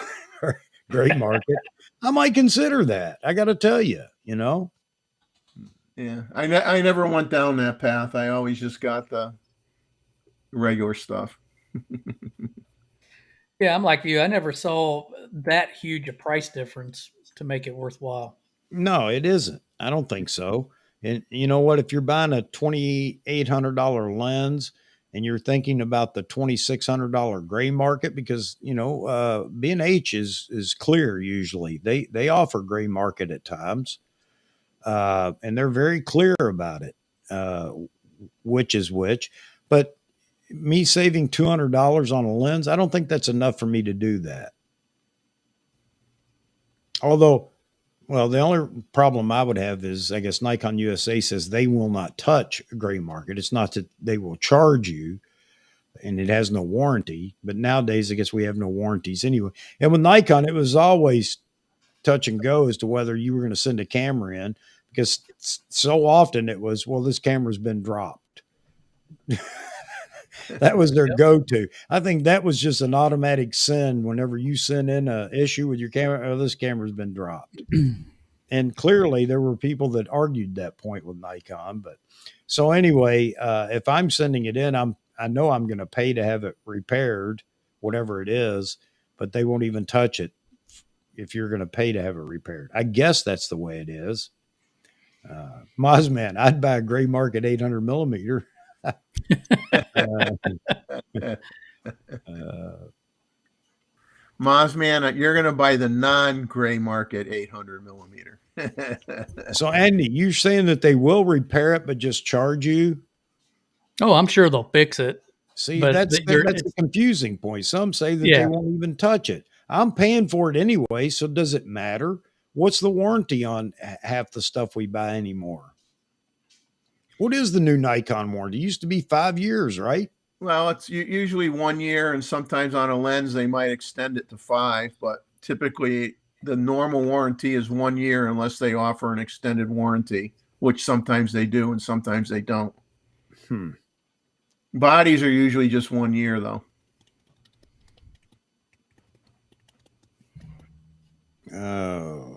gray market, I might consider that. I got to tell you. Yeah, I never went down that path. I always just got the regular stuff. Yeah, I'm like you. I never saw that huge a price difference to make it worthwhile. No, it isn't. I don't think so. And you know what? If you're buying a $2,800 lens and you're thinking about the $2,600 gray market, because B&H is clear usually. They offer gray market at times, and they're very clear about it, which is which. But me saving $200 on a lens, I don't think that's enough for me to do that. Although, well, the only problem I would have is I guess Nikon USA says they will not touch a gray market. It's not that they will charge you and it has no warranty, but nowadays I guess we have no warranties anyway. And with Nikon, it was always touch and go as to whether you were going to send a camera in because so often it was, well, this camera's been dropped. That was their Yep. go-to. I think that was just an automatic send whenever you send in a issue with your camera. Oh, this camera's been dropped. And clearly there were people that argued that point with Nikon. But so anyway, if I'm sending it in, I know I'm going to pay to have it repaired, whatever it is, but they won't even touch it if you're going to pay to have it repaired. I guess that's the way it is. Mozman, I'd buy a gray market 800 millimeter. Mosman, you're going to buy the non-gray market 800 millimeter. So Andy, you're saying that they will repair it, but just charge you? Oh, I'm sure they'll fix it. See, But that's a confusing point. Some say that they yeah, won't even touch it. I'm paying for it anyway, so does it matter? What's the warranty on half the stuff we buy anymore? What is the new Nikon warranty? It used to be 5 years, right? Well, it's usually 1 year, and sometimes on a lens they might extend it to 5, but typically the normal warranty is 1 year unless they offer an extended warranty, which sometimes they do and sometimes they don't. Hmm. Bodies are usually just 1 year, though. Oh.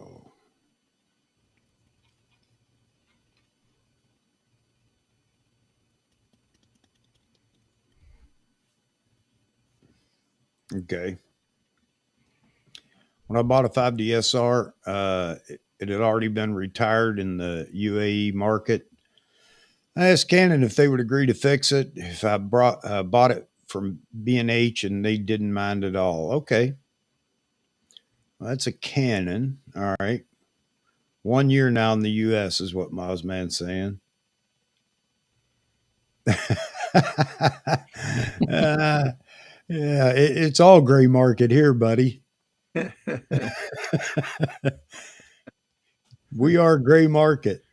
Okay. When I bought a 5DSR, it had already been retired in the UAE market. I asked Canon if they would agree to fix it if I bought it from B&H, and they didn't mind at all. Okay. Well, that's a Canon. All right. 1 year now in the U.S. is what Mozman's saying. Yeah, it's all gray market here, buddy. We are gray market.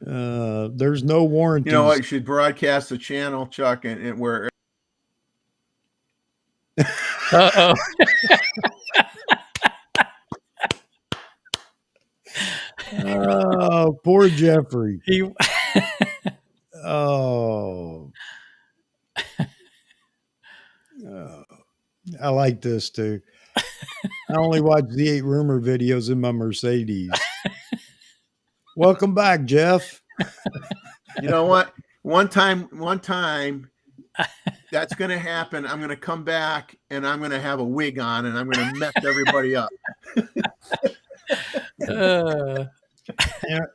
There's no warranties. You know what? You should broadcast the channel, Chuck, and where. Uh-oh. Oh, poor Jeffrey. He, Oh. I like this too. I only watch Z8 rumor videos in my Mercedes. Welcome back, Jeff. You know what? One time, that's going to happen. I'm going to come back and I'm going to have a wig on and I'm going to mess everybody up.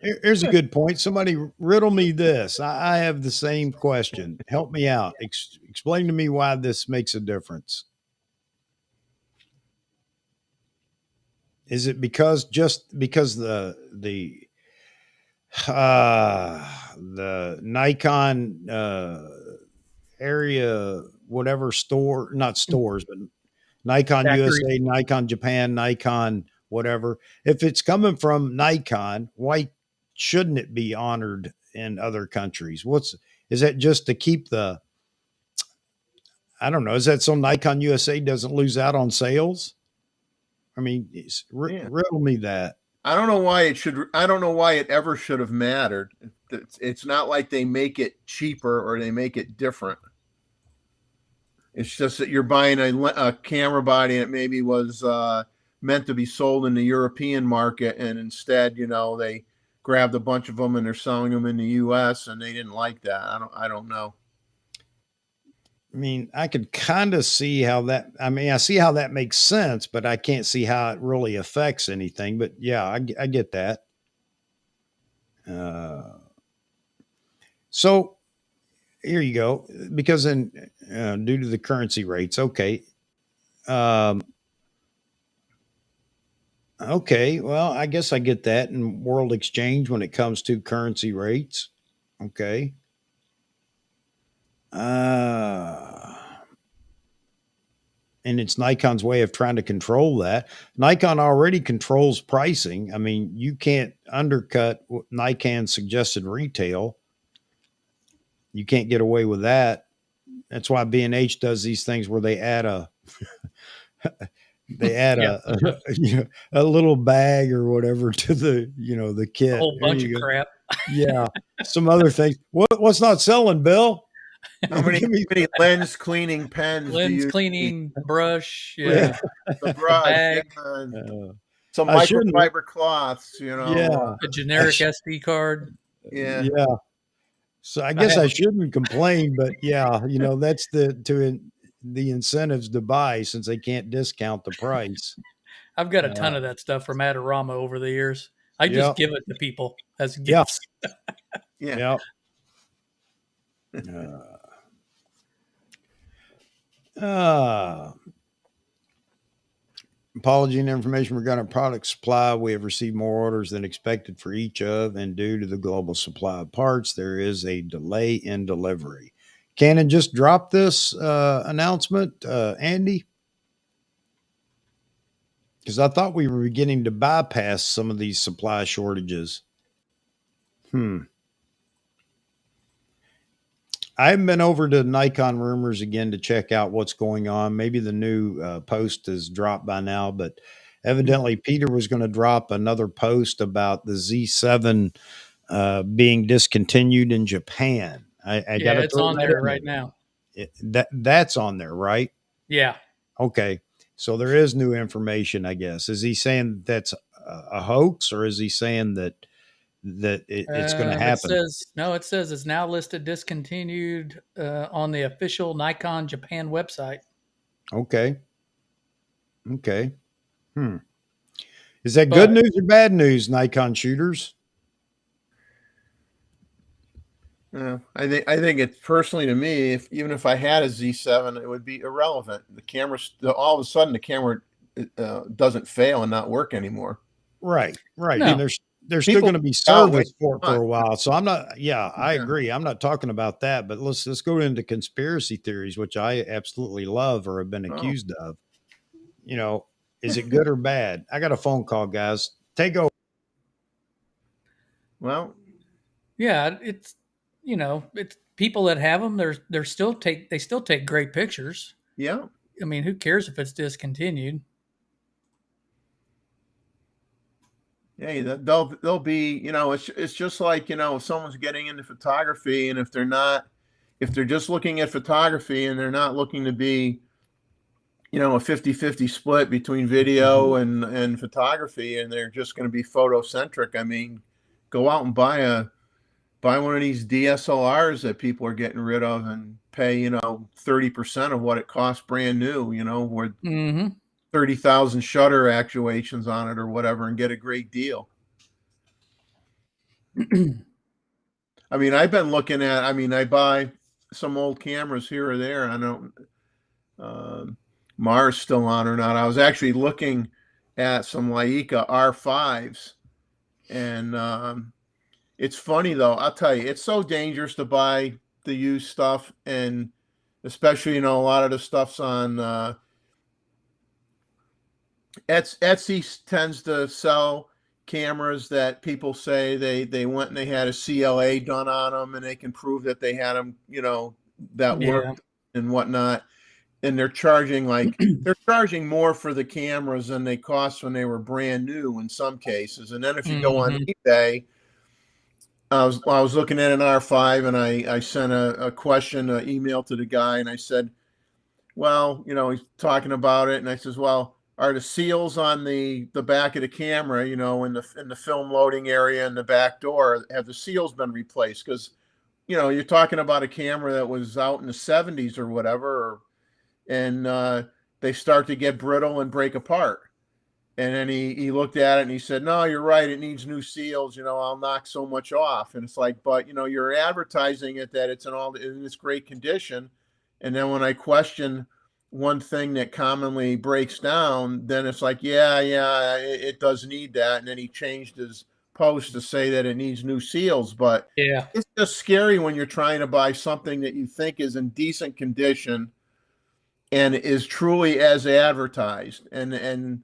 Here's a good point. Somebody riddle me this. I have the same question. Help me out. Explain to me why this makes a difference. Is it because the Nikon area, whatever store, not stores, but Nikon Factory. USA, Nikon Japan, Nikon whatever. If it's coming from Nikon, why shouldn't it be honored in other countries? Is that just to keep I don't know. Is that so Nikon USA doesn't lose out on sales? I mean, riddle me that. I don't know why it should. I don't know why it ever should have mattered. It's not like they make it cheaper or they make it different. It's just that you're buying a camera body and it maybe was meant to be sold in the European market, and instead, they grabbed a bunch of them and they're selling them in the U.S. and they didn't like that. I don't know. I mean, I could kind of see how that. I mean, I see how that makes sense, but I can't see how it really affects anything. But yeah, I get that. So here you go. Because due to the currency rates, okay. Okay, well, I guess I get that in world exchange when it comes to currency rates. Okay. And it's Nikon's way of trying to control that. Nikon already controls pricing. I mean, you can't undercut what Nikon's suggested retail. You can't get away with that. That's why B&H does these things where they add a a little bag or whatever to the kit. A whole bunch of crap. Yeah, some other things. What's not selling, Bill? How many lens cleaning pens? Lens cleaning brush, yeah, the brush, bag. Some microfiber cloths, Yeah, a generic SD card. Yeah. So I guess I shouldn't complain, but yeah, that's the incentives to buy since they can't discount the price. I've got a ton of that stuff from Adorama over the years. I just give it to people as gifts. Yeah. Apology and information regarding product supply. We have received more orders than expected for each of, and due to the global supply of parts, there is a delay in delivery. Canon just dropped this announcement, Andy, because I thought we were beginning to bypass some of these supply shortages. I haven't been over to Nikon Rumors again to check out what's going on. Maybe the new post has dropped by now, but evidently Peter was going to drop another post about the Z7 being discontinued in Japan. I got it's on there right now. That's on there, right? Yeah. Okay. So there is new information, I guess. Is he saying that's a hoax, or is he saying that it's going to happen? It says it's now listed discontinued on the official Nikon Japan website. Okay. Is that good news or bad news, Nikon shooters? I think it's personally to me, even if I had a Z7, it would be irrelevant. The camera, all of a sudden, the camera doesn't fail and not work anymore. Right. No. And there's still going to be service for a while. So I'm not. Yeah, I agree. I'm not talking about that. But let's go into conspiracy theories, which I absolutely love or have been accused of. Is it good or bad? I got a phone call, guys. Take over. Well, Yeah, it's it's people that have them. They still take great pictures. Yeah. I mean, who cares if it's discontinued? Hey, they'll be, it's just like, if someone's getting into photography, and if they're just looking at photography and they're not looking to be, a 50-50 split between video and photography, and they're just going to be photocentric. I mean, go out and buy one of these DSLRs that people are getting rid of, and pay, 30% of what it costs brand new, with Mm-hmm. 30,000 shutter actuations on it or whatever, and get a great deal. I mean, I buy some old cameras here or there. I don't, Mars still on or not. I was actually looking at some Leica R5s, and it's funny though. I'll tell you, it's so dangerous to buy the used stuff, and especially, a lot of the stuff's on Etsy tends to sell cameras that people say they went and they had a CLA done on them, and they can prove that they had them, that Yeah. worked and whatnot. And they're charging more for the cameras than they cost when they were brand new in some cases. And then if you go on Mm-hmm. eBay, I was looking at an R5, and I sent a question, email to the guy, and I said, well, he's talking about it, and I says, well, are the seals on the back of the camera, in the film loading area in the back door, have the seals been replaced? Because you're talking about a camera that was out in the 70s or whatever, and they start to get brittle and break apart. And then he looked at it and he said, no, you're right, it needs new seals. I'll knock so much off. And it's like, but you're advertising it that it's in this great condition. And then when I question one thing that commonly breaks down, then it's like, yeah, it does need that. And then he changed his post to say that it needs new seals. But Yeah. it's just scary when you're trying to buy something that you think is in decent condition and is truly as advertised. And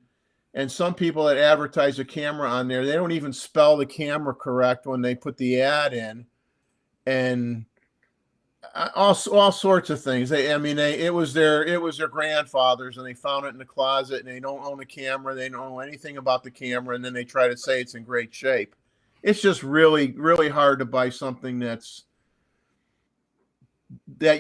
some people that advertise a camera on there, they don't even spell the camera correct when they put the ad in, and all sorts of things. It was their grandfather's, and they found it in the closet, and they don't own a camera, they don't know anything about the camera, and then they try to say it's in great shape. It's just really, really hard to buy something that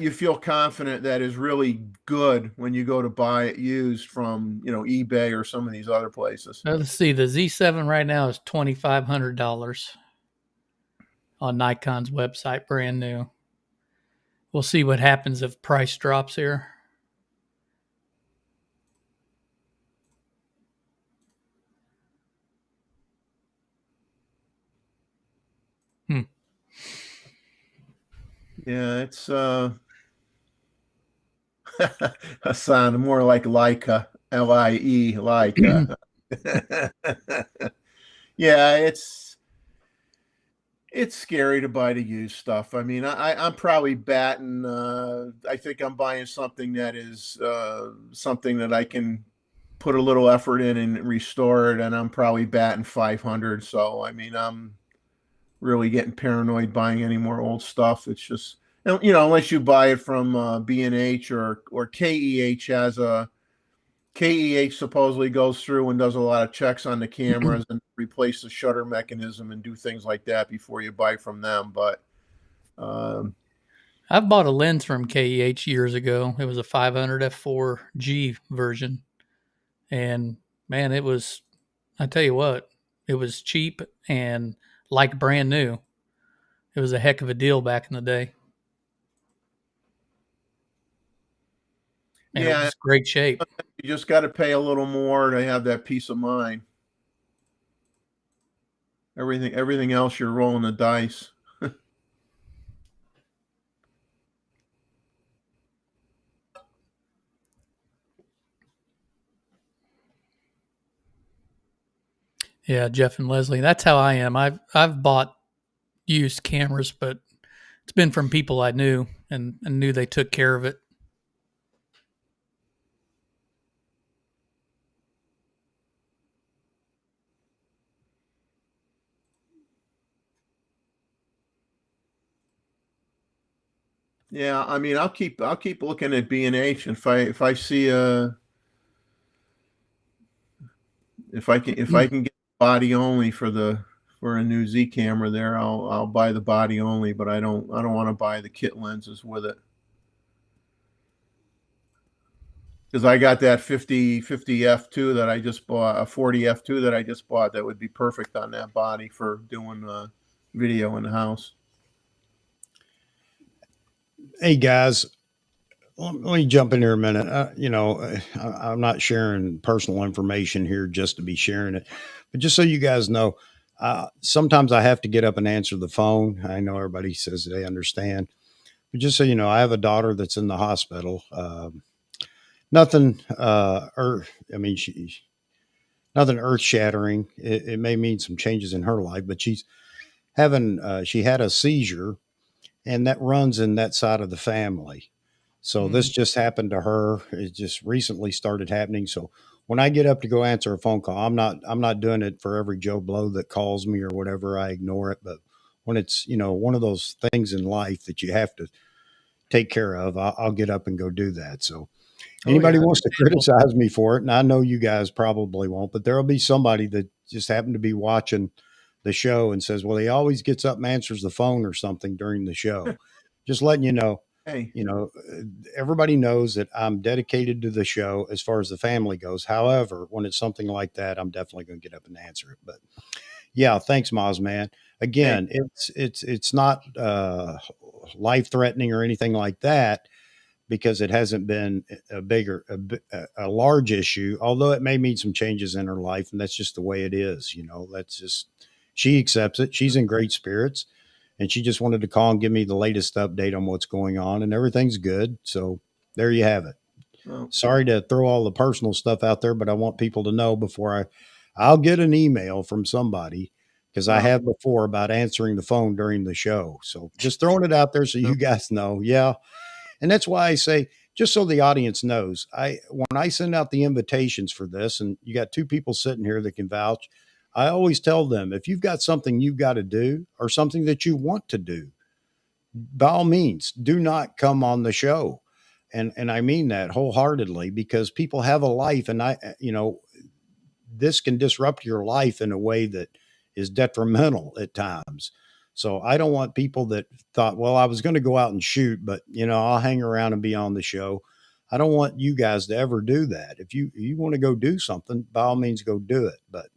you feel confident that is really good when you go to buy it used from, eBay or some of these other places. Let's see. The Z7 right now is $2,500 on Nikon's website, brand new. We'll see what happens if price drops here. Hmm. Yeah, it's a sound more like Leica, Lie, Leica. Yeah, it's scary to buy the used stuff. I mean, I'm probably batting. I think I'm buying something that is something that I can put a little effort in and restore it, and I'm probably batting 500. So I mean, I'm really getting paranoid buying any more old stuff. It's just, unless you buy it from B&H or KEH. Has a KEH supposedly goes through and does a lot of checks on the cameras and replace the shutter mechanism and do things like that before you buy from them. But um, I've bought a lens from KEH years ago. It was a 500 f4G version. And man, I tell you what, it was cheap and like brand new. It was a heck of a deal back in the day. And it yeah, was great shape. you just got to pay a little more to have that peace of mind. Everything else, you're rolling the dice. Yeah, Jeff and Leslie. That's how I am. I've bought used cameras, but it's been from people I knew and knew they took care of it. Yeah, I mean, I'll keep looking at B&H. If I see a if I can get body only for a new Z camera there, I'll buy the body only, but I don't want to buy the kit lenses with it. Because I got that 50 f2 that I just bought, a 40 f2 that I just bought, that would be perfect on that body for doing video in the house. Hey guys, let me jump in here a minute. I'm not sharing personal information here just to be sharing it, but just so you guys know, sometimes I have to get up and answer the phone. I know everybody says they understand, but just so you know, I have a daughter that's in the hospital. Nothing, I mean, nothing earth shattering. It may mean some changes in her life, but she had a seizure, and that runs in that side of the family. So this just happened to her. It just recently started happening. So when I get up to go answer a phone call, I'm not doing it for every Joe Blow that calls me or whatever. I ignore it. But when it's, one of those things in life that you have to take care of, I'll get up and go do that. So Oh anybody yeah, wants to understandable. criticize me for it, and I know you guys probably won't, but there'll be somebody that just happened to be watching the show and says, "Well, he always gets up and answers the phone or something during the show." Just letting you know, Hey, you know, everybody knows that I'm dedicated to the show as far as the family goes. However, when it's something like that, I'm definitely going to get up and answer it. But yeah, thanks, Moz man. hey, Again, it's not life threatening or anything like that because it hasn't been a large issue, although it may mean some changes in her life, and that's just the way it is. That's just she accepts it. She's in great spirits, and she just wanted to call and give me the latest update on what's going on, and everything's good. So there you have it. well, Sorry to throw all the personal stuff out there, but I want people to know before I'll get an email from somebody because I well, have before about answering the phone during the show. So just throwing it out there so well, you guys know. Yeah, and that's why I say, just so the audience knows, when I send out the invitations for this, and you got two people sitting here that can vouch, I always tell them if you've got something you've got to do or something that you want to do, by all means, do not come on the show. And I mean that wholeheartedly because people have a life, and this can disrupt your life in a way that is detrimental at times. So I don't want people that thought, well, I was going to go out and shoot, but I'll hang around and be on the show. I don't want you guys to ever do that. If you want to go do something, by all means go do it. But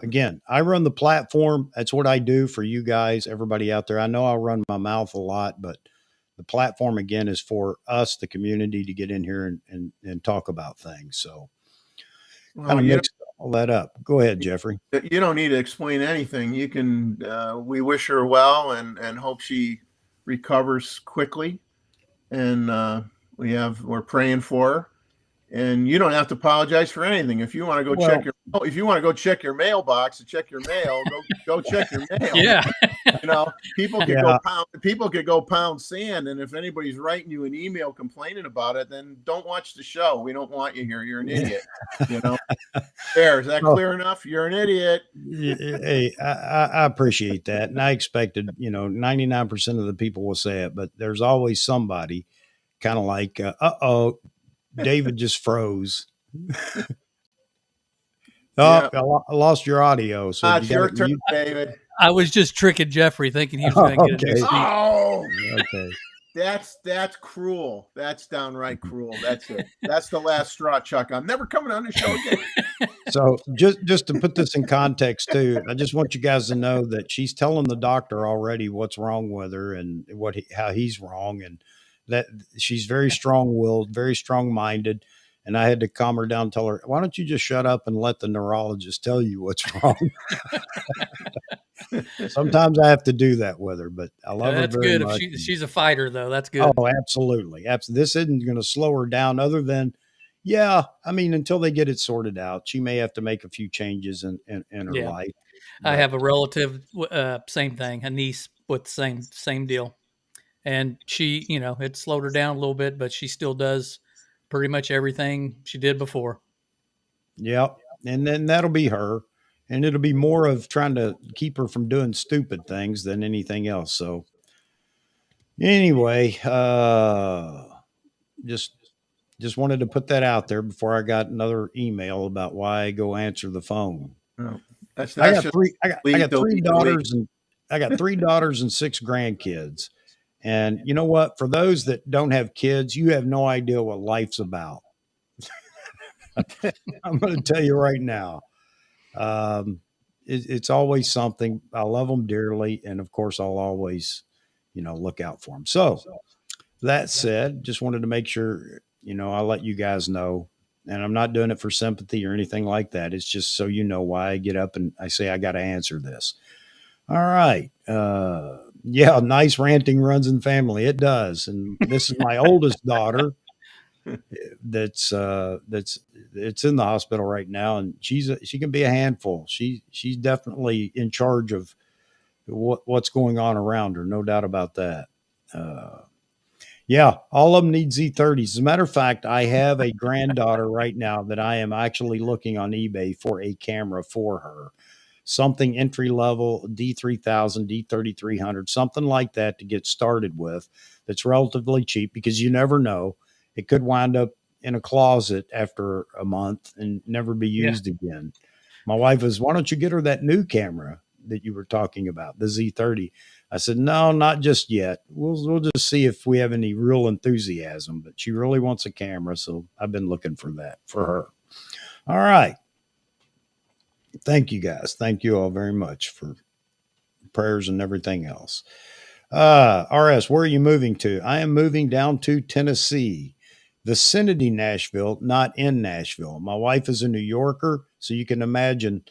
again, I run the platform. That's what I do for you guys, everybody out there. I know I run my mouth a lot, but the platform again is for us, the community, to get in here and talk about things. So kind well, of mixed all that up. Go ahead, Jeffrey. you don't need to explain anything. You can. We wish her well and hope she recovers quickly. And we're praying for her. And you don't have to apologize for anything. If you want to go check Well, your if you want to go check your mailbox and check your mail, go check your mail. Yeah, yeah, People could go pound sand, and if anybody's writing you an email complaining about it, then don't watch the show. We don't want you here. You're an idiot. You know. There, is that oh, clear enough? You're an idiot. hey, I appreciate that, and I expected 99% of the people will say it, but there's always somebody kind of like, oh, David just froze. Oh, Yeah. I lost your audio. So you It's got your it. turn, David. I was just tricking Jeffrey, thinking he was Oh, going to get a new okay, seat. Oh, okay. that's cruel. That's downright cruel. That's it. That's the last straw, Chuck. I'm never coming on the show again. So just to put this in context too, I just want you guys to know that she's telling the doctor already what's wrong with her and how he's wrong, and that she's very strong-willed, very strong-minded. And I had to calm her down, and tell her, "Why don't you just shut up and let the neurologist tell you what's wrong?" Sometimes I have to do that with her, but I love her That's very good. If much. she's a fighter, though, that's good. Oh, absolutely. Absolutely. This isn't going to slow her down other than, yeah, I mean, until they get it sorted out, she may have to make a few changes in her Yeah, life. I But have a relative, same thing, a niece with the same deal, and she, it slowed her down a little bit, but she still does pretty much everything she did before. yeah, and then that'll be her. And it'll be more of trying to keep her from doing stupid things than anything else. So Anyway, just just wanted to put that out there before I got another email about why I go answer the phone. No, that's I that's got just three. I got three delete. daughters and I got three daughters and six grandkids. And you know what? For those that don't have kids, you have no idea what life's about. I'm going to tell you right now. Um, it's always something. I love them dearly, and of course, I'll always, look out for them. So that said, just wanted to make sure, I let you guys know. And I'm not doing it for sympathy or anything like that. It's just so you know why I get up and I say I got to answer this. All right. Yeah, nice ranting runs in family. It does. And this is my oldest daughter that's it's in the hospital right now, and she can be a handful. She's definitely in charge of what's going on around her, no doubt about that. Uh, yeah, all of them need Z30s. As a matter of fact, I have a granddaughter right now that I am actually looking on eBay for a camera for her. Something entry level, D3000, D3300, something like that to get started with that's relatively cheap because you never know. It could wind up in a closet after a month and never be Yeah. used again. My wife was, why don't you get her that new camera that you were talking about, the Z30? I said, no, not just yet. We'll just see if we have any real enthusiasm. But she really wants a camera, so I've been looking for that for her. All right. Thank you guys. Thank you all very much for prayers and everything else. RS, where are you moving to? I am moving down to Tennessee, vicinity Nashville, not in Nashville. My wife is a New Yorker, so you can imagine,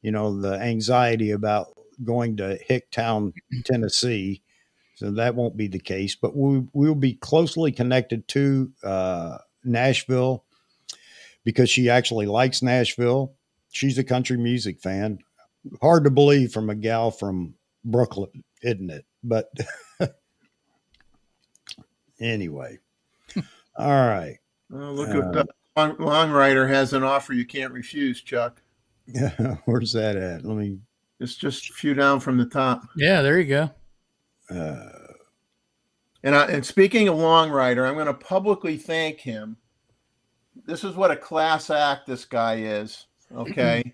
the anxiety about going to Hicktown, Tennessee. So that won't be the case, but we'll be closely connected to Nashville because she actually likes Nashville. She's a country music fan. Hard to believe from a gal from Brooklyn, isn't it? But anyway, all right. Look at Long Rider has an offer you can't refuse, Chuck. Where's that at? Let me. It's just a few down from the top. Yeah, there you go. And speaking of Long Rider, I'm going to publicly thank him. This is what a class act this guy is. Okay.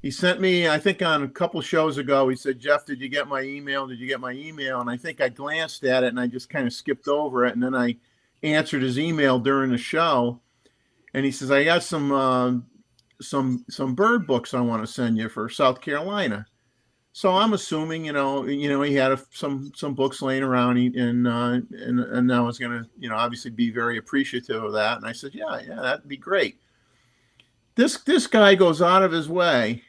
He sent me, I think on a couple shows ago, he said, Jeff, did you get my email? Did you get my email? And I think I glanced at it and I just kind of skipped over it. And then I answered his email during the show. And he says, I got some bird books I want to send you for South Carolina. So I'm assuming, he had some books laying around, and now I was going to, obviously be very appreciative of that. And I said, yeah, that'd be great. This guy goes out of his way,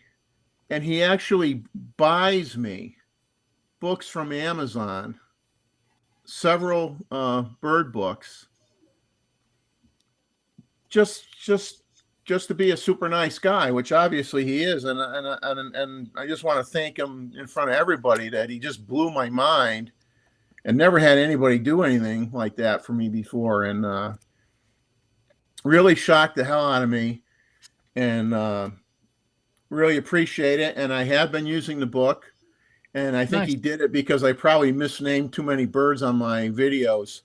and he actually buys me books from Amazon, several bird books, just to be a super nice guy, which obviously he is, and I just want to thank him in front of everybody that he just blew my mind, and never had anybody do anything like that for me before, and really shocked the hell out of me, and really appreciate it. And I have been using the book, and I think Nice. he did it because I probably misnamed too many birds on my videos.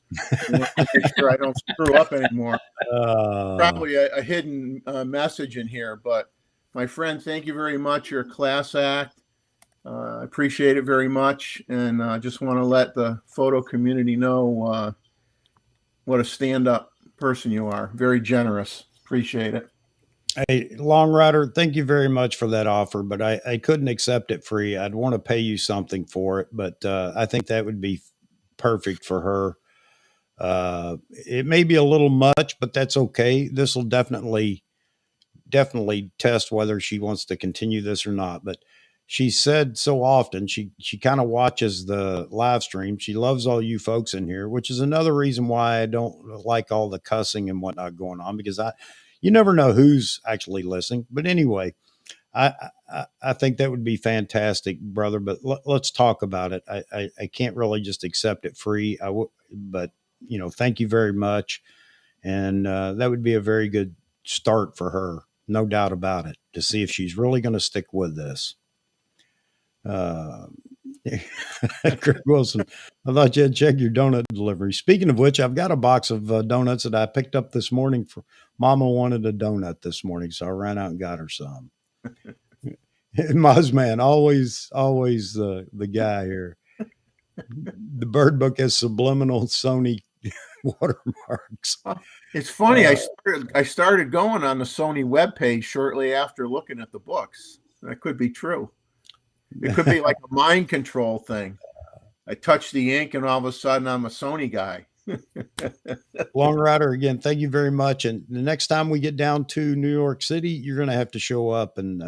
To make sure I don't screw up anymore. Probably a hidden message in here, but my friend, thank you very much. You're a class act. I appreciate it very much, and just want to let the photo community know what a stand-up person you are. Very generous. Appreciate it. Hey, Long Rider, thank you very much for that offer, but I couldn't accept it free. I'd want to pay you something for it, but I think that would be perfect for her. It may be a little much, but that's okay. This will definitely test whether she wants to continue this or not. But she said so often she kind of watches the live stream. She loves all you folks in here, which is another reason why I don't like all the cussing and whatnot going on, because you never know who's actually listening. But anyway, I think that would be fantastic, brother. But let's talk about it. I can't really just accept it free. But thank you very much, and that would be a very good start for her, no doubt about it, to see if she's really going to stick with this. Uh, Greg Wilson, I thought you had checked your donut delivery. Speaking of which, I've got a box of donuts that I picked up this morning. For Mama wanted a donut this morning, so I ran out and got her some. Mozman, always the guy here. The Bird Book has subliminal Sony watermarks. It's funny. I started going on the Sony webpage shortly after looking at the books. That could be true. It could be like a mind control thing. I touch the ink, and all of a sudden, I'm a Sony guy. Long Rider, again, thank you very much. And the next time we get down to New York City, you're going to have to show up and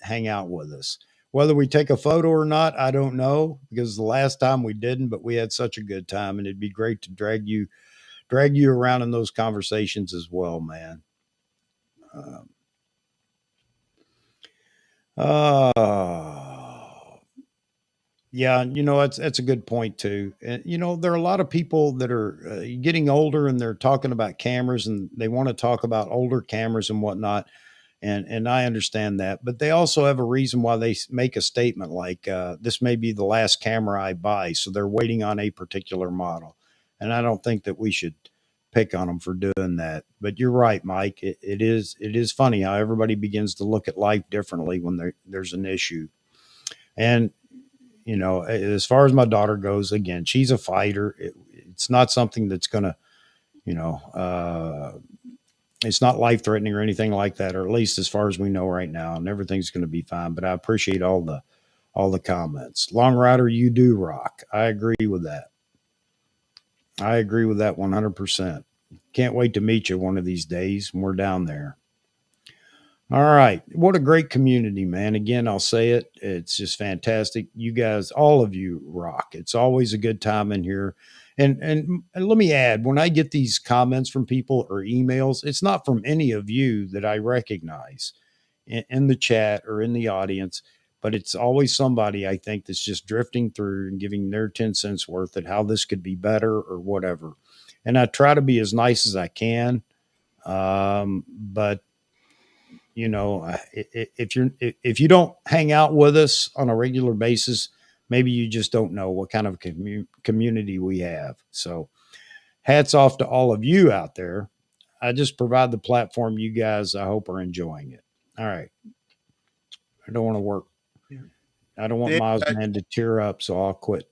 hang out with us. Whether we take a photo or not, I don't know, because the last time we didn't, but we had such a good time, and it'd be great to drag you around in those conversations as well, man. Yeah, that's a good point too. And there are a lot of people that are getting older, and they're talking about cameras, and they want to talk about older cameras and whatnot. And I understand that, but they also have a reason why they make a statement like, "This may be the last camera I buy," so they're waiting on a particular model. And I don't think that we should pick on them for doing that. But you're right, Mike. It is funny how everybody begins to look at life differently when there's an issue. And as far as my daughter goes, again, she's a fighter. It's not something that's going to, it's not life threatening or anything like that, or at least as far as we know right now, and everything's going to be fine. But I appreciate all the comments. Long Rider, you do rock. I agree with that. 100%. Can't wait to meet you one of these days when we're down there. All right. What a great community, man. Again, I'll say it. It's just fantastic. You guys, all of you rock. It's always a good time in here. And let me add, when I get these comments from people or emails, it's not from any of you that I recognize in the chat or in the audience, but it's always somebody I think that's just drifting through and giving their 10 cents worth at how this could be better or whatever. And I try to be as nice as I can. But if you don't hang out with us on a regular basis, maybe you just don't know what kind of community we have. So hats off to all of you out there. I just provide the platform. You guys, I hope, are enjoying it. All right. I don't want to work. I don't want Mozman to tear up, so I'll quit.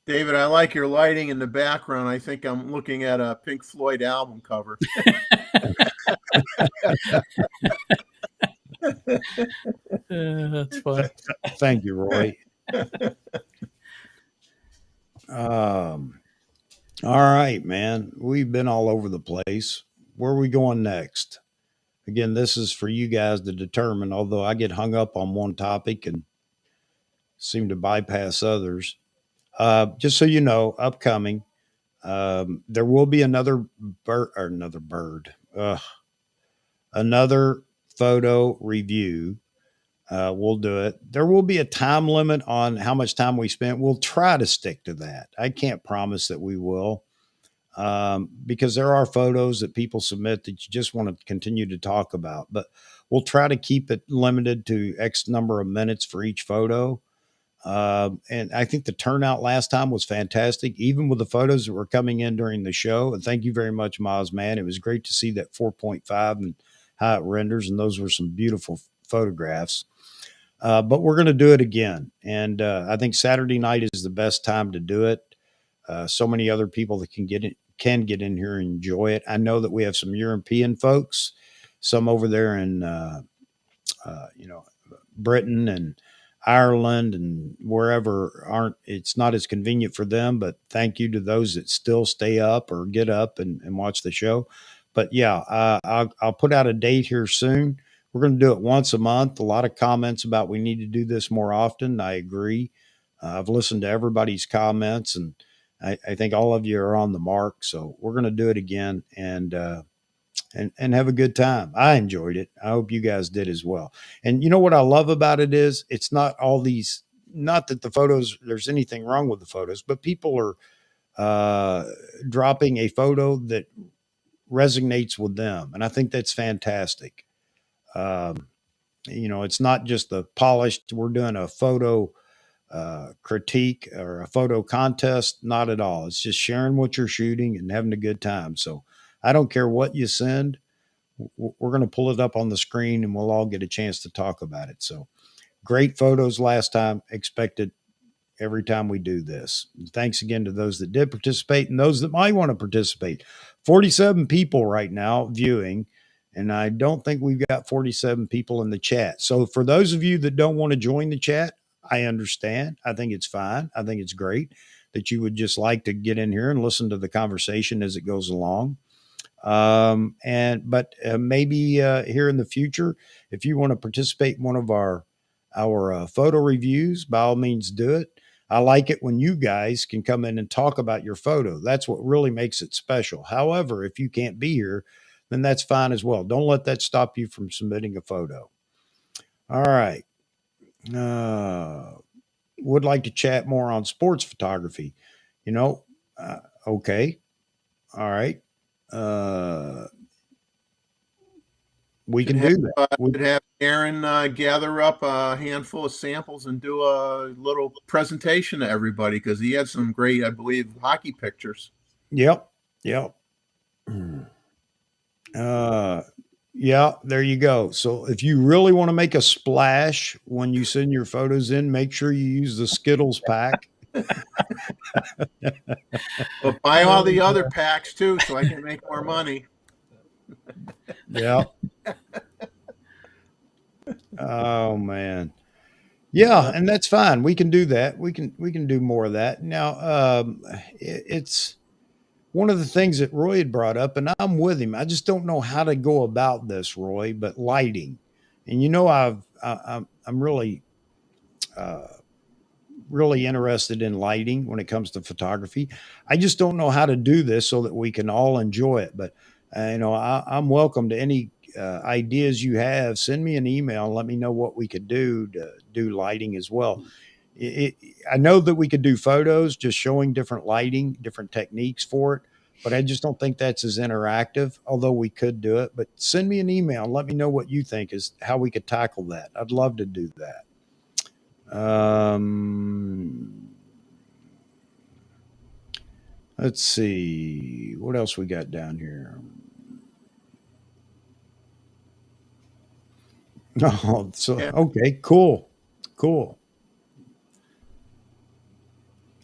David, I like your lighting in the background. I think I'm looking at a Pink Floyd album cover. That's fun. Thank you, Roy. All right, man. We've been all over the place. Where are we going next? Again, this is for you guys to determine, although I get hung up on one topic and seem to bypass others. Just so you know, upcoming, there will be another photo review. We'll do it. There will be a time limit on how much time we spent. We'll try to stick to that. I can't promise that we will, because there are photos that people submit that you just want to continue to talk about. But we'll try to keep it limited to X number of minutes for each photo. And I think the turnout last time was fantastic, even with the photos that were coming in during the show. And thank you very much, Moz, man. It was great to see that 4.5 and how it renders. And those were some beautiful photographs. But we're going to do it again. And I think Saturday night is the best time to do it. So many other people that can get in here and enjoy it. I know that we have some European folks, some over there in, Britain and Ireland and wherever it's not as convenient for them, but thank you to those that still stay up or get up and watch the show. But yeah, I'll put out a date here soon. We're going to do it once a month. A lot of comments about we need to do this more often. I agree. I've listened to everybody's comments, and I think all of you are on the mark. So we're going to do it again and have a good time. I enjoyed it. I hope you guys did as well. And you know what I love about it is it's not all these, not that the photos, there's anything wrong with the photos, but people are dropping a photo that resonates with them. And I think that's fantastic. It's not just the polished, we're doing a photo critique or a photo contest. Not at all. It's just sharing what you're shooting and having a good time. So I don't care what you send. We're going to pull it up on the screen and we'll all get a chance to talk about it. So great photos last time. Expect it every time we do this. And thanks again to those that did participate and those that might want to participate. 47 people right now viewing, and I don't think we've got 47 people in the chat. So for those of you that don't want to join the chat, I understand. I think it's fine. I think it's great that you would just like to get in here and listen to the conversation as it goes along. But maybe here in the future, if you want to participate in one of our photo reviews, by all means do it. I like it when you guys can come in and talk about your photo. That's what really makes it special. However, if you can't be here, then that's fine as well. Don't let that stop you from submitting a photo. All right. Would like to chat more on sports photography. You know, okay. All right. We can do that. Should have Aaron gather up a handful of samples and do a little presentation to everybody because he had some great, I believe, hockey pictures. Yep. Yeah, there you go. So if you really want to make a splash when you send your photos in, make sure you use the Skittles pack. But buy all the other packs too, so I can make more money. Yeah. Oh man. Yeah, and that's fine. We can do that. We can do more of that. Now, it's one of the things that Roy had brought up, and I'm with him. I just don't know how to go about this, Roy. But lighting, and I'm really uh, really interested in lighting when it comes to photography. I just don't know how to do this so that we can all enjoy it. But I'm welcome to any ideas you have. Send me an email and let me know what we could do to do lighting as well. I know that we could do photos, just showing different lighting, different techniques for it. But I just don't think that's as interactive, although we could do it. But send me an email and let me know what you think is how we could tackle that. I'd love to do that. Let's see what else we got down here. Oh, so Yeah. okay, cool.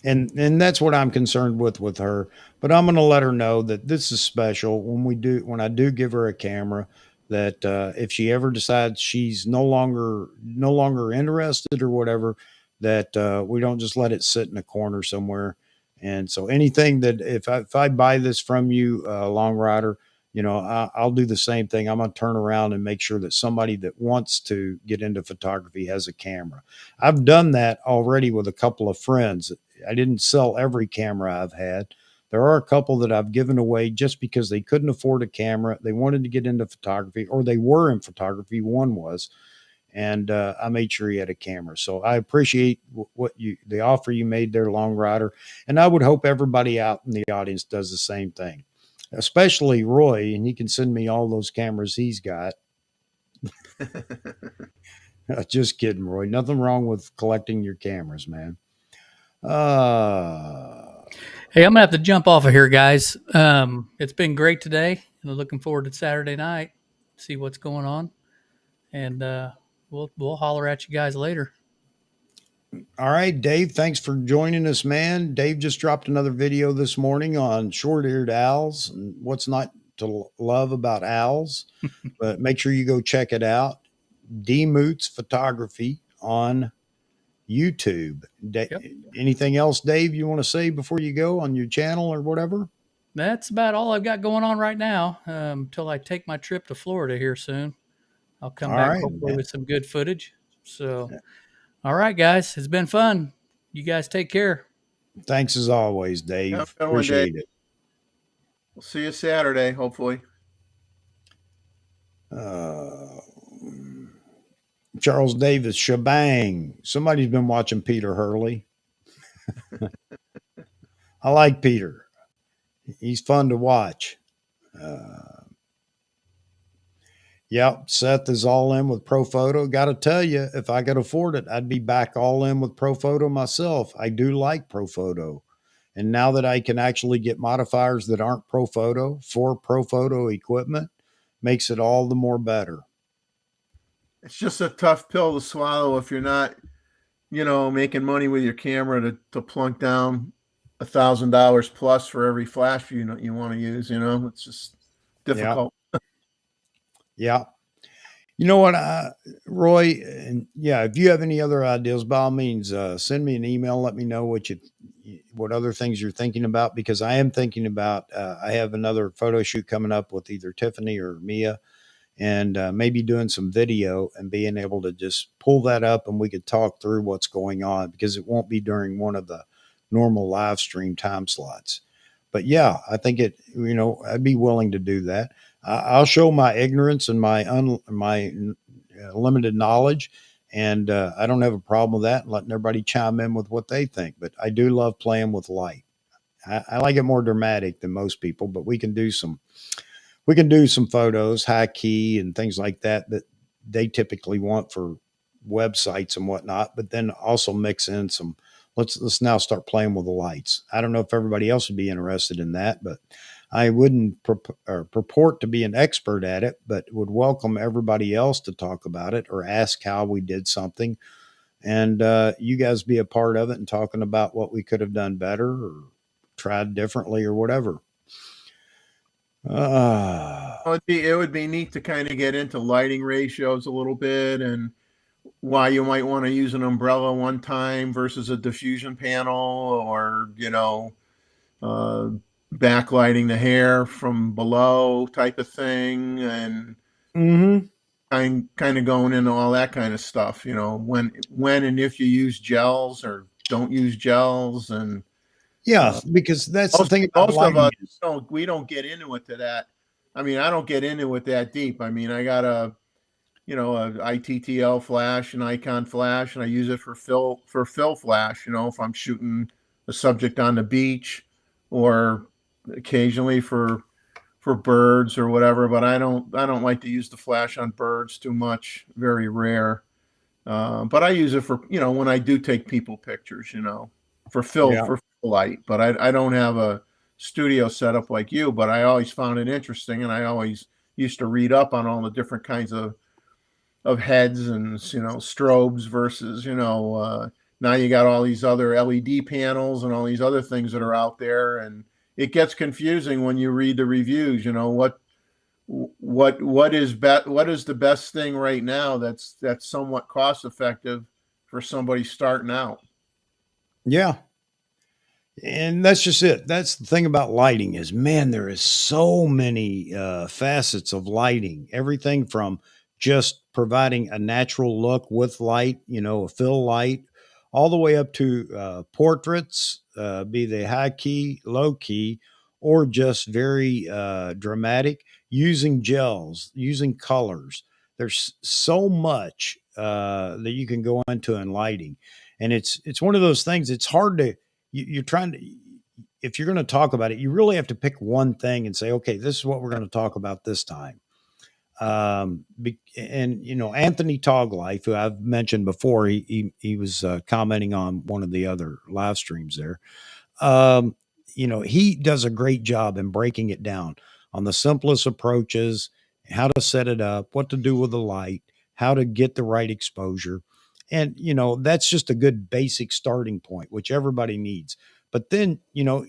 And that's what I'm concerned with her. But I'm going to let her know that this is special when I do give her a camera. That if she ever decides she's no longer interested or whatever, that we don't just let it sit in a corner somewhere. And so anything that if I buy this from you, Long Rider, I'll do the same thing. I'm going to turn around and make sure that somebody that wants to get into photography has a camera. I've done that already with a couple of friends. I didn't sell every camera I've had. There are a couple that I've given away just because they couldn't afford a camera. They wanted to get into photography, or they were in photography. One was, and I made sure he had a camera. So I appreciate the offer you made there, Long Rider, and I would hope everybody out in the audience does the same thing, especially Roy, and he can send me all those cameras he's got. Just kidding, Roy. Nothing wrong with collecting your cameras, man. Hey, I'm gonna have to jump off of here, guys. It's been great today, and I'm looking forward to Saturday night. See what's going on, and we'll holler at you guys later. All right, Dave, thanks for joining us, man. Dave just dropped another video this morning on short-eared owls and what's not to love about owls. But make sure you go check it out. D Moots Photography on YouTube. Yep. Anything else, Dave, you want to say before you go on your channel or whatever? That's about all I've got going on right now. Until I take my trip to Florida here soon, I'll come All back right, hopefully man. with some good footage. So, all right, guys, it's been fun. You guys take care. Thanks as always, Dave. Have a good one, Appreciate Dave. it. We'll see you Saturday, hopefully. Charles Davis, shebang. Somebody's been watching Peter Hurley. I like Peter. He's fun to watch. Yeah, Seth is all in with Pro Photo. Got to tell you, if I could afford it, I'd be back all in with Pro Photo myself. I do like Pro Photo. And now that I can actually get modifiers that aren't Pro Photo for Pro Photo equipment, makes it all the more better. It's just a tough pill to swallow if you're not, making money with your camera to plunk down $1,000 plus for every flash you want to use. It's just Yeah. difficult. Yeah. You know what, Roy? And yeah, if you have any other ideas, by all means, send me an email. Let me know what other things you're thinking about, because I am thinking about. I have another photo shoot coming up with either Tiffany or Mia, and maybe doing some video and being able to just pull that up and we could talk through what's going on, because it won't be during one of the normal live stream time slots. But yeah, I think I'd be willing to do that. I'll show my ignorance and my limited knowledge, and I don't have a problem with that, and letting everybody chime in with what they think. But I do love playing with light. I like it more dramatic than most people, but we can do some photos, high key and things like that they typically want for websites and whatnot. But then also mix in some. Let's now start playing with the lights. I don't know if everybody else would be interested in that, but I wouldn't purport to be an expert at it, but would welcome everybody else to talk about it or ask how we did something, and you guys be a part of it and talking about what we could have done better or tried differently or whatever. Uh, It would be neat to kind of get into lighting ratios a little bit, and why you might want to use an umbrella one time versus a diffusion panel, or uh, backlighting the hair from below type of thing, and mm-hmm. kind of going into all that kind of stuff. When and if you use gels or don't use gels, and Yeah, uh, because that's the most thing about most of lighting us is, we don't get into it to that. I mean, I don't get into it that deep. I mean, I got a ITTL flash, an icon flash, and I use it for fill flash. If I'm shooting a subject on the beach, or occasionally for birds or whatever. But I don't like to use the flash on birds too much. Very rare. But I use it for when I do take people pictures. For fill yeah, for fill light. But I don't have a studio setup like you. But I always found it interesting, and I always used to read up on all the different kinds of heads and strobes versus now you got all these other LED panels and all these other things that are out there, and it gets confusing when you read the reviews. What is the best thing right now that's somewhat cost effective for somebody starting out. yeah. And that's just it. That's the thing about lighting is, man, there is so many facets of lighting. Everything from just providing a natural look with light, a fill light, all the way up to portraits, be they high key, low key, or just very dramatic, using gels, using colors. There's so much that you can go into in lighting, and it's one of those things. It's hard to you're trying to, if you're going to talk about it, you really have to pick one thing and say, okay, this is what we're going to talk about this time. And Anthony Toglife, who I've mentioned before, he was commenting on one of the other live streams there. um, he does a great job in breaking it down on the simplest approaches, how to set it up, what to do with the light, how to get the right exposure. And, that's just a good basic starting point, which everybody needs. But then,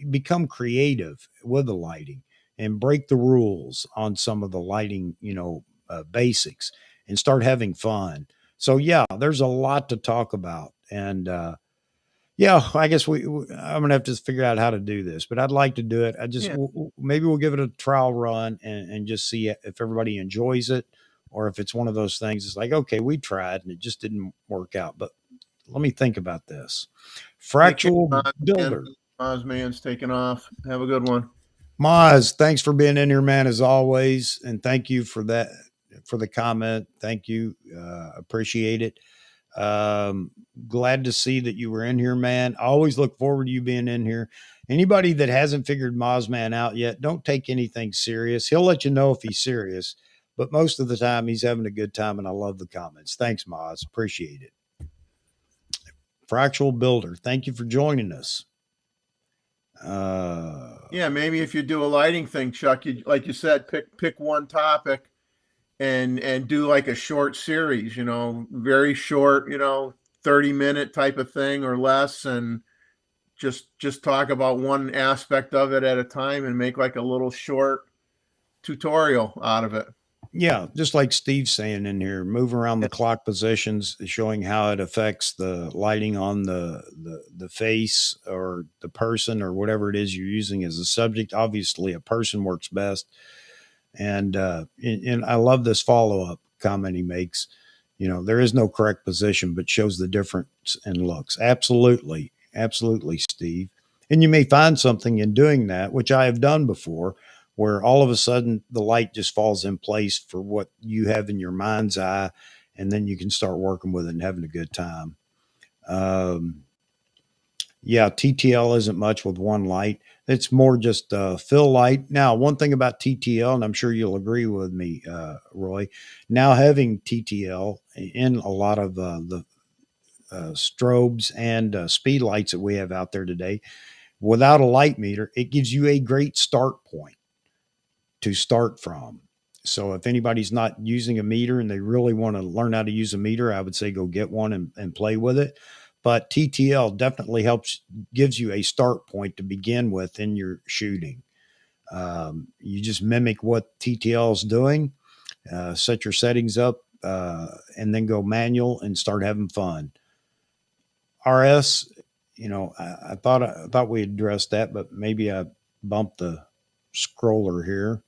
become creative with the lighting and break the rules on some of the lighting, basics, and start having fun. So, yeah, there's a lot to talk about. And, yeah, I guess I'm gonna have to figure out how to do this, but I'd like to do it. I just Yeah, maybe we'll give it a trial run and just see if everybody enjoys it, or if it's one of those things. It's like, okay, we tried and it just didn't work out. But let me think about this. take care, Fractal man. Builder. Man's taking off. Have a good one. Maz, thanks for being in here, man, as always, and thank you for that, for the comment. Thank you, appreciate it. Um, Glad to see that you were in here, man. I always look forward to you being in here. Anybody that hasn't figured Mozman out yet, don't take anything serious. He'll let you know if he's serious, but most of the time he's having a good time, and I love the comments. Thanks, Moz. Appreciate it. Fractional Builder, thank you for joining us. Yeah, maybe if you do a lighting thing, Chuck, you, like you said, pick one topic and do like a short series, very short, 30-minute type of thing or less, and just talk about one aspect of it at a time and make like a little short tutorial out of it. Yeah, just like Steve's saying in here, move around the clock positions, showing how it affects the lighting on the face or the person or whatever it is you're using as a subject. Obviously, a person works best, and I love this follow up comment he makes. There is no correct position, but shows the difference in looks. Absolutely, absolutely, Steve. And you may find something in doing that, which I have done before, where all of a sudden the light just falls in place for what you have in your mind's eye, and then you can start working with it and having a good time. Yeah, TTL isn't much with one light. It's more just fill light. Now, one thing about TTL, and I'm sure you'll agree with me, Roy, now having TTL in a lot of the strobes and speed lights that we have out there today, without a light meter, it gives you a great start point to start from. So if anybody's not using a meter and they really want to learn how to use a meter, I would say go get one and play with it. But TTL definitely gives you a start point to begin with in your shooting. You just mimic what TTL is doing, set your settings up, and then go manual and start having fun. RS, I thought we addressed that, but maybe I bumped the scroller here.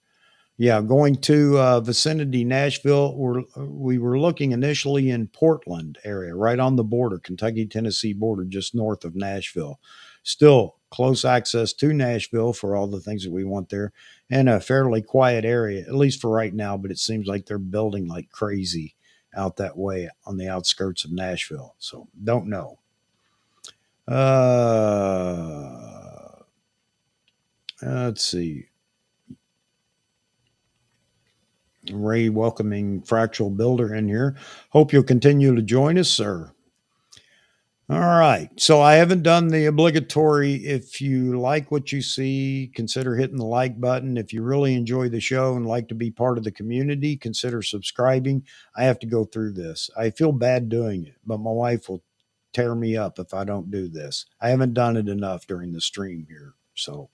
Yeah, going to vicinity Nashville. We were looking initially in Portland area, right on the border, Kentucky-Tennessee border, just north of Nashville. Still close access to Nashville for all the things that we want there, and a fairly quiet area, at least for right now, but it seems like they're building like crazy out that way on the outskirts of Nashville. So don't know. Let's see. Ray welcoming Fractional Builder in here. Hope you'll continue to join us, sir. All right. So I haven't done the obligatory. If you like what you see, consider hitting the like button. If you really enjoy the show and like to be part of the community, consider subscribing. I have to go through this. I feel bad doing it, but my wife will tear me up if I don't do this. I haven't done it enough during the stream here. So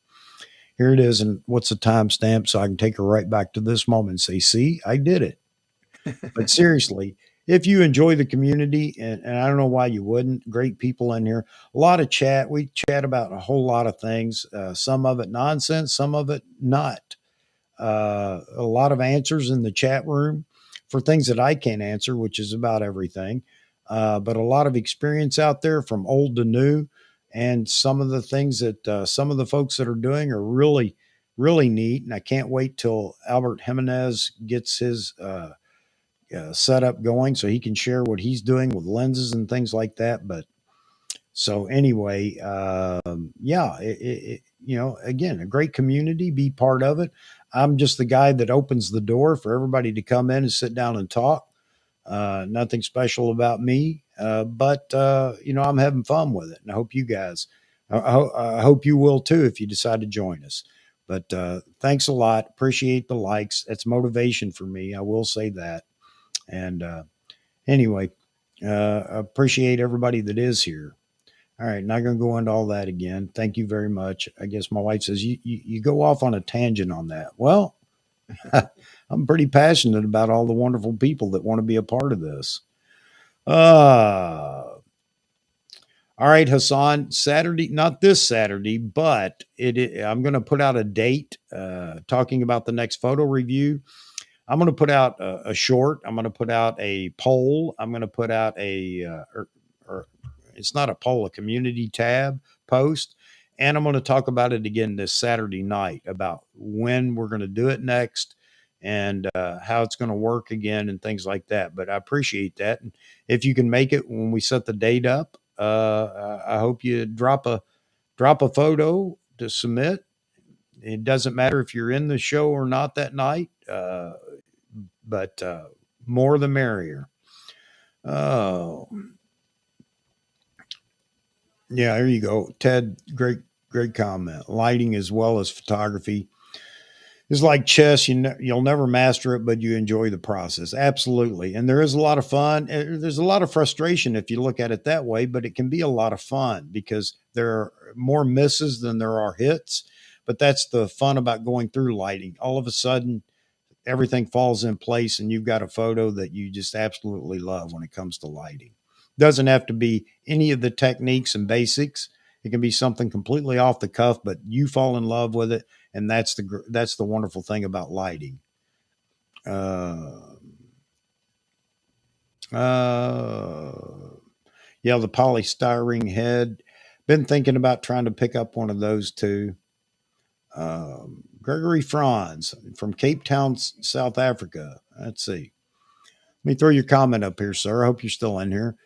here it is. And what's the timestamp? So I can take her right back to this moment and say, see, I did it. But seriously, if you enjoy the community, and I don't know why you wouldn't, great people in here, a lot of chat. We chat about a whole lot of things, some of it nonsense, some of it not. A lot of answers in the chat room for things that I can't answer, which is about everything. But a lot of experience out there from old to new. And some of the things that some of the folks that are doing are really, really neat. And I can't wait till Albert Jimenez gets his setup going so he can share what he's doing with lenses and things like that. But so anyway, yeah, again, a great community, be part of it. I'm just the guy that opens the door for everybody to come in and sit down and talk. Nothing special about me, but I'm having fun with it, and I hope you guys, I hope you will too if you decide to join us. But thanks a lot. Appreciate the likes. That's motivation for me. I will say that. And anyway, appreciate everybody that is here. All right, not going to go into all that again. Thank you very much. I guess my wife says you go off on a tangent on that. Well, I'm pretty passionate about all the wonderful people that want to be a part of this. All right, Hassan, Saturday, not this Saturday, but I'm going to put out a date talking about the next photo review. I'm going to put out a short. I'm going to put out a poll. I'm going to put out or it's not a poll, a community tab post. And I'm going to talk about it again this Saturday night about when we're going to do it next and how it's going to work again and things like that. But I appreciate that. And if you can make it when we set the date up, I hope you drop a photo to submit. It doesn't matter if you're in the show or not that night. but more the merrier. Oh, yeah, there you go. Ted, great comment. Lighting as well as photography is like chess. You'll never master it, but you enjoy the process. Absolutely. And there is a lot of fun. There's a lot of frustration if you look at it that way, but it can be a lot of fun because there are more misses than there are hits. But that's the fun about going through lighting. All of a sudden, everything falls in place and you've got a photo that you just absolutely love when it comes to lighting. Doesn't have to be any of the techniques and basics. It can be something completely off the cuff, but you fall in love with it, and that's the wonderful thing about lighting. Uh, yeah, the polystyrene head. Been thinking about trying to pick up one of those too. Gregory Franz from Cape Town, South Africa. Let's see. Let me throw your comment up here, sir. I hope you're still in here.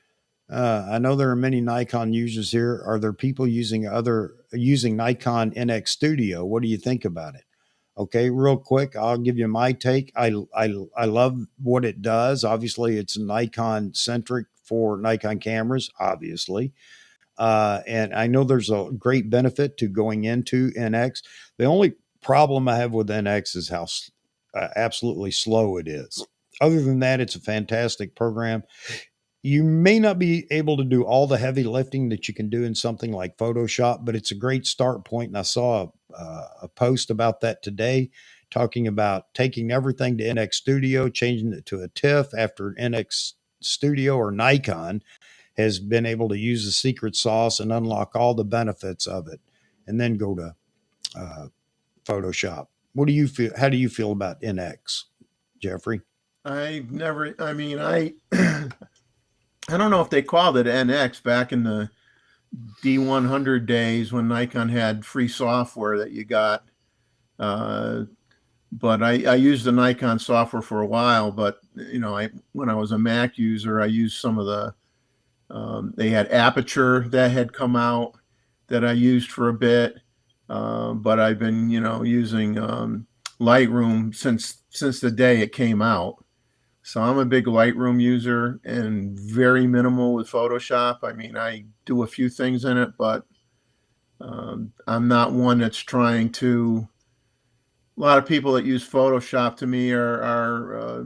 I know there are many Nikon users here. Are there people using Nikon NX Studio? What do you think about it? Okay, real quick, I'll give you my take. I love what it does. Obviously, it's Nikon centric for Nikon cameras, obviously. And I know there's a great benefit to going into NX. The only problem I have with NX is how absolutely slow it is. Other than that, it's a fantastic program. You may not be able to do all the heavy lifting that you can do in something like Photoshop, but it's a great start point. And I saw a post about that today, talking about taking everything to NX Studio, changing it to a TIFF after NX Studio or Nikon has been able to use the secret sauce and unlock all the benefits of it, and then go to uh, Photoshop. What do you feel? How do you feel about NX, Jeffrey? I never, I mean, I don't know if they called it NX back in the D100 days when Nikon had free software that you got. Uh, but I used the Nikon software for a while. But when I was a Mac user, I used some of the. They had Aperture that had come out that I used for a bit. But I've been using Lightroom since the day it came out. So I'm a big Lightroom user and very minimal with Photoshop. I mean, I do a few things in it, but I'm not one that's trying to. A lot of people that use Photoshop to me are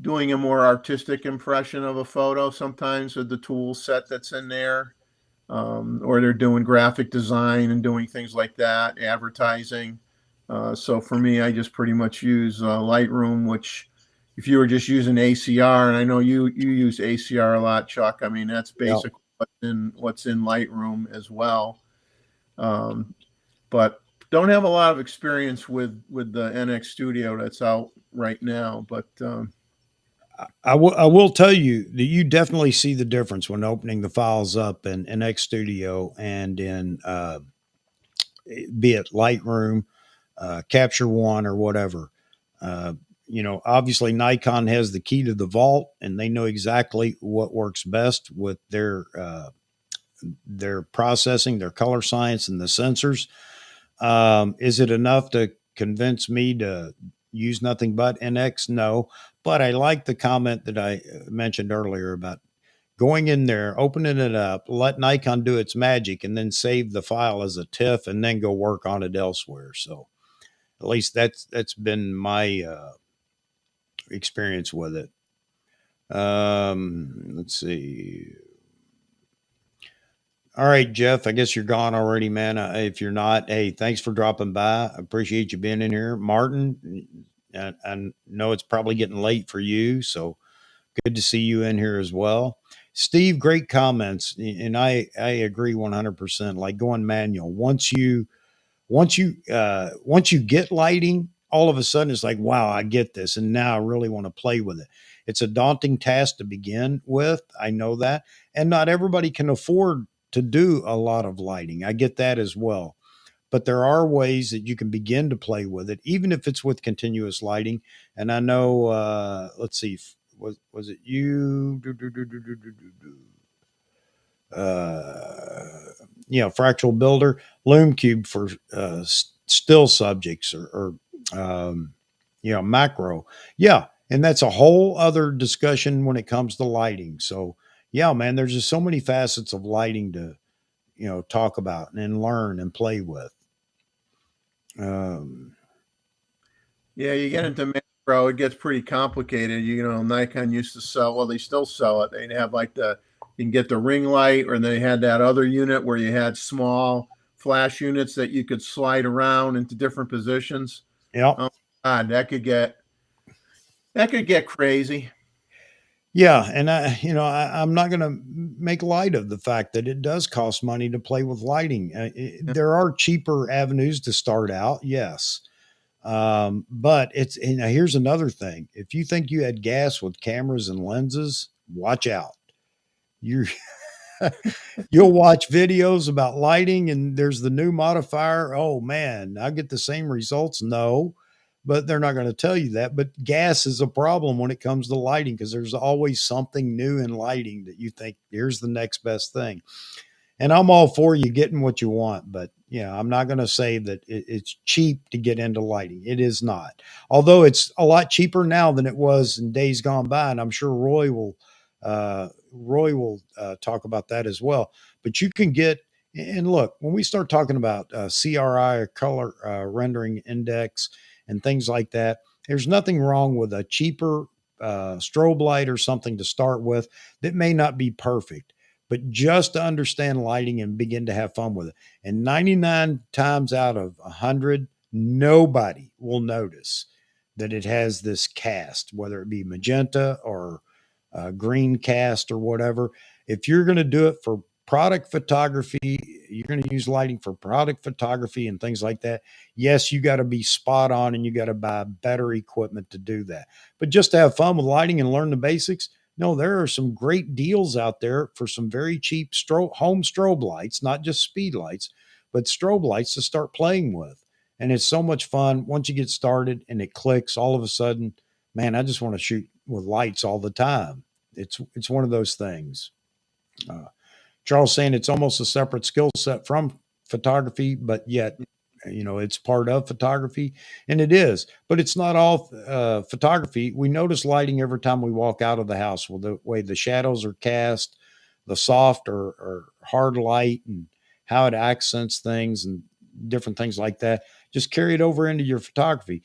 doing a more artistic impression of a photo sometimes with the tool set that's in there, or they're doing graphic design and doing things like that, advertising. So for me, I just pretty much use Lightroom, which if you were just using ACR, and I know you use ACR a lot, Chuck. I mean, that's Yeah. basically what's in Lightroom as well. But don't have a lot of experience with the NX Studio that's out right now. But I will tell you that you definitely see the difference when opening the files up in NX Studio and in be it Lightroom, Capture One, or whatever. Uh, obviously Nikon has the key to the vault, and they know exactly what works best with their processing, their color science, and the sensors. Is it enough to convince me to use nothing but NX? No, but I like the comment that I mentioned earlier about going in there, opening it up, let Nikon do its magic, and then save the file as a TIFF, and then go work on it elsewhere. So at least that's been my experience with it. Let's see. All right, Jeff, I guess you're gone already, man. If you're not, hey, thanks for dropping by. I appreciate you being in here. Martin, I know it's probably getting late for you, so good to see you in here as well. Steve, great comments, and I agree 100%. Like going manual, once you get lighting, all of a sudden it's like, wow, I get this, and now I really want to play with it. It's a daunting task to begin with. I know that, and not everybody can afford to do a lot of lighting. I get that as well. But there are ways that you can begin to play with it, even if it's with continuous lighting. And I know, let's see, was it you? Uh, Fractal Builder, Loom Cube for still subjects or macro. Yeah. And that's a whole other discussion when it comes to lighting. So, yeah, man, there's just so many facets of lighting to, talk about and learn and play with. Um, Yeah, you get into macro, it gets pretty complicated. Nikon used to sell, well, they still sell it. They'd have like you can get the ring light, or they had that other unit where you had small flash units that you could slide around into different positions. yeah. Oh God, that could get crazy. Yeah, and I'm not going to make light of the fact that it does cost money to play with lighting. There are cheaper avenues to start out, yes, but here's another thing: if you think you had gas with cameras and lenses, watch out. You You'll watch videos about lighting, and there's the new modifier. Oh man, I get the same results. No, but they're not going to tell you that. But gas is a problem when it comes to lighting because there's always something new in lighting that you think here's the next best thing. And I'm all for you getting what you want, but I'm not going to say that it's cheap to get into lighting. It is not. Although it's a lot cheaper now than it was in days gone by, and I'm sure Roy will talk about that as well. But you can get, and look, when we start talking about CRI, or color rendering index, and things like that, there's nothing wrong with a cheaper strobe light or something to start with that may not be perfect, but just to understand lighting and begin to have fun with it. And 99 times out of 100, nobody will notice that it has this cast, whether it be magenta or green cast or whatever. If you're going to do it for product photography, you're going to use lighting for product photography and things like that. Yes, you got to be spot on and you got to buy better equipment to do that. But just to have fun with lighting and learn the basics, no, there are some great deals out there for some very cheap home strobe lights, not just speed lights, but strobe lights to start playing with. And it's so much fun once you get started and it clicks. All of a sudden, man, I just want to shoot with lights all the time. It's one of those things. Uh, Charles saying it's almost a separate skill set from photography, but yet it's part of photography, and it is, but it's not all photography. We notice lighting every time we walk out of the house with the way the shadows are cast, the soft or hard light, and how it accents things and different things like that. Just carry it over into your photography.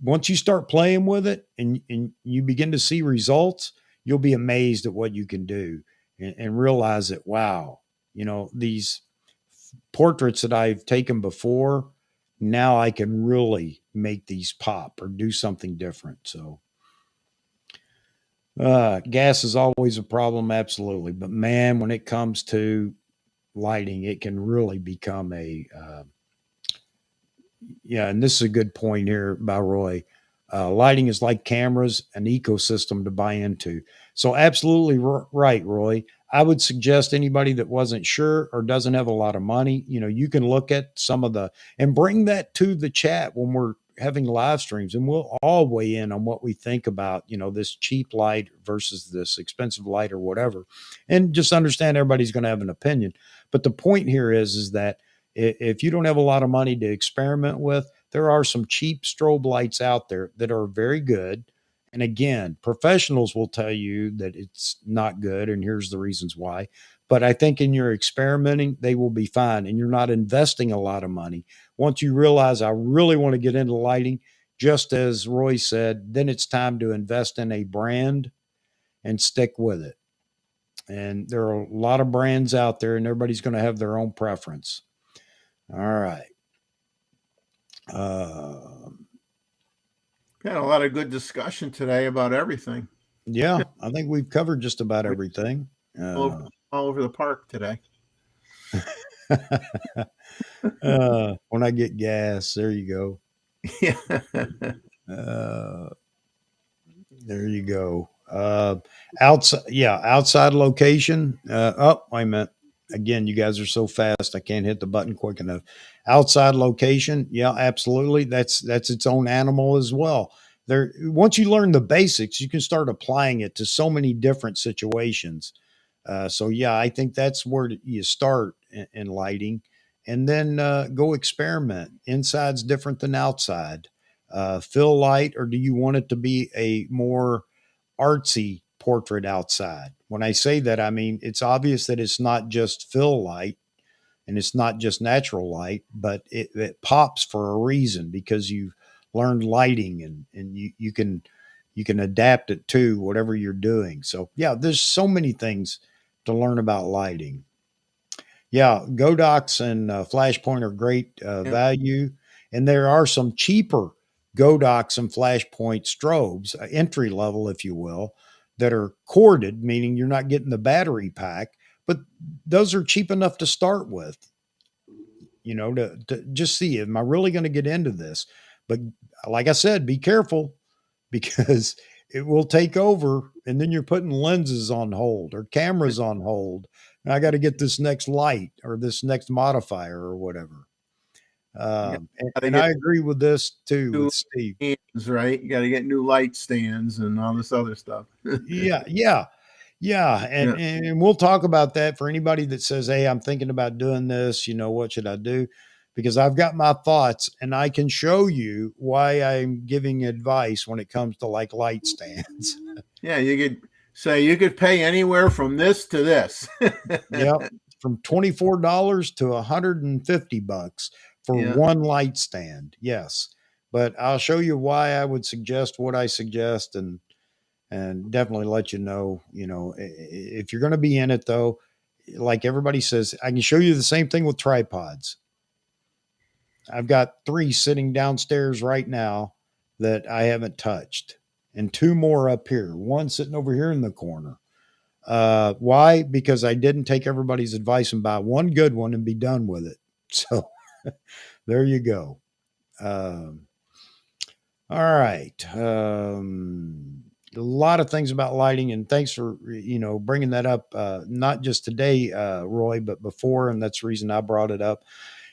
Once you start playing with it and you begin to see results, you'll be amazed at what you can do and realize that, wow, these portraits that I've taken before, now I can really make these pop or do something different. So, gas is always a problem, absolutely. But man, when it comes to lighting, it can really become yeah, and this is a good point here by Roy. Lighting is like cameras, an ecosystem to buy into. So, absolutely right, Roy. I would suggest anybody that wasn't sure or doesn't have a lot of money, you can look at some of and bring that to the chat when we're having live streams, and we'll all weigh in on what we think about, this cheap light versus this expensive light or whatever. And just understand everybody's going to have an opinion. But the point here is that if you don't have a lot of money to experiment with, there are some cheap strobe lights out there that are very good. And again, professionals will tell you that it's not good, and here's the reasons why. But I think in your experimenting, they will be fine, and you're not investing a lot of money. Once you realize I really want to get into lighting, just as Roy said, then it's time to invest in a brand and stick with it. And there are a lot of brands out there, and everybody's going to have their own preference. All right. Had a lot of good discussion today about everything. Yeah, I think we've covered just about everything. All over the park today. When I get gas, there you go. Yeah. There you go. Outside location. Wait a minute. Again, you guys are so fast, I can't hit the button quick enough. Outside location, yeah, absolutely. That's its own animal as well. There, once you learn the basics, you can start applying it to so many different situations. So yeah, I think that's where you start in lighting, and then go experiment. Inside's different than outside. fill light, or do you want it to be a more artsy portrait outside? When I say that, I mean it's obvious that it's not just fill light and it's not just natural light, but it pops for a reason because you've learned lighting, and you can adapt it to whatever you're doing. So yeah, there's so many things to learn about lighting. Yeah, Godox and Flashpoint are great Yeah. value, and there are some cheaper Godox and Flashpoint strobes, entry level, if you will, that are corded, meaning you're not getting the battery pack, but those are cheap enough to start with. You know, to just see, am I really going to get into this? But like I said, be careful because it will take over, and then you're putting lenses on hold or cameras on hold. And I got to get this next light or this next modifier or whatever. You gotta And get I agree with this too new with Steve. stands, right? You got to get new light stands and all this other stuff. Yeah, yeah, yeah, Yeah. and we'll talk about that for anybody that says, "Hey, I'm thinking about doing this. You know, what should I do?" Because I've got my thoughts, and I can show you why I'm giving advice when it comes to like light stands. Yeah, you could say you could pay anywhere from this to this. Yep, from $24 to $150 for Yeah. one light stand. Yes, but I'll show you why I would suggest what I suggest, and definitely let you know. You know, if you're going to be in it though, like everybody says, I can show you the same thing with tripods. I've got 3 sitting downstairs right now that I haven't touched, and 2 more up here. One sitting over here in the corner. Why? Because I didn't take everybody's advice and buy one good one and be done with it. So there you go. Um, all right. A lot of things about lighting, and thanks for bringing that up. Not just today, Roy, but before, and that's the reason I brought it up.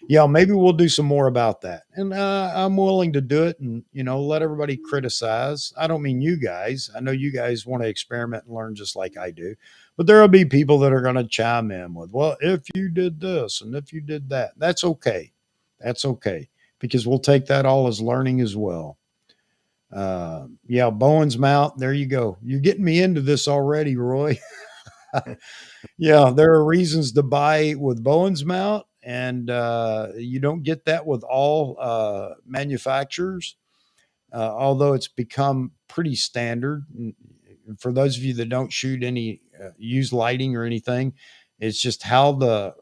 Yeah, maybe we'll do some more about that, and I'm willing to do it, and let everybody criticize. I don't mean you guys. I know you guys want to experiment and learn just like I do, but there'll be people that are going to chime in with, "Well, if you did this and if you did that," that's okay. That's okay because we'll take that all as learning as well. Yeah, Bowen's mount. There you go. You're getting me into this already, Roy. Yeah, there are reasons to buy with Bowen's mount, and you don't get that with all manufacturers, although it's become pretty standard. And for those of you that don't shoot any use lighting or anything, it's just how the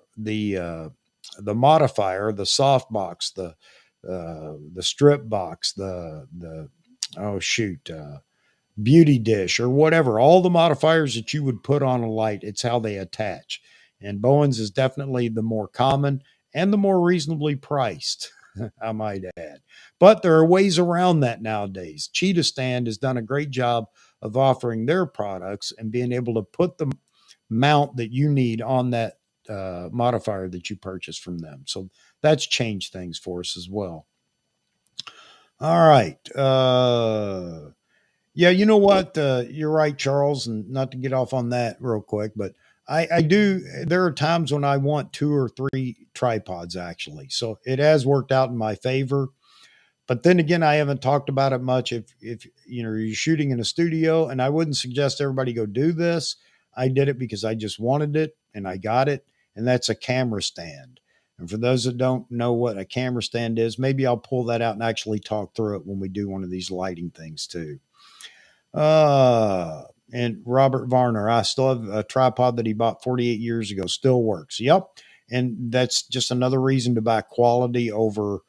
modifier, the soft box, the strip box, the oh shoot, beauty dish or whatever, all the modifiers that you would put on a light, it's how they attach. And Bowen's is definitely the more common and the more reasonably priced, I might add. But there are ways around that nowadays. Cheetah Stand has done a great job of offering their products and being able to put the mount that you need on that modifier that you purchase from them. So that's changed things for us as well. All right. Yeah, you know what? You're right, Charles, and not to get off on that real quick, but I do. There are times when I want 2 or 3 tripods actually, so it has worked out in my favor. But then again, I haven't talked about it much. If you're shooting in a studio, and I wouldn't suggest everybody go do this. I did it because I just wanted it, and I got it, and that's a camera stand. And for those that don't know what a camera stand is, maybe I'll pull that out and actually talk through it when we do one of these lighting things too. Uh, and Robert Varner, I still have a tripod that he bought 48 years ago, still works. Yep. And that's just another reason to buy quality over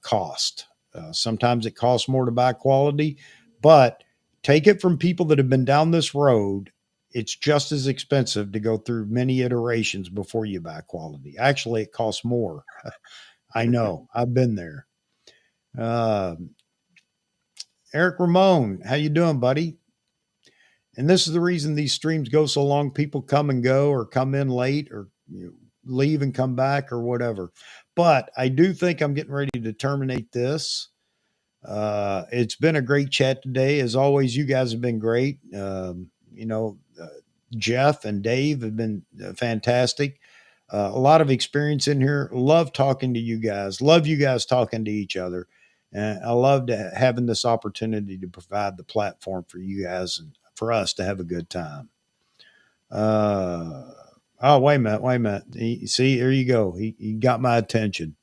cost. Sometimes it costs more to buy quality, but take it from people that have been down this road. It's just as expensive to go through many iterations before you buy quality. Actually, it costs more. I know. I've been there. Uh, Eric Ramon, how you doing, buddy? And this is the reason these streams go so long. People come and go or come in late or leave and come back or whatever. But I do think I'm getting ready to terminate this. It's been a great chat today. As always, you guys have been great. Jeff and Dave have been fantastic. A lot of experience in here. Love talking to you guys. Love you guys talking to each other. And I loved having this opportunity to provide the platform for you guys and for us to have a good time. Oh, wait a minute, wait a minute. See, there you go. He got my attention.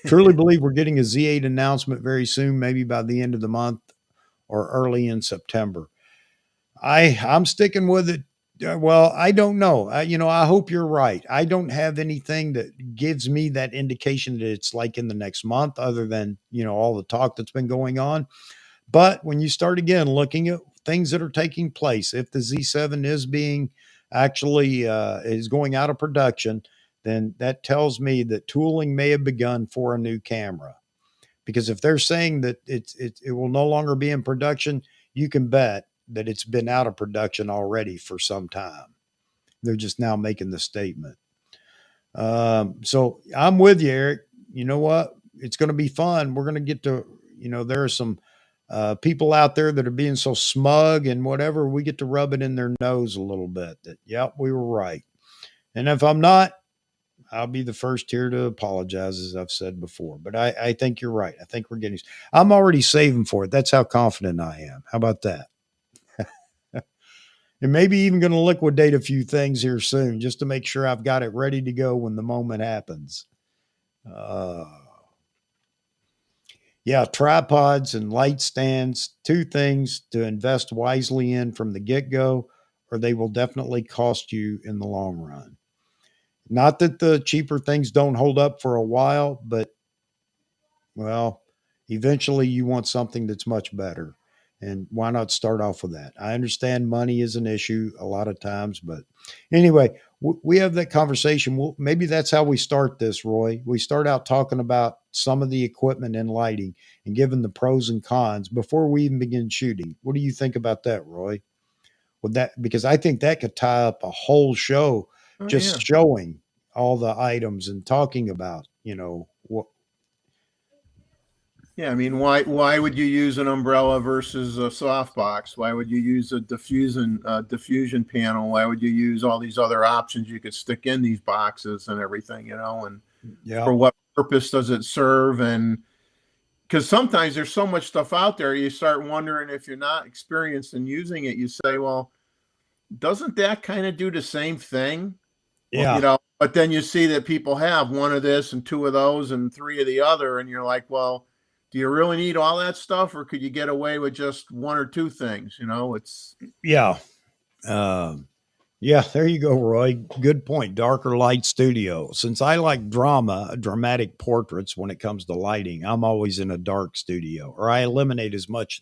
Truly believe we're getting a Z8 announcement very soon, maybe by the end of the month or early in September. I'm sticking with it. Well, I don't know. I hope you're right. I don't have anything that gives me that indication that it's like in the next month, other than all the talk that's been going on. But when you start again looking at things that are taking place, if the Z7 is being actually is going out of production, then that tells me that tooling may have begun for a new camera. Because if they're saying that it will no longer be in production, you can bet that it's been out of production already for some time. They're just now making the statement. So I'm with you, Eric. You know what? It's going to be fun. We're going to get to, there are some people out there that are being so smug and whatever. We get to rub it in their nose a little bit that, yep, we were right. And if I'm not, I'll be the first here to apologize, as I've said before. But I think you're right. I think we're getting, I'm already saving for it. That's how confident I am. How about that? And maybe even going to liquidate a few things here soon just to make sure I've got it ready to go when the moment happens. Yeah, tripods and light stands, two things to invest wisely in from the get go, or they will definitely cost you in the long run. Not that the cheaper things don't hold up for a while, but well, eventually you want something that's much better. And why not start off with that? I understand money is an issue a lot of times, but anyway, we have that conversation. Maybe that's how we start this, Roy. We start out talking about some of the equipment and lighting and giving the pros and cons before we even begin shooting. What do you think about that, Roy? Would that, because I think that could tie up a whole show Oh, just yeah. showing all the items and talking about, what. Yeah, I mean, why would you use an umbrella versus a softbox? Why would you use a diffusion panel? Why would you use all these other options you could stick in these boxes and everything, and Yeah. for what purpose does it serve? And because sometimes there's so much stuff out there, you start wondering, if you're not experienced in using it, you say, well, doesn't that kind of do the same thing? Well, Yeah. but then you see that people have one of this and two of those and three of the other, and you're like, well, do you really need all that stuff, or could you get away with just one or two things? It's Yeah. Um, yeah, there you go, Roy. Good point. Darker light studio. Since I like dramatic portraits when it comes to lighting, I'm always in a dark studio, or I eliminate as much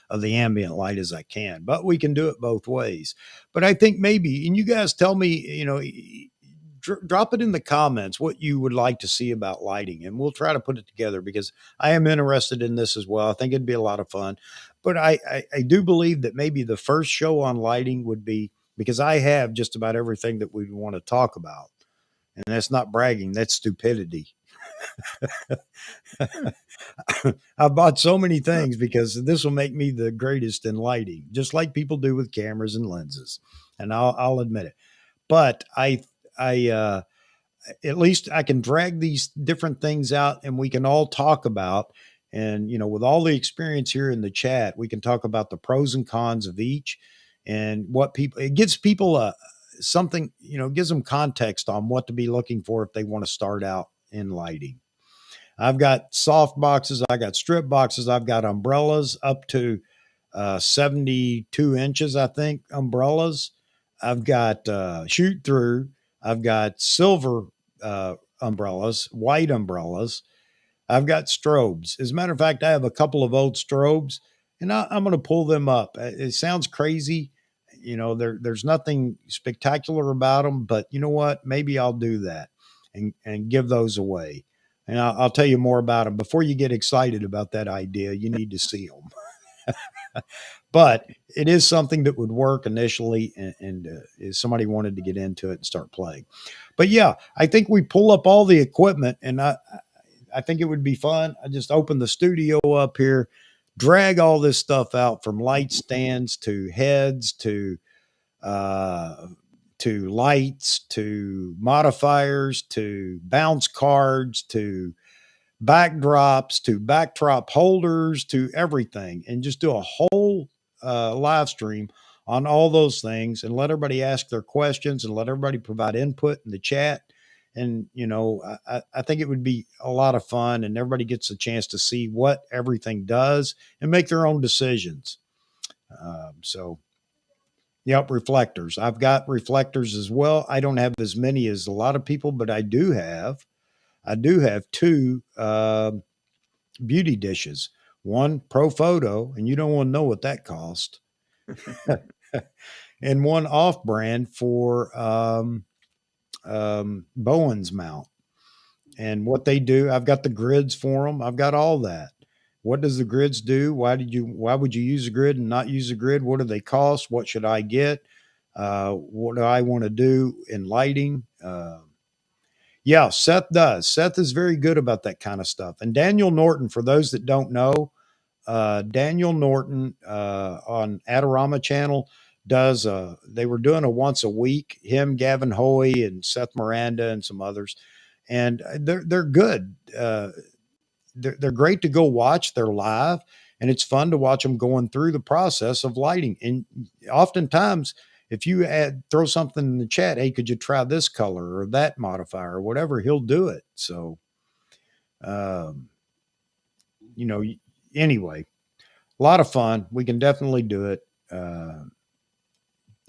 of the ambient light as I can. But we can do it both ways. But I think maybe, and you guys tell me, drop it in the comments what you would like to see about lighting, and we'll try to put it together because I am interested in this as well. I think it'd be a lot of fun. But I do believe that maybe the first show on lighting would be, because I have just about everything that we want to talk about. And that's not bragging, that's stupidity. I bought so many things because this will make me the greatest in lighting, just like people do with cameras and lenses. And I'll admit it. But I at least I can drag these different things out and we can all talk about. And, with all the experience here in the chat, we can talk about the pros and cons of each and what people, it gives people something, gives them context on what to be looking for if they want to start out in lighting. I've got soft boxes, I got strip boxes, I've got umbrellas up to 72 inches, I think, umbrellas. I've got shoot through. I've got silver umbrellas, white umbrellas. I've got strobes. As a matter of fact, I have a couple of old strobes, and I'm going to pull them up. It sounds crazy. There's nothing spectacular about them, but you know what? Maybe I'll do that and give those away. And I'll tell you more about them. Before you get excited about that idea, you need to see them. But it is something that would work initially, and if somebody wanted to get into it and start playing. But yeah, I think we pull up all the equipment, and I think it would be fun. I just open the studio up here, drag all this stuff out from light stands to heads to lights to modifiers to bounce cards to backdrops to backdrop holders to everything, and just do a whole live stream on all those things and let everybody ask their questions and let everybody provide input in the chat. And, I think it would be a lot of fun, and everybody gets a chance to see what everything does and make their own decisions. So, yep, reflectors. I've got reflectors as well. I don't have as many as a lot of people, but I do have two beauty dishes. One Pro Photo, and you don't want to know what that cost, and one off brand for Bowen's mount. And what they do, I've got the grids for them. I've got all that. What does the grids do? Why would you use a grid and not use a grid? What do they cost? What should I get? What do I want to do in lighting? Yeah, Seth does. Seth is very good about that kind of stuff. And Daniel Norton, for those that don't know, Daniel Norton on Adorama channel does, they were doing a once a week, him, Gavin Hoey, and Seth Miranda, and some others. And they're good. They're great to go watch. They're live, and it's fun to watch them going through the process of lighting. And oftentimes, if you throw something in the chat, hey, could you try this color or that modifier or whatever, he'll do it. So, you know, anyway, a lot of fun. We can definitely do it.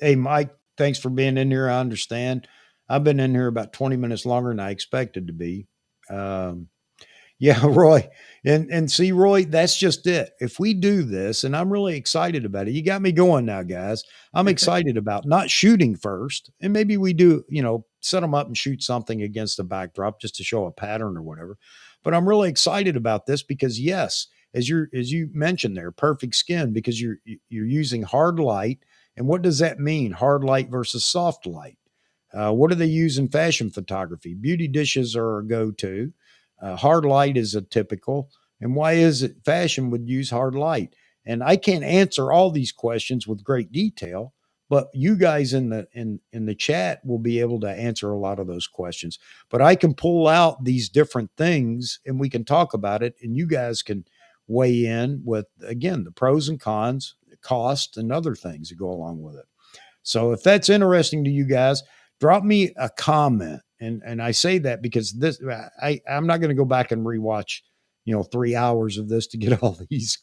Hey, Mike, thanks for being in here. I understand. I've been in here about 20 minutes longer than I expected to be. Yeah, Roy. And see, Roy, that's just it. If we do this, and I'm really excited about it, you got me going now, guys. I'm excited about not shooting first. And maybe we do, set them up and shoot something against the backdrop just to show a pattern or whatever. But I'm really excited about this because, yes, as you mentioned there, perfect skin, because you're using hard light. And what does that mean? Hard light versus soft light. What do they use in fashion photography? Beauty dishes are a go-to. Hard light is a typical. And why is it fashion would use hard light? And I can't answer all these questions with great detail, but you guys in the chat will be able to answer a lot of those questions. But I can pull out these different things and we can talk about it, and you guys can weigh in with, again, the pros and cons, cost, and other things that go along with it. So if that's interesting to you guys, drop me a comment. And I say that because I'm not going to go back and rewatch, 3 hours of this to get all these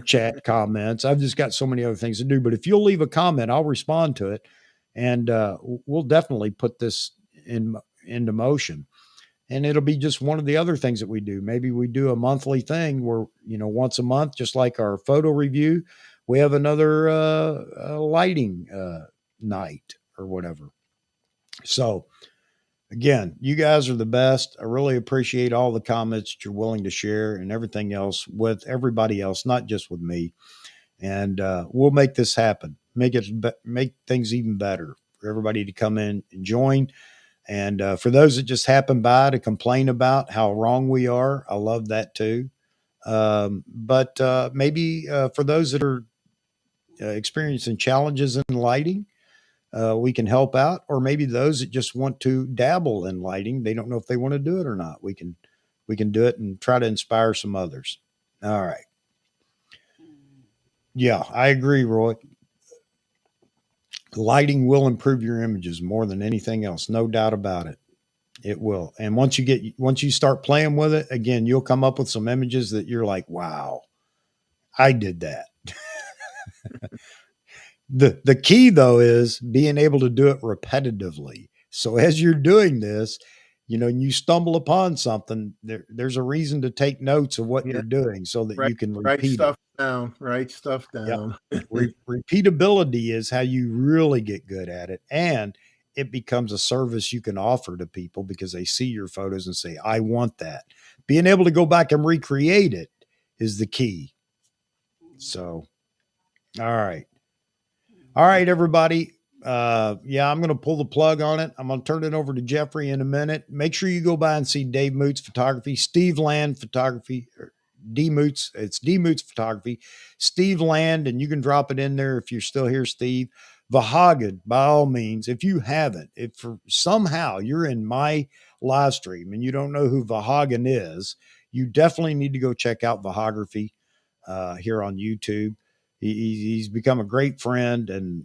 chat comments. I've just got so many other things to do. But if you'll leave a comment, I'll respond to it, and we'll definitely put this into motion. And it'll be just one of the other things that we do. Maybe we do a monthly thing where, once a month, just like our photo review, we have another lighting night or whatever. So, again, you guys are the best. I really appreciate all the comments that you're willing to share and everything else with everybody else, not just with me. And we'll make this happen. Make things even better for everybody to come in and join. And for those that just happen by to complain about how wrong we are, I love that too. But maybe for those that are experiencing challenges in lighting, we can help out, or maybe those that just want to dabble in lighting, they don't know if they want to do it or not. We can do it and try to inspire some others. All right. Yeah, I agree, Roy. Lighting will improve your images more than anything else. No doubt about it. It will. And once you start playing with it, again, you'll come up with some images that you're like, wow, I did that. The key though is being able to do it repetitively. So as you're doing this, and you stumble upon something, there's a reason to take notes of what you're doing so that you can repeat it. Write stuff down. Yep. Repeatability is how you really get good at it. And it becomes a service you can offer to people because they see your photos and say, I want that. Being able to go back and recreate it is the key. So, all right. All right, everybody. Yeah, I'm going to pull the plug on it. I'm going to turn it over to Jeffrey in a minute. Make sure you go by and see Dave Moots Photography, Steve Land Photography, or D Moots. It's D Moots Photography, Steve Land, and you can drop it in there if you're still here, Steve. Vahagan, by all means, if you haven't, if for somehow you're in my live stream and you don't know who Vahagan is, you definitely need to go check out Vahography here on YouTube. He's become a great friend, and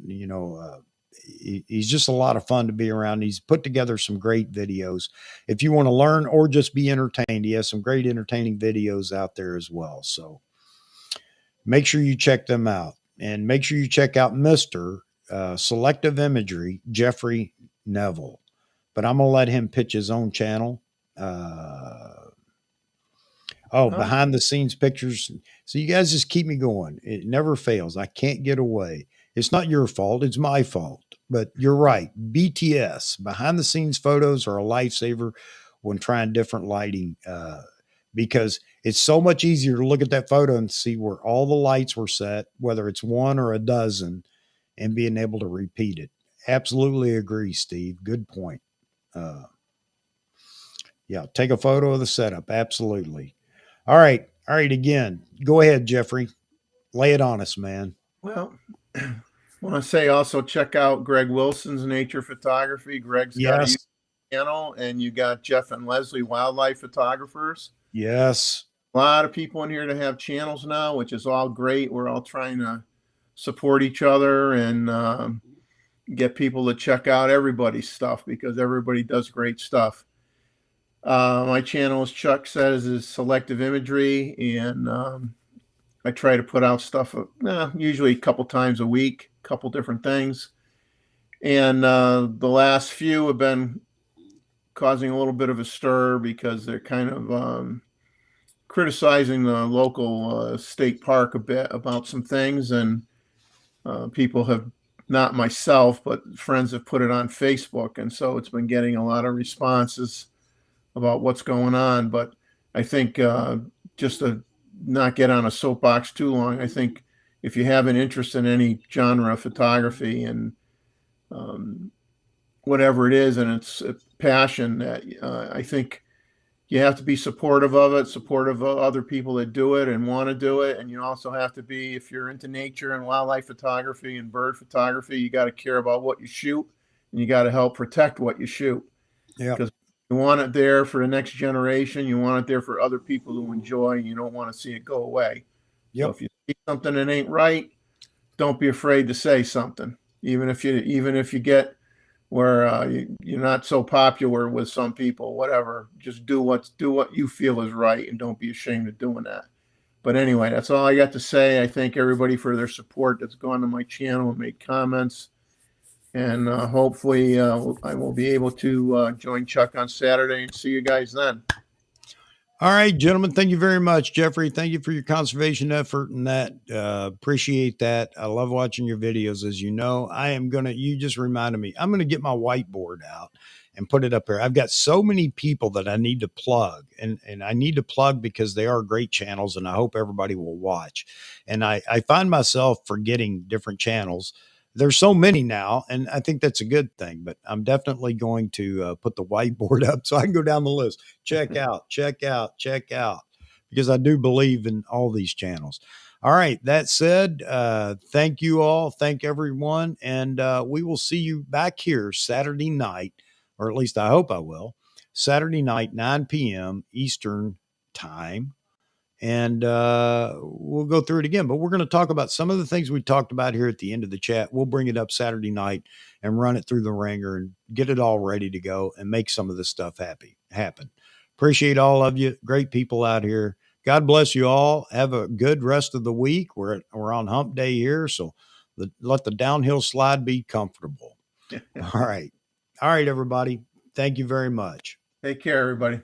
he's just a lot of fun to be around. He's put together some great videos. If you want to learn or just be entertained, he has some great entertaining videos out there as well. So make sure you check them out, and make sure you check out Mr. Selective Imagery, Jeffrey Neville. But I'm going to let him pitch his own channel. Behind the scenes pictures. So you guys just keep me going. It never fails. I can't get away. It's not your fault. It's my fault. But you're right. BTS, behind the scenes photos, are a lifesaver when trying different lighting because it's so much easier to look at that photo and see where all the lights were set, whether it's one or a dozen, and being able to repeat it. Absolutely agree, Steve. Good point. Yeah, take a photo of the setup. Absolutely. All right. Again, go ahead, Jeffrey. Lay it on us, man. Well, I want to say also check out Greg Wilson's Nature Photography. Greg's got a Yes. YouTube channel, and you got Jeff and Leslie Wildlife Photographers. Yes. A lot of people in here that have channels now, which is all great. We're all trying to support each other and get people to check out everybody's stuff because everybody does great stuff. My channel, as Chuck says, is Selective Imagery, and I try to put out stuff usually a couple times a week, a couple different things. And the last few have been causing a little bit of a stir because they're kind of criticizing the local state park a bit about some things, and people have, not myself, but friends have put it on Facebook, and so it's been getting a lot of responses about what's going on. But I think just to not get on a soapbox too long, I think if you have an interest in any genre of photography and whatever it is, and it's a passion, that I think you have to be supportive of it, supportive of other people that do it and want to do it. And you also have to be, if you're into nature and wildlife photography and bird photography, you got to care about what you shoot, and you got to help protect what you shoot. Yeah. Because you want it there for the next generation. You want it there for other people to enjoy. You don't want to see it go away. Yep. So if you see something that ain't right, don't be afraid to say something. Even if you get where you're not so popular with some people, whatever, just do what you feel is right, and don't be ashamed of doing that. But anyway, that's all I got to say. I thank everybody for their support that's gone to my channel and made comments. And hopefully I will be able to join Chuck on Saturday and see you guys then. All right, gentlemen. Thank you very much, Jeffrey. Thank you for your conservation effort and that. Appreciate that. I love watching your videos. As you know, you just reminded me, I'm going to get my whiteboard out and put it up here. I've got so many people that I need to plug, and I need to plug because they are great channels, and I hope everybody will watch. And I find myself forgetting different channels. There's so many now, and I think that's a good thing, but I'm definitely going to put the whiteboard up so I can go down the list. Check out, because I do believe in all these channels. All right. That said, thank you all. Thank everyone. And we will see you back here Saturday night, or at least I hope I will. Saturday night, 9 p.m. Eastern time. And we'll go through it again, but we're going to talk about some of the things we talked about here at the end of the chat. We'll bring it up Saturday night and run it through the ringer and get it all ready to go and make some of this stuff happen. Appreciate all of you. Great people out here. God bless you all. Have a good rest of the week. We're on hump day here, so let the downhill slide be comfortable. All right. All right, everybody. Thank you very much. Take care, everybody.